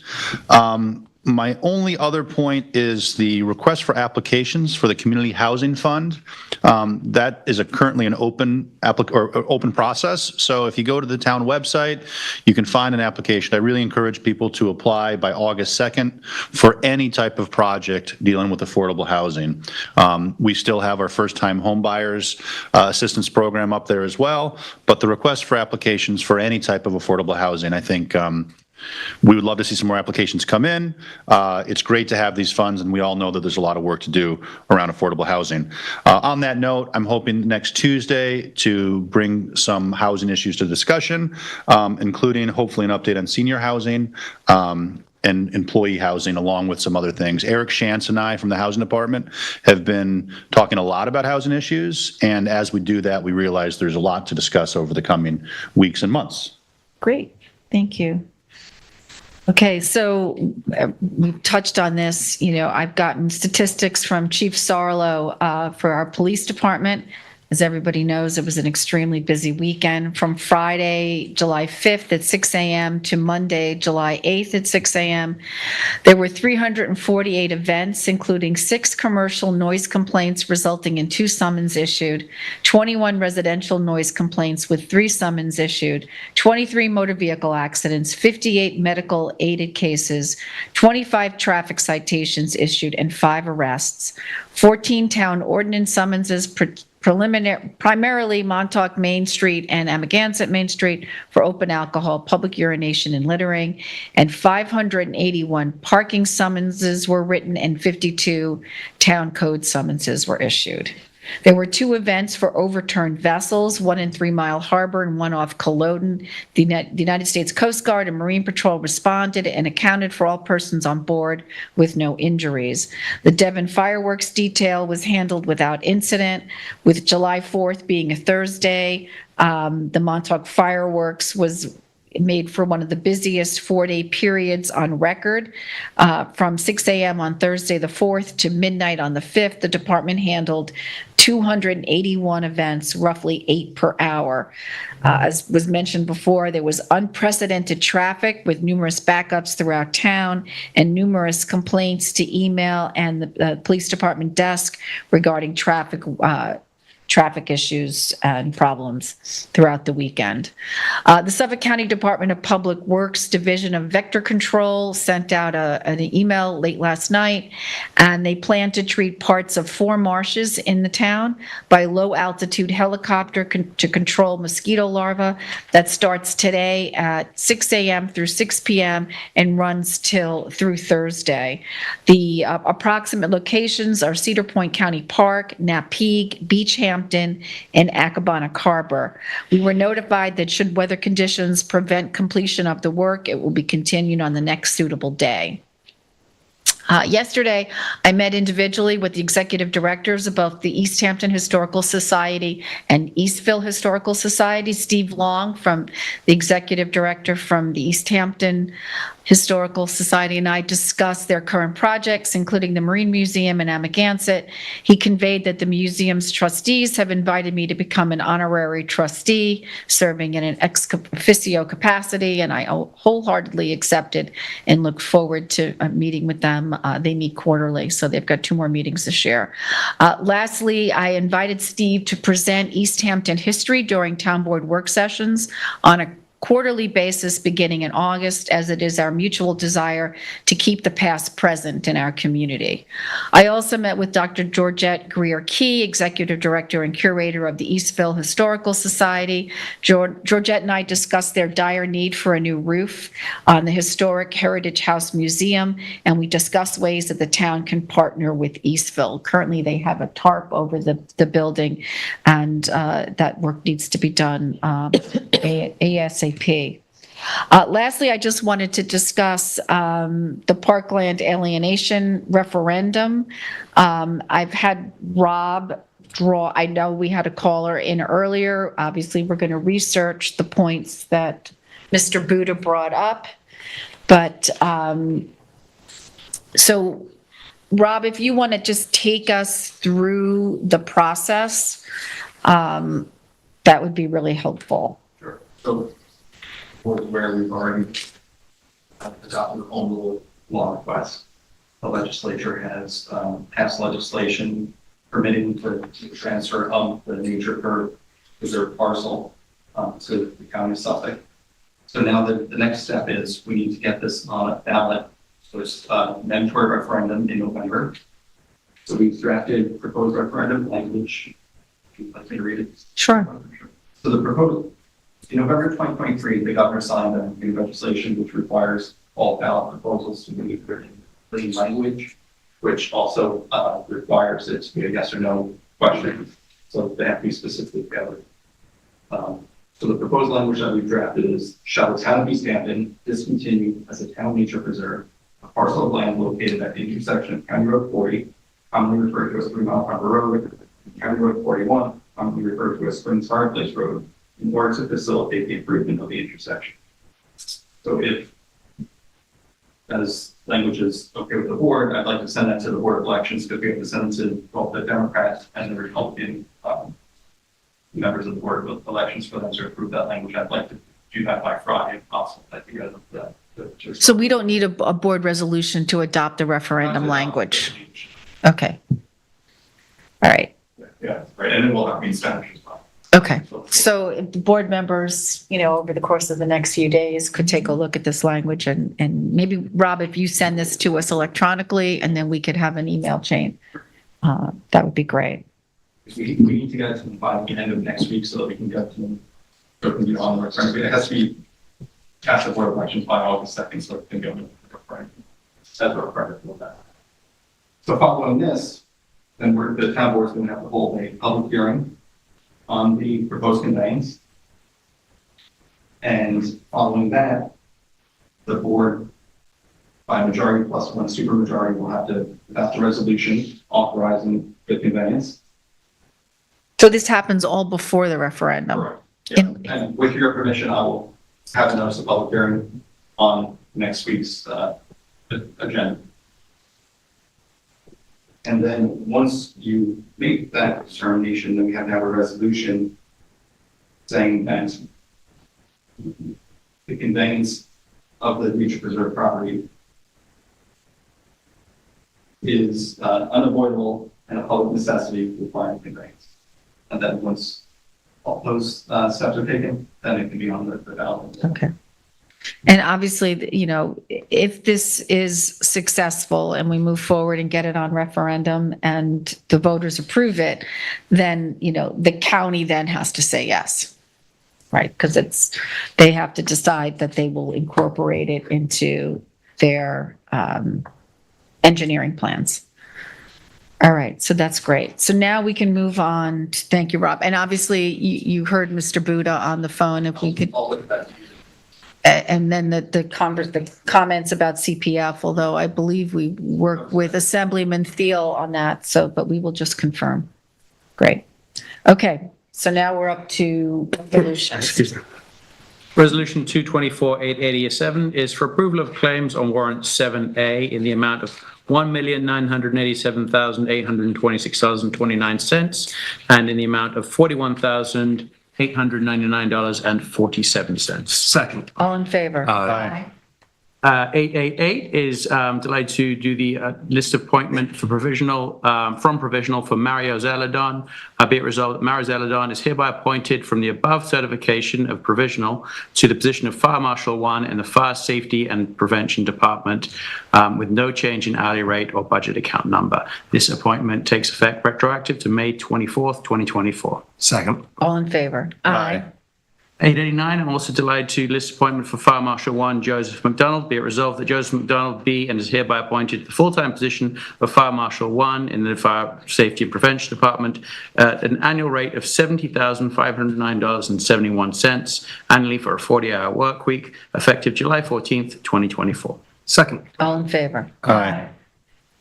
My only other point is the request for applications for the Community Housing Fund. That is currently an open open process. So if you go to the town website, you can find an application. I really encourage people to apply by August 2nd for any type of project dealing with affordable housing. We still have our first-time home buyers assistance program up there as well, but the request for applications for any type of affordable housing, I think, we would love to see some more applications come in. It's great to have these funds, and we all know that there's a lot of work to do around affordable housing. On that note, I'm hoping next Tuesday to bring some housing issues to discussion, including hopefully an update on senior housing and employee housing, along with some other things. Eric Shantz and I from the Housing Department have been talking a lot about housing issues, and as we do that, we realize there's a lot to discuss over the coming weeks and months. Great, thank you. Okay, so we've touched on this. I've gotten statistics from Chief Sarlo for our police department. As everybody knows, it was an extremely busy weekend from Friday, July 5th at 6 a.m. to Monday, July 8th at 6 a.m. There were 348 events, including 6 commercial noise complaints resulting in 2 summons issued, 21 residential noise complaints with 3 summons issued, 23 motor vehicle accidents, 58 medical aided cases, 25 traffic citations issued, and 5 arrests, 14 town ordinance summonses, primarily Montauk Main Street and Amagansett Main Street for open alcohol, public urination, and littering, and 581 parking summonses were written and 52 town code summonses were issued. There were 2 events for overturned vessels, one in 3 Mile Harbor and one off Culloden. The United States Coast Guard and Marine Patrol responded and accounted for all persons on board with no injuries. The Devon fireworks detail was handled without incident, with July 4th being a Thursday. The Montauk fireworks was made for one of the busiest 4-day periods on record. From 6 a.m. on Thursday the 4th to midnight on the 5th, the department handled 281 events, roughly 8 per hour. As was mentioned before, there was unprecedented traffic with numerous backups throughout town and numerous complaints to email and the police department desk regarding traffic issues and problems throughout the weekend. The Suffolk County Department of Public Works Division of Vector Control sent out an email late last night, and they plan to treat parts of 4 marshes in the town by low-altitude helicopter to control mosquito larvae. That starts today at 6 a.m. through 6 p.m. and runs through Thursday. The approximate locations are Cedar Point County Park, Napeague, Beach Hampton, and Accabonac Harbor. We were notified that should weather conditions prevent completion of the work, it will be continued on the next suitable day. Yesterday, I met individually with the executive directors of both the East Hampton Historical Society and Eastville Historical Society. Steve Long, from the executive director from the East Hampton Historical Society, and I discussed their current projects, including the Marine Museum in Amagansett. He conveyed that the museum's trustees have invited me to become an honorary trustee, serving in an ex officio capacity, and I wholeheartedly accepted and look forward to meeting with them. They meet quarterly, so they've got 2 more meetings this year. Lastly, I invited Steve to present East Hampton history during town board work sessions on a quarterly basis beginning in August, as it is our mutual desire to keep the past present in our community. I also met with Dr. Georgette Greer-Key, Executive Director and Curator of the Eastville Historical Society. Georgette and I discussed their dire need for a new roof on the Historic Heritage House Museum, and we discussed ways that the town can partner with Eastville. Currently, they have a tarp over the building, and that work needs to be done ASAP. Lastly, I just wanted to discuss the Parkland alienation referendum. I've had Rob draw, I know we had a caller in earlier. Obviously, we're going to research the points that Mr. Buda brought up. But so, Rob, if you want to just take us through the process, that would be really helpful. Sure. So, where we've already at the top of the home rule law request. The legislature has passed legislation permitting to transfer of the nature preserve parcel to the county of Suffolk. So now the next step is we need to get this on a ballot. So it's a mandatory referendum in November. So we've drafted proposed referendum language. If you'd like me to read it. Sure. So the proposal, in November 2023, the governor signed a new legislation which requires all ballot proposals to be in plain language, which also requires it to be a yes or no question. So they have to be specifically tailored. So the proposed language that we've drafted is, shall the town of East Hampton discontinue as a town nature preserve a parcel of land located at the intersection of County Road 40, commonly referred to as 3 Mile Harbor Road, and County Road 41, commonly referred to as Springs Fireplace Road, in order to facilitate the improvement of the intersection. So if as language is okay with the board, I'd like to send that to the Board of Elections because we have to send it to both the Democrats and the Republican members of the Board of Elections for them to approve that language. I'd like to do that by Friday if possible. I'd be good with that. So we don't need a board resolution to adopt the referendum language. Okay. All right. Yeah, right. And it will have to be in Spanish as well. Okay. So if the board members, over the course of the next few days could take a look at this language and maybe, Rob, if you send this to us electronically and then we could have an email chain, that would be great. We need to get it to them by the end of next week so that we can get to them. So it can be on the referendum. It has to be cast at Board of Elections by August 2nd so it can go to the referendum. That's what referendum will that. So following this, then the town board is going to have to hold a public hearing on the proposed conveyance. And following that, the board, by majority plus one supermajority, will have to pass a resolution authorizing the conveyance. So this happens all before the referendum? Correct. Yeah. And with your permission, I will have a notice of public hearing on next week's agenda. And then once you make that determination, then we have to have a resolution saying that the conveyance of the nature preserve property is unavoidable and a public necessity requiring conveyance. And then once all those steps are taken, then it can be on the ballot. Okay. And obviously, if this is successful and we move forward and get it on referendum and the voters approve it, then, the county then has to say yes, right? Because they have to decide that they will incorporate it into their engineering plans. All right, so that's great. So now we can move on. Thank you, Rob. And obviously, you heard Mr. Buda on the phone. If we could. I'll look at that. And then the comments about CPF, although I believe we work with Assemblyman Thiel on that, but we will just confirm. Great. Okay, so now we're up to resolutions. Excuse me. Resolution 224-887 is for approval of claims on warrant 7A in the amount of $1,987,826.29 and in the amount of $41,899.47. Second. All in favor? Aye. 888 is delighted to do the list appointment for provisional for Mario Zeladon. Be it resolved that Mario Zeladon is hereby appointed from the above certification of provisional to the position of Fire Marshal 1 in the Fire Safety and Prevention Department with no change in hourly rate or budget account number. This appointment takes effect retroactive to May 24th, 2024. Second. All in favor? Aye. 889, I'm also delighted to list appointment for Fire Marshal 1, Joseph McDonald. Be it resolved that Joseph McDonald be and is hereby appointed to the full-time position of Fire Marshal 1 in the Fire Safety and Prevention Department at an annual rate of $70,509.71 annually for a 40-hour work week, effective July 14th, 2024. Second. All in favor? Aye.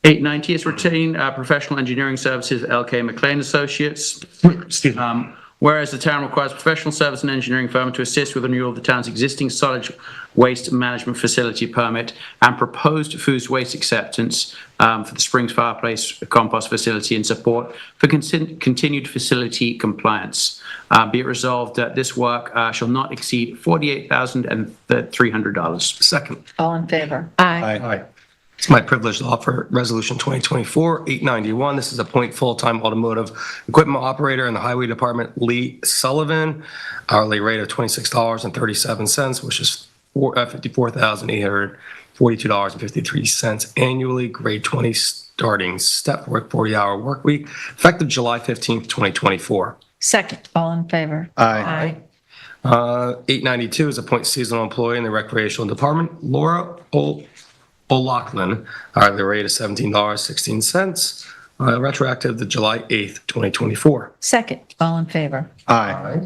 890 is retain professional engineering services LK McLean Associates. Excuse me. Whereas the town requires a professional service and engineering firm to assist with the renewal of the town's existing solid waste management facility permit and proposed food waste acceptance for the Springs Fireplace compost facility in support for continued facility compliance. Be it resolved that this work shall not exceed $48,300. Second. All in favor? Aye. Aye. It's my privilege to offer Resolution 2024-891. This is appoint full-time automotive equipment operator in the Highway Department, Lee Sullivan, hourly rate of $26.37, which is $54,842.53 annually, grade 20, starting step work 40-hour work week, effective July 15th, 2024. Second. All in favor? Aye. 892 is appoint seasonal employee in the recreational department, Laura O'Loughlin, hourly rate of $17.16, retroactive to July 8th, 2024. Second. All in favor? Aye.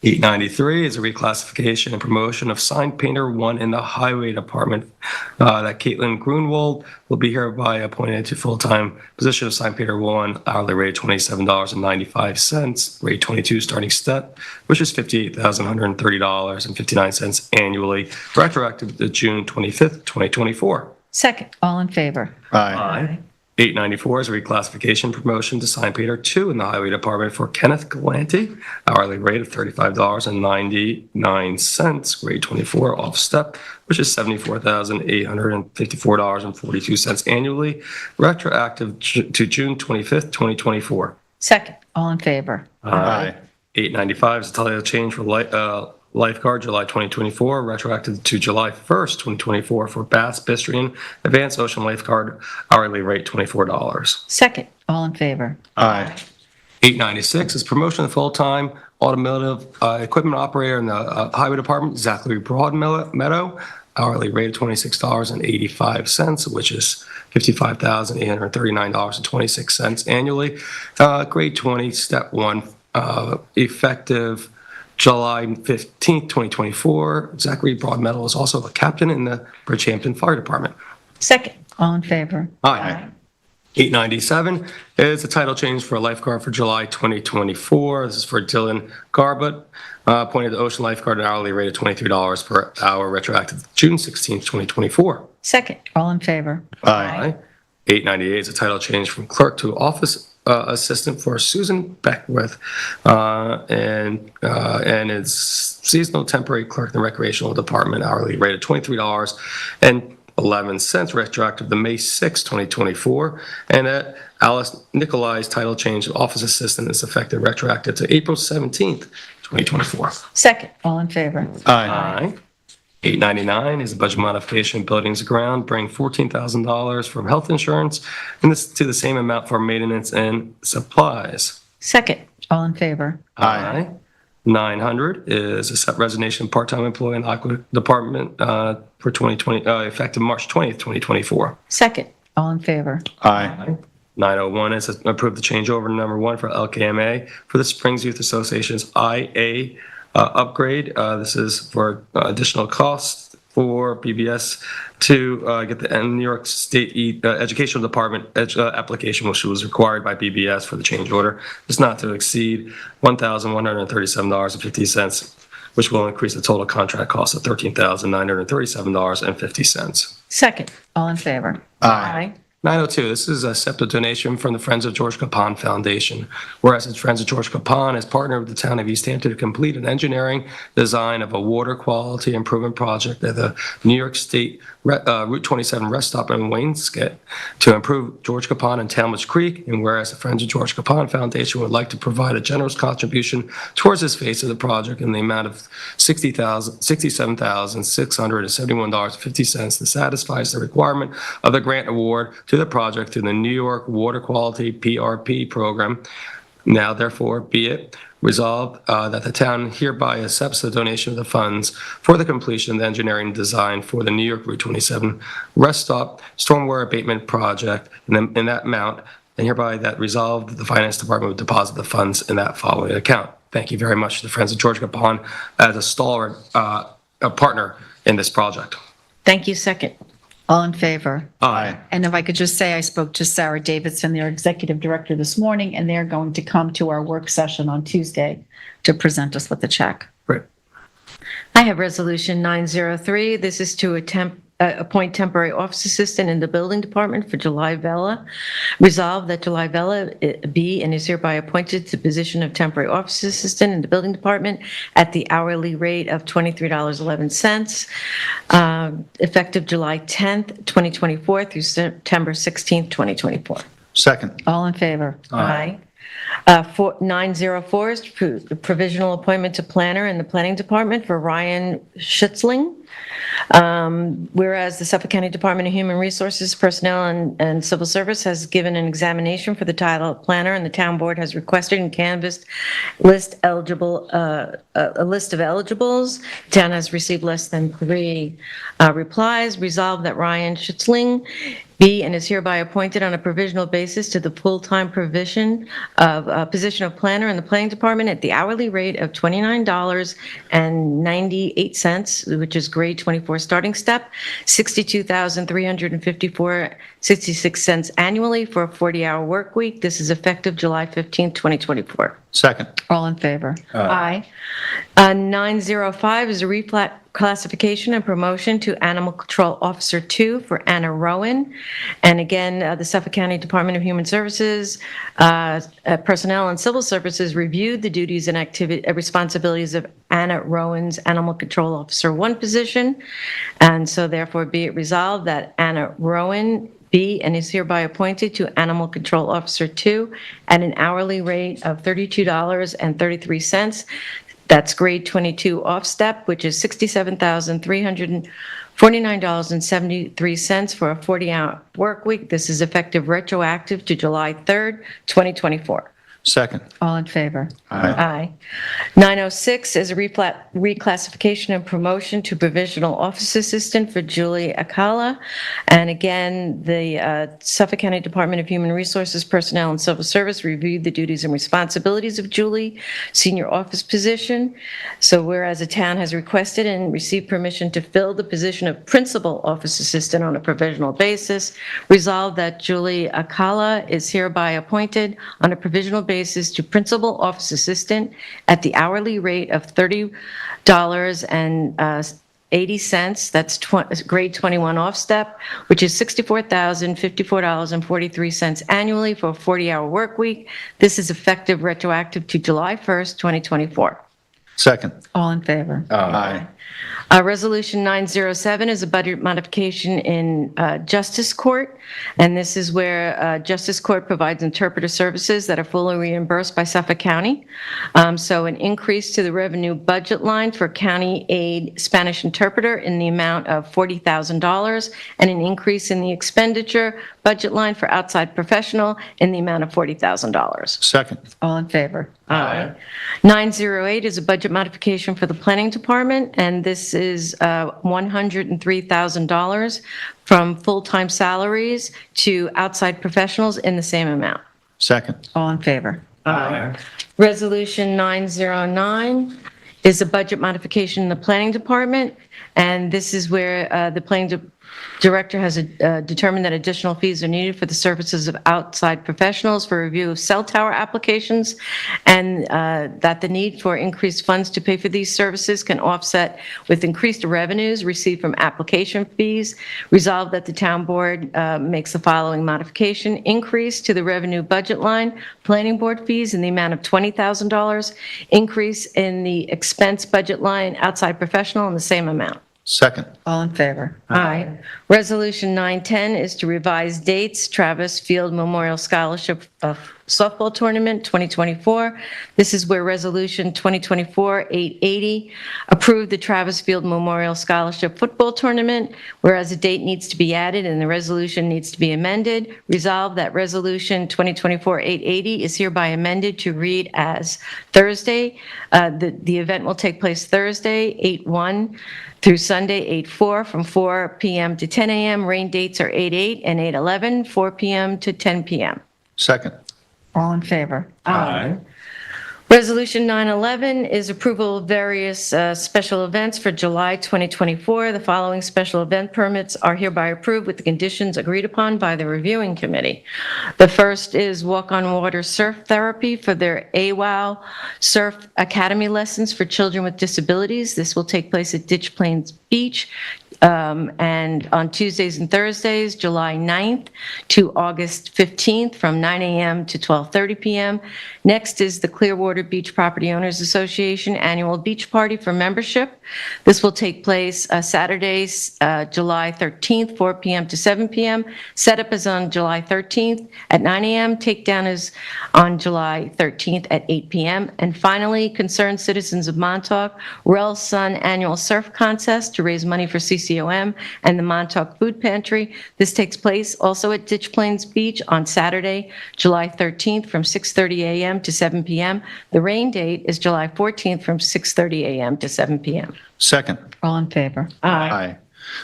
893 is a reclassification and promotion of sign painter 1 in the Highway Department. That Caitlin Grunwald will be hereby appointed to full-time position of sign painter 1, hourly rate $27.95, grade 22 starting step, which is $58,130.59 annually, retroactive to June 25th, 2024. Second. All in favor? Aye. 894 is a reclassification promotion to sign painter 2 in the Highway Department for Kenneth Galante, hourly rate of $35.99, grade 24 off step, which is $74,854.42 annually, retroactive to June 25th, 2024. Second. All in favor? Aye. 895 is a title change for lifeguard, July 2024, retroactive to July 1st, 2024 for Bass Bistrian Advanced Ocean Lifeguard, hourly rate $24. Second. All in favor? Aye. 896 is promotion of full-time automotive equipment operator in the Highway Department, Zachary Broadmeadow, hourly rate of $26.85, which is $55,839.26 annually, grade 20, step 1, effective July 15th, 2024. Zachary Broadmeadow is also a captain in the Bridgehampton Fire Department. Second. All in favor? Aye. 897 is a title change for a lifeguard for July 2024. This is for Dylan Garbut, appointed to Ocean Lifeguard at an hourly rate of $23 per hour, retroactive June 16th, 2024. Second. All in favor? Aye. 898 is a title change from clerk to office assistant for Susan Beckwith, and it's seasonal temporary clerk in the recreational department, hourly rate of $23.11, retroactive to May 6, 2024. And Alice Nicolai's title change to office assistant is effective retroactive to April 17th, 2024. Second. All in favor? Aye. 899 is a budget modification, buildings and ground, bring $14,000 from health insurance, and this to the same amount for maintenance and supplies. Second. All in favor? Aye. 900 is a set resignation part-time employee in the Aqua Department for 2020, effective March 20th, 2024. Second. All in favor? Aye. 901 is approve the changeover number 1 for LKMA for the Springs Youth Association's IA upgrade. This is for additional costs for BBS to get the New York State Educational Department application, which was required by BBS for the change order. It's not to exceed $1,137.50, which will increase the total contract cost of $13,937.50. Second. All in favor? Aye. 902, this is a SEPTA donation from the Friends of George Capon Foundation. Whereas the Friends of George Capon has partnered with the town of East Hampton to complete an engineering design of a water quality improvement project at the New York State Route 27 rest stop in Waynescott to improve George Capon and Talmadge Creek. And whereas the Friends of George Capon Foundation would like to provide a generous contribution towards this phase of the project in the amount of $67,671.50 that satisfies the requirement of the grant award to the project through the New York Water Quality PRP program. Now, therefore, be it resolved that the town hereby accepts the donation of the funds for the completion of the engineering design for the New York Route 27 rest stop stormwater abatement project in that amount, and hereby that resolved the Finance Department would deposit the funds in that following account. Thank you very much to the Friends of George Capon as a stalwart partner in this project. Thank you. Second. All in favor? Aye. And if I could just say, I spoke to Sarah Davidson, their executive director, this morning, and they're going to come to our work session on Tuesday to present us with the check. Great. I have resolution 903. This is to appoint temporary office assistant in the building department for July Vella. Resolved that July Vella be and is hereby appointed to the position of temporary office assistant in the building department at the hourly rate of $23.11, effective July 10th, 2024 through September 16th, 2024. Second. All in favor? Aye. 904 is provisional appointment to planner in the planning department for Ryan Schutzling. Whereas the Suffolk County Department of Human Resources, Personnel, and Civil Service has given an examination for the title of planner, and the town board has requested and canvassed a list of eligibles. The town has received less than 3 replies. Resolved that Ryan Schutzling be and is hereby appointed on a provisional basis to the full-time position of planner in the planning department at the hourly rate of $29.98, which is grade 24 starting step, $62,354.66 annually for a 40-hour work week. This is effective July 15, 2024. Second. All in favor? Aye. 905 is a reclassification and promotion to Animal Control Officer 2 for Anna Rowan. And again, the Suffolk County Department of Human Services, Personnel and Civil Services reviewed the duties and responsibilities of Anna Rowan's Animal Control Officer 1 position. And so therefore be it resolved that Anna Rowan be and is hereby appointed to Animal Control Officer 2 at an hourly rate of $32.33. That's grade 22 off step, which is $67,349.73 for a 40-hour work week. This is effective retroactive to July 3rd, 2024. Second. All in favor? Aye. 906 is a reclassification and promotion to provisional office assistant for Julie Akala. And again, the Suffolk County Department of Human Resources, Personnel, and Civil Service reviewed the duties and responsibilities of Julie, senior office position. So whereas the town has requested and received permission to fill the position of principal office assistant on a provisional basis, resolved that Julie Akala is hereby appointed on a provisional basis to principal office assistant at the hourly rate of $30.80. That's grade 21 off step, which is $64,054.43 annually for a 40-hour work week. This is effective retroactive to July 1st, 2024. Second. All in favor? Aye. Resolution 907 is a budget modification in Justice Court, and this is where Justice Court provides interpreter services that are fully reimbursed by Suffolk County. So an increase to the revenue budget line for county aid Spanish interpreter in the amount of $40,000, and an increase in the expenditure budget line for outside professional in the amount of $40,000. Second. All in favor? Aye. 908 is a budget modification for the planning department, and this is $103,000 from full-time salaries to outside professionals in the same amount. Second. All in favor? Aye. Resolution 909 is a budget modification in the planning department, and this is where the planning director has determined that additional fees are needed for the services of outside professionals for review of cell tower applications, and that the need for increased funds to pay for these services can offset with increased revenues received from application fees. Resolved that the town board makes the following modification: increase to the revenue budget line, planning board fees in the amount of $20,000, increase in the expense budget line, outside professional in the same amount. Second. All in favor? Aye. Resolution 910 is to revise dates, Travis Field Memorial Scholarship Softball Tournament 2024. This is where Resolution 2024-880 approved the Travis Field Memorial Scholarship Football Tournament, whereas a date needs to be added and the resolution needs to be amended. Resolved that Resolution 2024-880 is hereby amended to read as Thursday. The event will take place Thursday, 8/1 through Sunday, 8/4, from 4 p.m. to 10 a.m. Rain dates are 8/8 and 8/11, 4 p.m. to 10 p.m. Second. All in favor? Aye. Resolution 911 is approval of various special events for July 2024. The following special event permits are hereby approved with the conditions agreed upon by the reviewing committee. The first is Walk on Water Surf Therapy for their AWOW Surf Academy lessons for children with disabilities. This will take place at Ditch Plains Beach and on Tuesdays and Thursdays, July 9th to August 15th from 9 a.m. to 12:30 p.m. Next is the Clearwater Beach Property Owners Association Annual Beach Party for membership. This will take place Saturdays, July 13th, 4 p.m. to 7 p.m. Setup is on July 13th at 9 a.m. Takedown is on July 13th at 8 p.m. And finally, Concerned Citizens of Montauk Rel Sun Annual Surf Contest to raise money for CCOM and the Montauk Food Pantry. This takes place also at Ditch Plains Beach on Saturday, July 13th from 6:30 a.m. to 7 p.m. The rain date is July 14th from 6:30 a.m. to 7 p.m. Second. All in favor? Aye.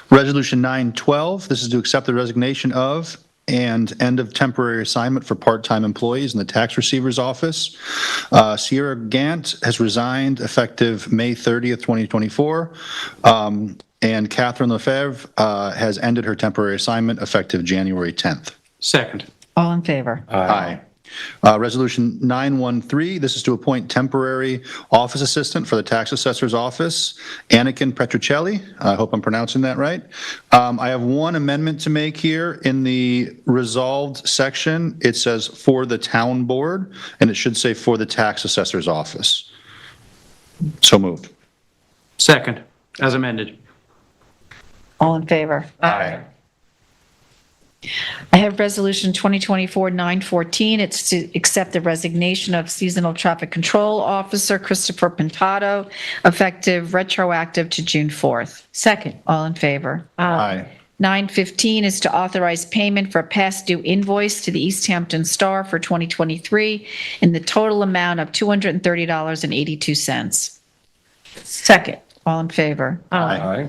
Resolution 912, this is to accept the resignation of and end of temporary assignment for part-time employees in the tax receiver's office. Sierra Gant has resigned effective May 30th, 2024. And Catherine Lefebvre has ended her temporary assignment effective January 10th. Second. All in favor? Aye. Resolution 913, this is to appoint temporary office assistant for the tax assessor's office, Anakin Petruccelli. I hope I'm pronouncing that right. I have one amendment to make here. In the resolved section, it says for the town board, and it should say for the tax assessor's office. So moved. Second, as amended. All in favor? Aye. I have Resolution 2024-914. It's to accept the resignation of Seasonal Traffic Control Officer Christopher Pintato, effective retroactive to June 4th. Second. All in favor? Aye. 915 is to authorize payment for past due invoice to the East Hampton Star for 2023 in the total amount of $230.82. Second. All in favor? Aye.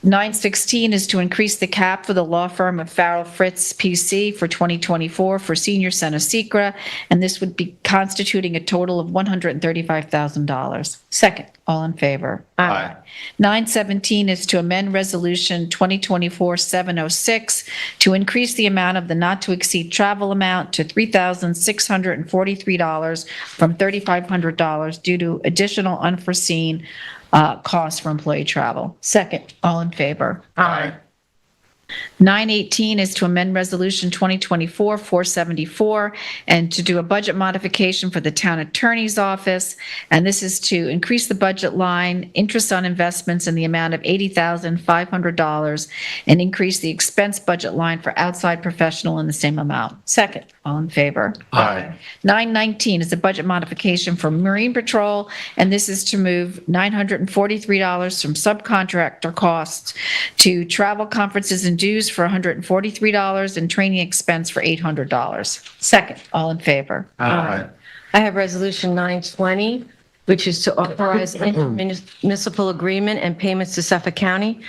916 is to increase the cap for the law firm of Farrell Fritz PC for 2024 for senior Sena Secra, and this would be constituting a total of $135,000. Second. All in favor? Aye. 917 is to amend Resolution 2024-706 to increase the amount of the not-to-exceed travel amount to $3,643 from $3,500 due to additional unforeseen costs for employee travel. Second. All in favor? Aye. 918 is to amend Resolution 2024-474 and to do a budget modification for the town attorney's office. And this is to increase the budget line, interest on investments in the amount of $80,500 and increase the expense budget line for outside professional in the same amount. Second. All in favor? Aye. 919 is a budget modification for Marine Patrol, and this is to move $943 from subcontractor costs to travel, conferences, and dues for $143 and training expense for $800. Second. All in favor? Aye. I have Resolution 920, which is to authorize intermunicipal agreement and payments to Suffolk County.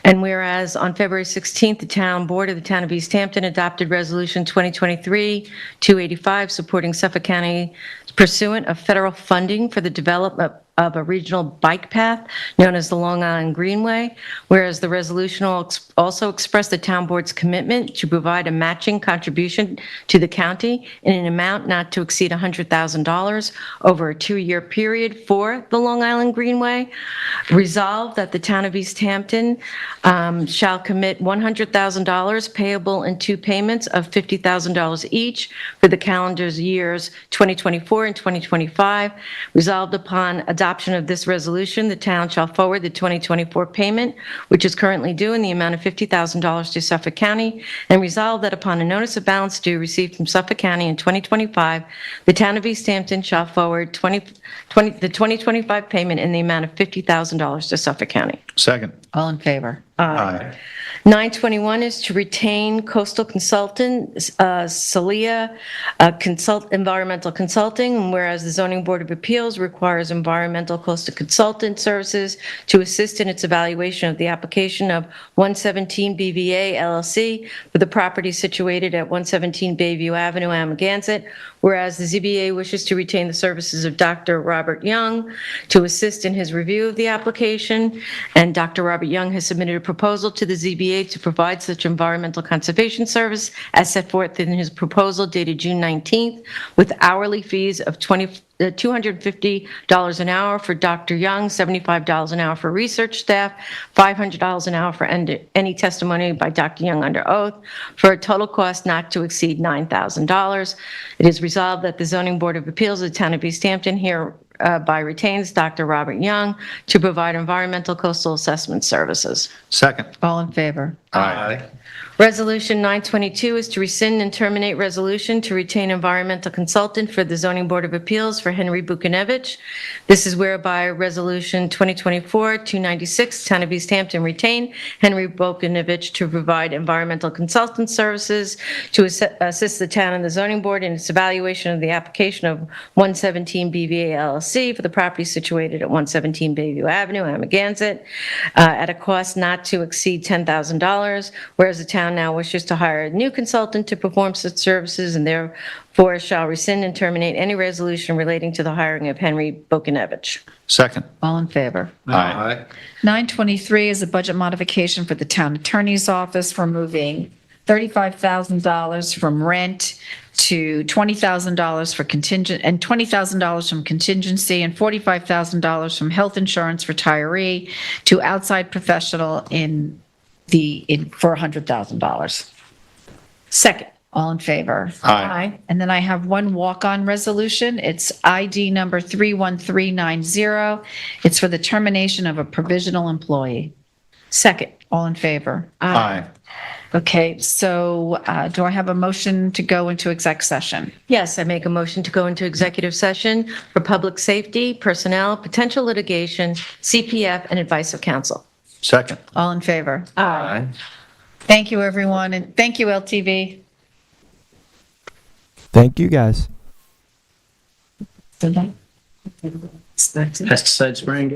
And whereas on February 16th, the Town Board of the Town of East Hampton adopted Resolution 2023-285 supporting Suffolk County pursuant of federal funding for the development of a regional bike path known as the Long Island Greenway, whereas the resolution also expressed the town board's commitment to provide a matching contribution to the county in an amount not to exceed $100,000 over a 2-year period for the Long Island Greenway. Resolved that the town of East Hampton shall commit $100,000 payable in 2 payments of $50,000 each for the calendar years 2024 and 2025. Resolved upon adoption of this resolution, the town shall forward the 2024 payment, which is currently due in the amount of $50,000 to Suffolk County, and resolved that upon a notice of balance due received from Suffolk County in 2025, the town of East Hampton shall forward the 2025 payment in the amount of $50,000 to Suffolk County. Second. All in favor? Aye. 921 is to retain coastal consultant, Celia Environmental Consulting, and whereas the Zoning Board of Appeals requires environmental coastal consultant services to assist in its evaluation of the application of 117 BVA LLC for the property situated at 117 Bayview Avenue, Amagansett, whereas the ZBA wishes to retain the services of Dr. Robert Young to assist in his review of the application, and Dr. Robert Young has submitted a proposal to the ZBA to provide such environmental conservation service as set forth in his proposal dated June 19th, with hourly fees of $250 an hour for Dr. Young, $75 an hour for research staff, $500 an hour for any testimony by Dr. Young under oath, for a total cost not to exceed $9,000. It is resolved that the Zoning Board of Appeals of the Town of East Hampton hereby retains Dr. Robert Young to provide environmental coastal assessment services. Second. All in favor? Aye. Resolution 922 is to rescind and terminate resolution to retain environmental consultant for the Zoning Board of Appeals for Henry Bukinevich. This is whereby Resolution 2024-296, Town of East Hampton retain Henry Bukinevich to provide environmental consultant services to assist the town and the zoning board in its evaluation of the application of 117 BVA LLC for the property situated at 117 Bayview Avenue, Amagansett, at a cost not to exceed $10,000, whereas the town now wishes to hire a new consultant to perform such services and therefore shall rescind and terminate any resolution relating to the hiring of Henry Bukinevich. Second. All in favor? Aye. 923 is a budget modification for the town attorney's office for moving $35,000 from rent to $20,000 for contingent, and $20,000 from contingency, and $45,000 from health insurance retiree to outside professional for $100,000. Second. All in favor? Aye. And then I have one walk-on resolution. It's ID number 31390. It's for the termination of a provisional employee. Second. All in favor? Aye. Okay, so do I have a motion to go into exec session? Yes, I make a motion to go into executive session for public safety, personnel, potential litigation, CPF, and advice of counsel. Second. All in favor? Aye. Thank you, everyone, and thank you, LTV. Thank you, guys. Pesticide spraying.